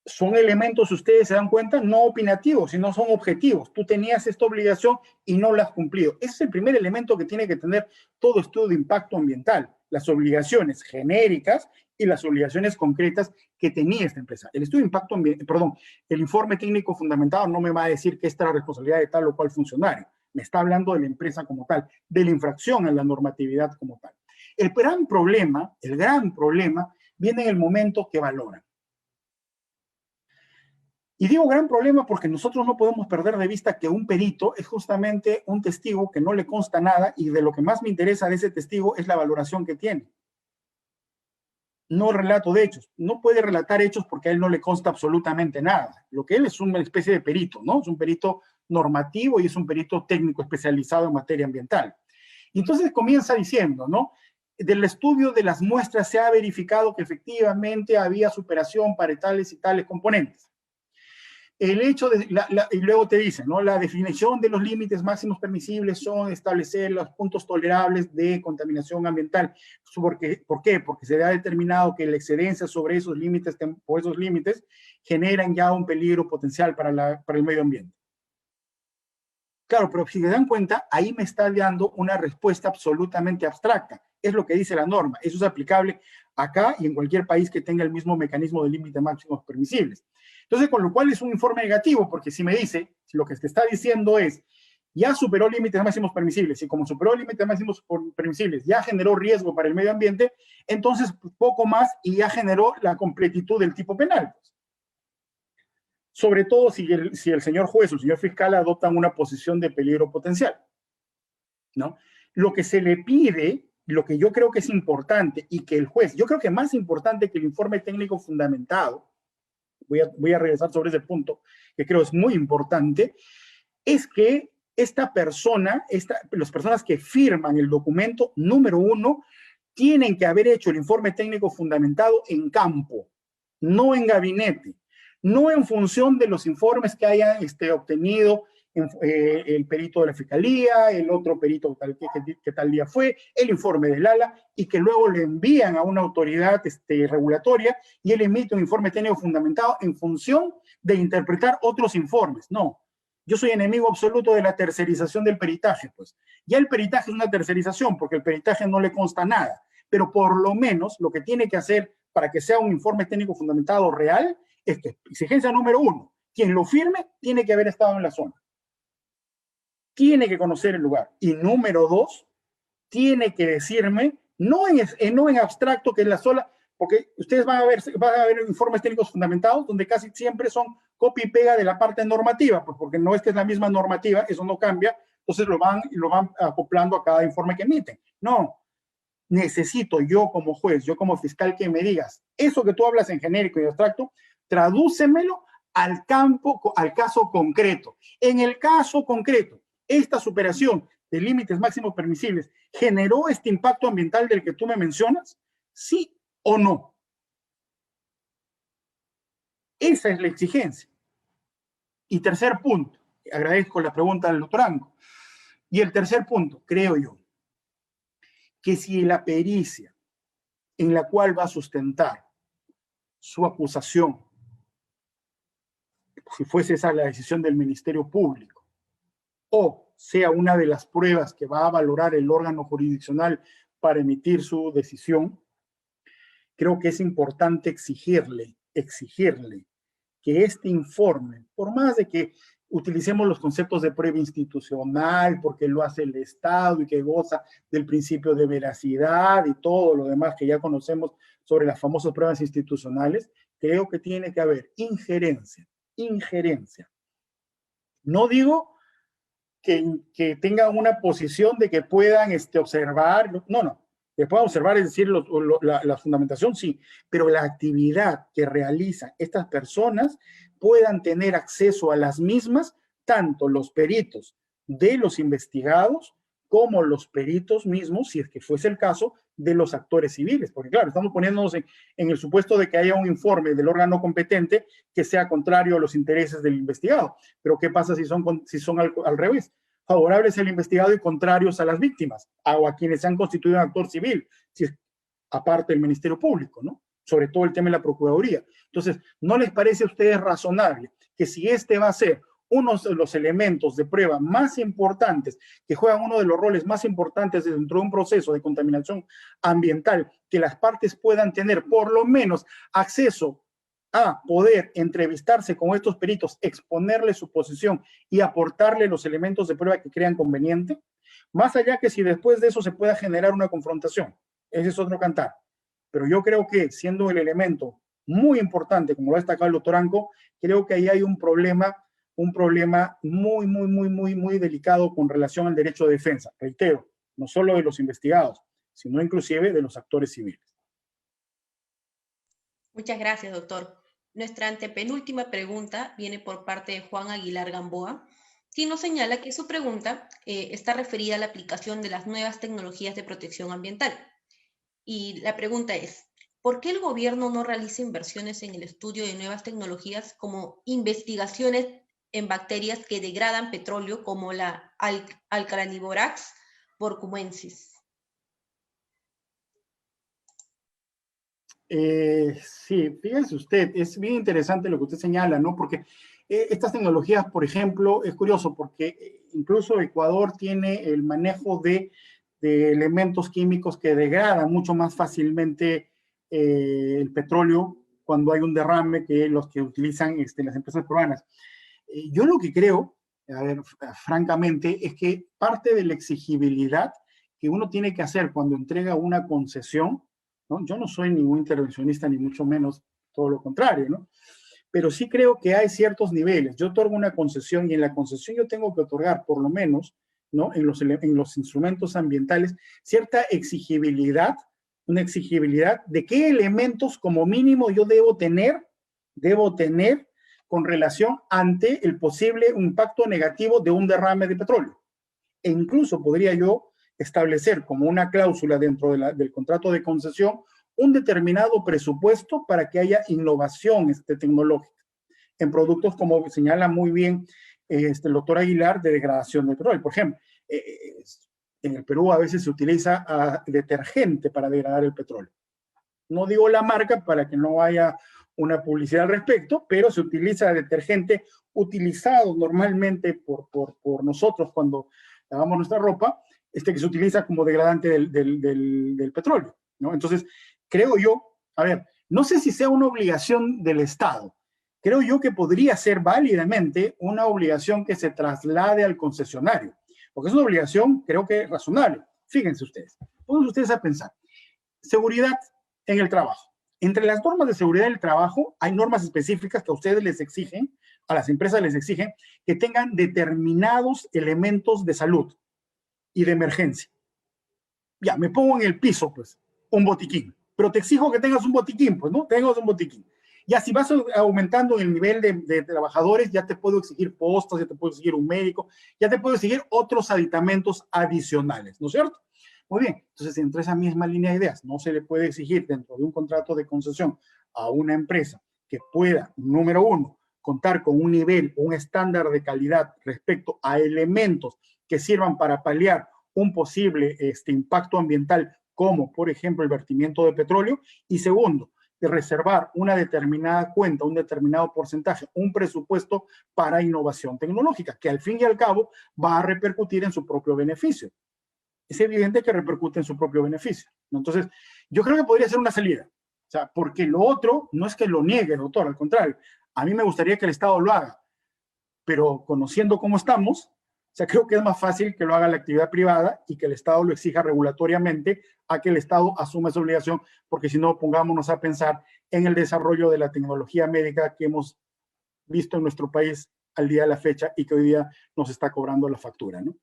Son elementos, ustedes se dan cuenta, no opinativos, sino son objetivos. Tú tenías esta obligación y no la has cumplido. Ese es el primer elemento que tiene que tener todo estudio de impacto ambiental, las obligaciones genéricas y las obligaciones concretas que tenía esta empresa. El estudio de impacto ambiental, perdón, el informe técnico fundamentado no me va a decir que esta es la responsabilidad de tal o cual funcionario. Me está hablando de la empresa como tal, de la infracción a la normatividad como tal. El gran problema viene en el momento que valoran. Y digo gran problema porque nosotros no podemos perder de vista que un perito es justamente un testigo que no le consta nada y de lo que más me interesa de ese testigo es la valoración que tiene. No relato de hechos. No puede relatar hechos porque a él no le consta absolutamente nada. Lo que él es una especie de perito, ¿no? Es un perito normativo y es un perito técnico especializado en materia ambiental. Y entonces comienza diciendo, ¿no? Del estudio de las muestras se ha verificado que efectivamente había superación para tales y tales componentes. El hecho de, y luego te dicen, ¿no? La definición de los límites máximos permisibles son establecer los puntos tolerables de contaminación ambiental. ¿Por qué? Porque se ha determinado que la excedencia sobre esos límites, o esos límites, generan ya un peligro potencial para el medio ambiente. Claro, pero si se dan cuenta, ahí me está dando una respuesta absolutamente abstracta. Es lo que dice la norma. Eso es aplicable acá y en cualquier país que tenga el mismo mecanismo de límites máximos permisibles. Entonces, con lo cual es un informe negativo, porque si me dice, si lo que te está diciendo es, ya superó límites máximos permisibles, y como superó límites máximos permisibles, ya generó riesgo para el medio ambiente, entonces poco más y ya generó la completitud del tipo penal. Sobre todo si el señor juez o el señor fiscal adoptan una posición de peligro potencial, ¿no? Lo que se le pide, lo que yo creo que es importante y que el juez, yo creo que más importante que el informe técnico fundamentado, voy a regresar sobre ese punto, que creo es muy importante, es que esta persona, las personas que firman el documento, número uno, tienen que haber hecho el informe técnico fundamentado en campo, no en gabinete, no en función de los informes que hayan obtenido el perito de la fiscalía, el otro perito que tal día fue, el informe del ALA, y que luego le envían a una autoridad regulatoria y él emite un informe técnico fundamentado en función de interpretar otros informes. No, yo soy enemigo absoluto de la tercerización del peritaje, pues. Ya el peritaje es una tercerización porque el peritaje no le consta nada, pero por lo menos lo que tiene que hacer para que sea un informe técnico fundamentado real es que, exigencia número uno, quien lo firme tiene que haber estado en la zona. Tiene que conocer el lugar. Y número dos, tiene que decirme, no en abstracto que es la sola, porque ustedes van a ver informes técnicos fundamentados donde casi siempre son copia y pega de la parte normativa, pues porque no es que es la misma normativa, eso no cambia, entonces lo van acoplando a cada informe que emiten. No, necesito yo como juez, yo como fiscal, que me digas, eso que tú hablas en genérico y abstracto, tradúcemelo al campo, al caso concreto. En el caso concreto, esta superación de límites máximos permisibles generó este impacto ambiental del que tú me mencionas, ¿sí o no? Esa es la exigencia. Y tercer punto, agradezco la pregunta del doctor Anco. Y el tercer punto, creo yo, que si la pericia en la cual va a sustentar su acusación, si fuese esa la decisión del Ministerio Público, o sea una de las pruebas que va a valorar el órgano jurisdiccional para emitir su decisión, creo que es importante exigirle que este informe, por más de que utilicemos los conceptos de prueba institucional, porque lo hace el Estado y que goza del principio de veracidad y todo lo demás que ya conocemos sobre las famosas pruebas institucionales, creo que tiene que haber injerencia. No digo que tengan una posición de que puedan observar, no, que puedan observar, es decir, la fundamentación sí, pero la actividad que realizan estas personas puedan tener acceso a las mismas, tanto los peritos de los investigados como los peritos mismos, si es que fuese el caso, de los actores civiles. Porque claro, estamos poniéndonos en el supuesto de que haya un informe del órgano competente que sea contrario a los intereses del investigado. Pero ¿qué pasa si son al revés? Favorables al investigado y contrarios a las víctimas, o a quienes se han constituido un actor civil, si es aparte del Ministerio Público, ¿no? Sobre todo el tema de la Procuraduría. Entonces, ¿no les parece a ustedes razonable que si este va a ser uno de los elementos de prueba más importantes, que juegan uno de los roles más importantes dentro de un proceso de contaminación ambiental, que las partes puedan tener por lo menos acceso a poder entrevistarse con estos peritos, exponerle su posición y aportarle los elementos de prueba que crean conveniente, más allá que si después de eso se pueda generar una confrontación? Ese es otro cantar. Pero yo creo que, siendo el elemento muy importante, como lo ha destacado el doctor Anco, creo que ahí hay un problema muy delicado con relación al derecho de defensa. Reitero, no solo de los investigados, sino inclusive de los actores civiles. Muchas gracias, doctor. Nuestra antepenúltima pregunta viene por parte de Juan Aguilar Gamboa, quien nos señala que su pregunta está referida a la aplicación de las nuevas tecnologías de protección ambiental. Y la pregunta es, ¿por qué el gobierno no realiza inversiones en el estudio de nuevas tecnologías como investigaciones en bacterias que degradan petróleo como la Alcranivorax porcumensis? Sí, fíjense usted, es bien interesante lo que usted señala, ¿no? Porque estas tecnologías, por ejemplo, es curioso porque incluso Ecuador tiene el manejo de elementos químicos que degradan mucho más fácilmente el petróleo cuando hay un derrame que los que utilizan las empresas peruanas. Yo lo que creo, a ver, francamente, es que parte de la exigibilidad que uno tiene que hacer cuando entrega una concesión, ¿no? Yo no soy ningún intervencionista, ni mucho menos, todo lo contrario, ¿no? Pero sí creo que hay ciertos niveles. Yo otorgo una concesión y en la concesión yo tengo que otorgar, por lo menos, ¿no? En los instrumentos ambientales, cierta exigibilidad, una exigibilidad de qué elementos como mínimo yo debo tener con relación ante el posible impacto negativo de un derrame de petróleo. E incluso podría yo establecer como una cláusula dentro del contrato de concesión un determinado presupuesto para que haya innovación tecnológica en productos, como señala muy bien el doctor Aguilar, de degradación de petróleo. Por ejemplo, en el Perú a veces se utiliza detergente para degradar el petróleo. No digo la marca para que no haya una publicidad al respecto, pero se utiliza detergente utilizado normalmente por nosotros cuando lavamos nuestra ropa, que se utiliza como degradante del petróleo, ¿no? Entonces, creo yo, a ver, no sé si sea una obligación del Estado, creo yo que podría ser válidamente una obligación que se traslade al concesionario, porque es una obligación, creo que razonable. Fíjense ustedes, pónganse ustedes a pensar. Seguridad en el trabajo. Entre las normas de seguridad del trabajo hay normas específicas que a ustedes les exigen, a las empresas les exigen, que tengan determinados elementos de salud y de emergencia. Ya, me pongo en el piso, pues, un botiquín. Pero te exijo que tengas un botiquín, pues, ¿no? Tengas un botiquín. Ya, si vas aumentando el nivel de trabajadores, ya te puedo exigir postas, ya te puedo exigir un médico, ya te puedo exigir otros aditamentos adicionales, ¿no es cierto? Muy bien, entonces entre esa misma línea de ideas, no se le puede exigir dentro de un contrato de concesión a una empresa que pueda, número uno, contar con un nivel, un estándar de calidad respecto a elementos que sirvan para paliar un posible impacto ambiental, como por ejemplo el vertimiento de petróleo, y segundo, de reservar una determinada cuenta, un determinado porcentaje, un presupuesto para innovación tecnológica, que al fin y al cabo va a repercutir en su propio beneficio. Es evidente que repercute en su propio beneficio, ¿no? Entonces, yo creo que podría ser una salida. O sea, porque lo otro no es que lo niegue, doctor, al contrario. A mí me gustaría que el Estado lo haga, pero conociendo cómo estamos, o sea, creo que es más fácil que lo haga la actividad privada y que el Estado lo exija regulatoriamente a que el Estado asuma esa obligación, porque si no, pongámonos a pensar en el desarrollo de la tecnología médica que hemos visto en nuestro país al día de la fecha y que hoy día nos está cobrando la factura, ¿no?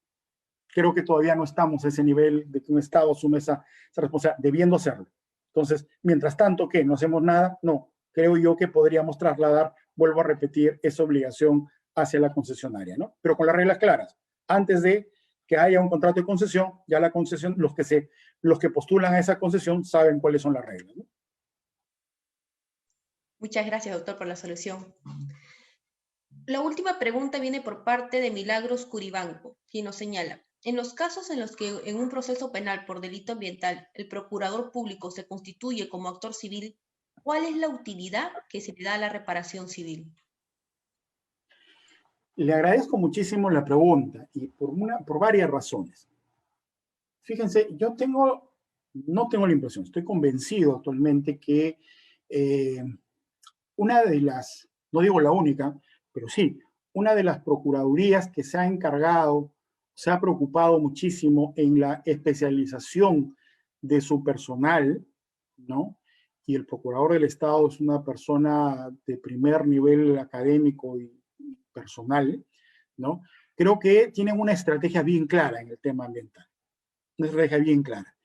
Creo que todavía no estamos a ese nivel de que un Estado asume esa responsabilidad, debiendo hacerlo. Entonces, mientras tanto, ¿qué? ¿No hacemos nada? No. Creo yo que podríamos trasladar, vuelvo a repetir, esa obligación hacia la concesionaria, ¿no? Pero con las reglas claras. Antes de que haya un contrato de concesión, ya la concesión, los que postulan a esa concesión saben cuáles son las reglas, ¿no? Muchas gracias, doctor, por la solución. La última pregunta viene por parte de Milagros Curibanco, quien nos señala: en los casos en los que en un proceso penal por delito ambiental el procurador público se constituye como actor civil, ¿cuál es la utilidad que se le da a la reparación civil? Le agradezco muchísimo la pregunta y por varias razones. Fíjense, no tengo la impresión, estoy convencido actualmente que una de las, no digo la única, pero sí, una de las procuradurías que se ha encargado, se ha preocupado muchísimo en la especialización de su personal, ¿no? Y el procurador del Estado es una persona de primer nivel académico y personal, ¿no? Creo que tienen una estrategia bien clara en el tema ambiental, una estrategia bien clara.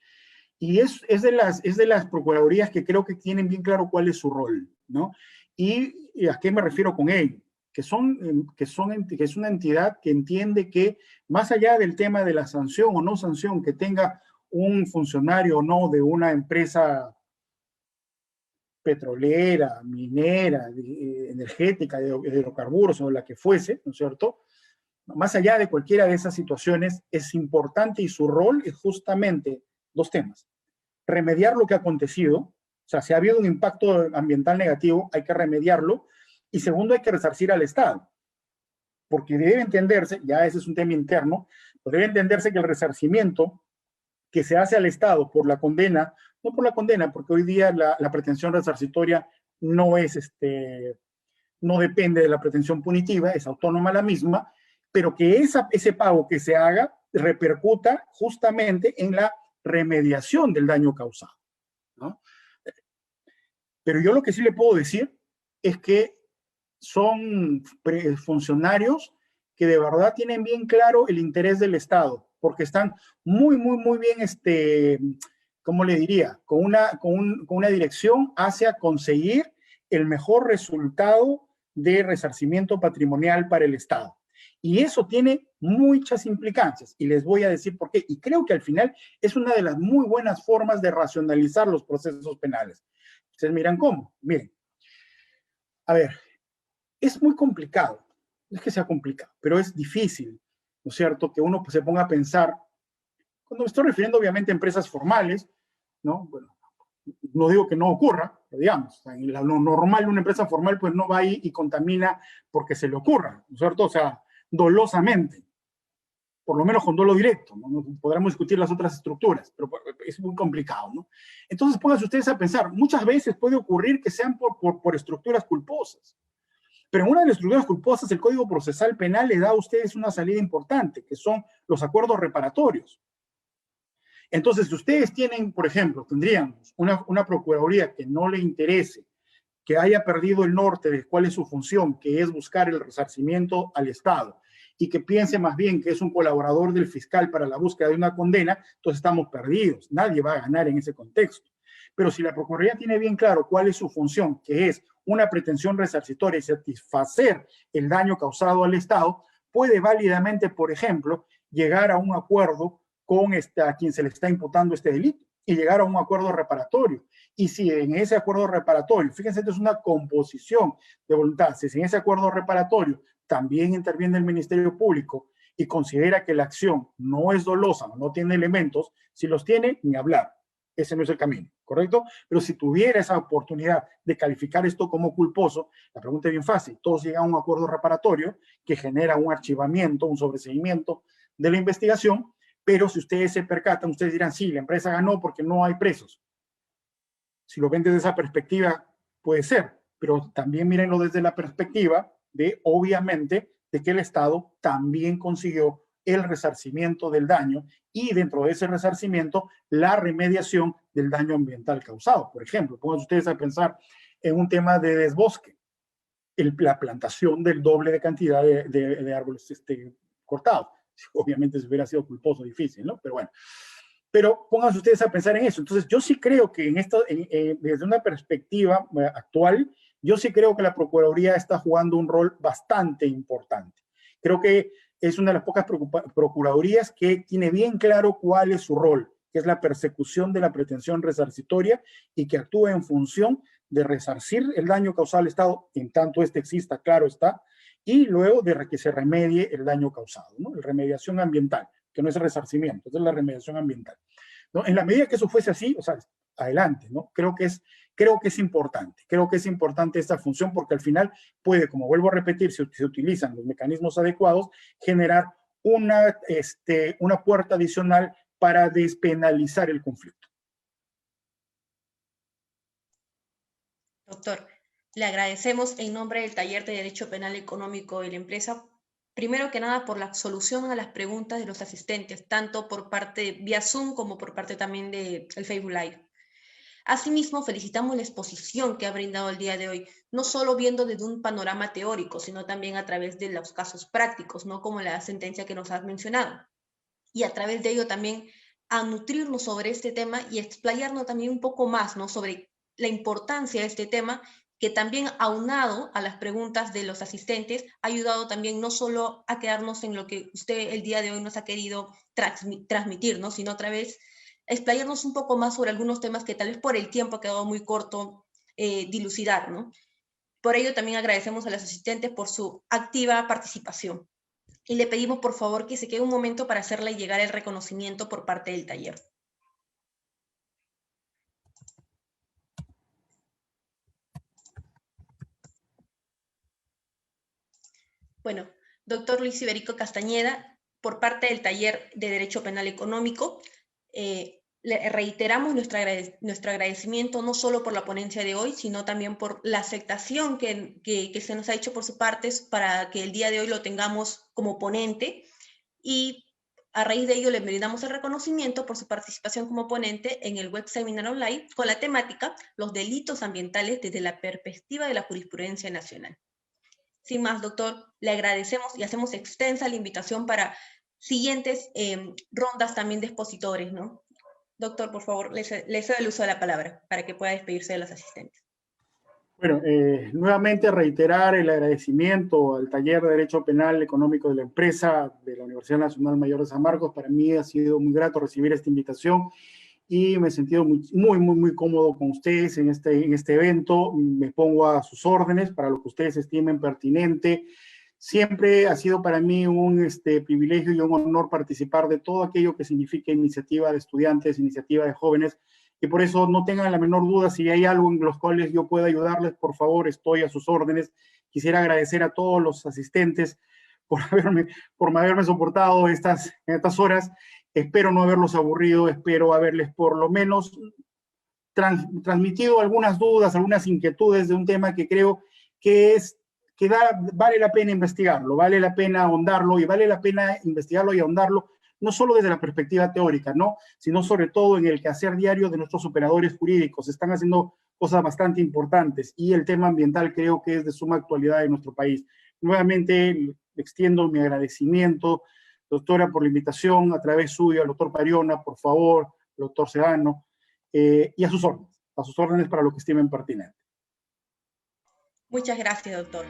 Y es de las procuradurías que creo que tienen bien claro cuál es su rol, ¿no? ¿Y a qué me refiero con ello? Que es una entidad que entiende que más allá del tema de la sanción o no sanción que tenga un funcionario o no de una empresa petrolera, minera, energética, de hidrocarburos o la que fuese, ¿no es cierto? Más allá de cualquiera de esas situaciones, es importante y su rol es justamente dos temas: remediar lo que ha acontecido, o sea, si ha habido un impacto ambiental negativo, hay que remediarlo, y segundo, hay que resarcir al Estado, porque debe entenderse, ya ese es un tema interno, pero debe entenderse que el resarcimiento que se hace al Estado por la condena, no por la condena, porque hoy día la pretensión resarcitoria no es no depende de la pretensión punitiva, es autónoma la misma, pero que ese pago que se haga repercuta justamente en la remediación del daño causado, ¿no? Pero yo lo que sí le puedo decir es que son funcionarios que de verdad tienen bien claro el interés del Estado, porque están muy bien, ¿cómo le diría? Con una dirección hacia conseguir el mejor resultado de resarcimiento patrimonial para el Estado. Y eso tiene muchas implicancias, y les voy a decir por qué. Y creo que al final es una de las muy buenas formas de racionalizar los procesos penales. Ustedes miran cómo. Miren, a ver, es muy complicado. No es que sea complicado, pero es difícil, ¿no es cierto?, que uno se ponga a pensar, cuando me estoy refiriendo obviamente a empresas formales, ¿no? Bueno, no digo que no ocurra, pero digamos, en lo normal una empresa formal pues no va ahí y contamina porque se le ocurra, ¿no es cierto? O sea, dolosamente, por lo menos con dolo directo, ¿no? Podremos discutir las otras estructuras, pero es muy complicado, ¿no? Entonces pónganse ustedes a pensar, muchas veces puede ocurrir que sean por estructuras culposas. Pero en una de las estructuras culposas, el Código Procesal Penal le da a ustedes una salida importante, que son los acuerdos reparatorios. Entonces, si ustedes tienen, por ejemplo, tendríamos una procuraduría que no le interese, que haya perdido el norte de cuál es su función, que es buscar el resarcimiento al Estado, y que piense más bien que es un colaborador del fiscal para la búsqueda de una condena, entonces estamos perdidos. Nadie va a ganar en ese contexto. Pero si la Procuraduría tiene bien claro cuál es su función, que es una pretensión resarcitoria y satisfacer el daño causado al Estado, puede válidamente, por ejemplo, llegar a un acuerdo con a quien se le está imputando este delito y llegar a un acuerdo reparatorio. Y si en ese acuerdo reparatorio, fíjense, esto es una composición de voluntad, si en ese acuerdo reparatorio también interviene el Ministerio Público y considera que la acción no es dolosa, no tiene elementos, si los tiene, ni hablar. Ese no es el camino, ¿correcto? Pero si tuviera esa oportunidad de calificar esto como culposo, la pregunta es bien fácil. Todos llegan a un acuerdo reparatorio que genera un archivamiento, un sobreseimiento de la investigación, pero si ustedes se percatan, ustedes dirán, sí, la empresa ganó porque no hay presos. Si lo ven desde esa perspectiva, puede ser, pero también mírenlo desde la perspectiva de, obviamente, de que el Estado también consiguió el resarcimiento del daño y dentro de ese resarcimiento la remediación del daño ambiental causado. Por ejemplo, pongan ustedes a pensar en un tema de desbosque, la plantación del doble de cantidad de árboles cortados. Obviamente si hubiera sido culposo, difícil, ¿no? Pero bueno. Pero pónganse ustedes a pensar en eso. Entonces, yo sí creo que desde una perspectiva actual, yo sí creo que la Procuraduría está jugando un rol bastante importante. Creo que es una de las pocas procuradurías que tiene bien claro cuál es su rol, que es la persecución de la pretensión resarcitoria y que actúa en función de resarcir el daño causado al Estado, en tanto este exista, claro está, y luego de que se remedie el daño causado, ¿no? La remediación ambiental, que no es resarcimiento, es la remediación ambiental, ¿no? En la medida que eso fuese así, o sea, adelante, ¿no? Creo que es importante esta función porque al final puede, como vuelvo a repetir, si se utilizan los mecanismos adecuados, generar una puerta adicional para despenalizar el conflicto. Doctor, le agradecemos en nombre del Taller de Derecho Penal Económico de la empresa, primero que nada por la solución a las preguntas de los asistentes, tanto por parte vía Zoom como por parte también del Facebook Live. Asimismo, felicitamos la exposición que ha brindado el día de hoy, no solo viendo desde un panorama teórico, sino también a través de los casos prácticos, ¿no? Como la sentencia que nos has mencionado. Y a través de ello también a nutrirnos sobre este tema y explayarnos también un poco más, ¿no? Sobre la importancia de este tema, que también aunado a las preguntas de los asistentes, ha ayudado también no solo a quedarnos en lo que usted el día de hoy nos ha querido transmitir, ¿no? Sino otra vez explayarnos un poco más sobre algunos temas que tal vez por el tiempo ha quedado muy corto dilucidar, ¿no? Por ello también agradecemos a los asistentes por su activa participación. Y le pedimos por favor que se quede un momento para hacerle llegar el reconocimiento por parte del taller. Bueno, doctor Luis Iberico Castañeda, por parte del taller de Derecho Penal Económico, le reiteramos nuestro agradecimiento no solo por la ponencia de hoy, sino también por la aceptación que se nos ha hecho por su parte para que el día de hoy lo tengamos como ponente, y a raíz de ello le brindamos el reconocimiento por su participación como ponente en el web seminar online con la temática Los delitos ambientales desde la perspectiva de la jurisprudencia nacional. Sin más, doctor, le agradecemos y hacemos extensa la invitación para siguientes rondas también de expositores, ¿no? Doctor, por favor, le cedo el uso de la palabra para que pueda despedirse de los asistentes. Bueno, nuevamente reiterar el agradecimiento al Taller de Derecho Penal Económico de la Empresa de la Universidad Nacional Mayor de San Marcos. Para mí ha sido muy grato recibir esta invitación y me he sentido muy cómodo con ustedes en este evento. Me pongo a sus órdenes para lo que ustedes estimen pertinente. Siempre ha sido para mí un privilegio y un honor participar de todo aquello que significa iniciativa de estudiantes, iniciativa de jóvenes, y por eso no tengan la menor duda si hay algo en los cuales yo pueda ayudarles, por favor, estoy a sus órdenes. Quisiera agradecer a todos los asistentes por haberme soportado en estas horas. Espero no haberlos aburrido, espero haberles por lo menos transmitido algunas dudas, algunas inquietudes de un tema que creo que vale la pena investigarlo, vale la pena ahondarlo y vale la pena investigarlo y ahondarlo, no solo desde la perspectiva teórica, ¿no? Sino sobre todo en el quehacer diario de nuestros operadores jurídicos. Están haciendo cosas bastante importantes y el tema ambiental creo que es de suma actualidad en nuestro país. Nuevamente extiendo mi agradecimiento, doctora, por la invitación, a través suyo, al doctor Pariona, por favor, al doctor Sedano, y a sus órdenes para lo que estimen pertinente. Muchas gracias, doctor.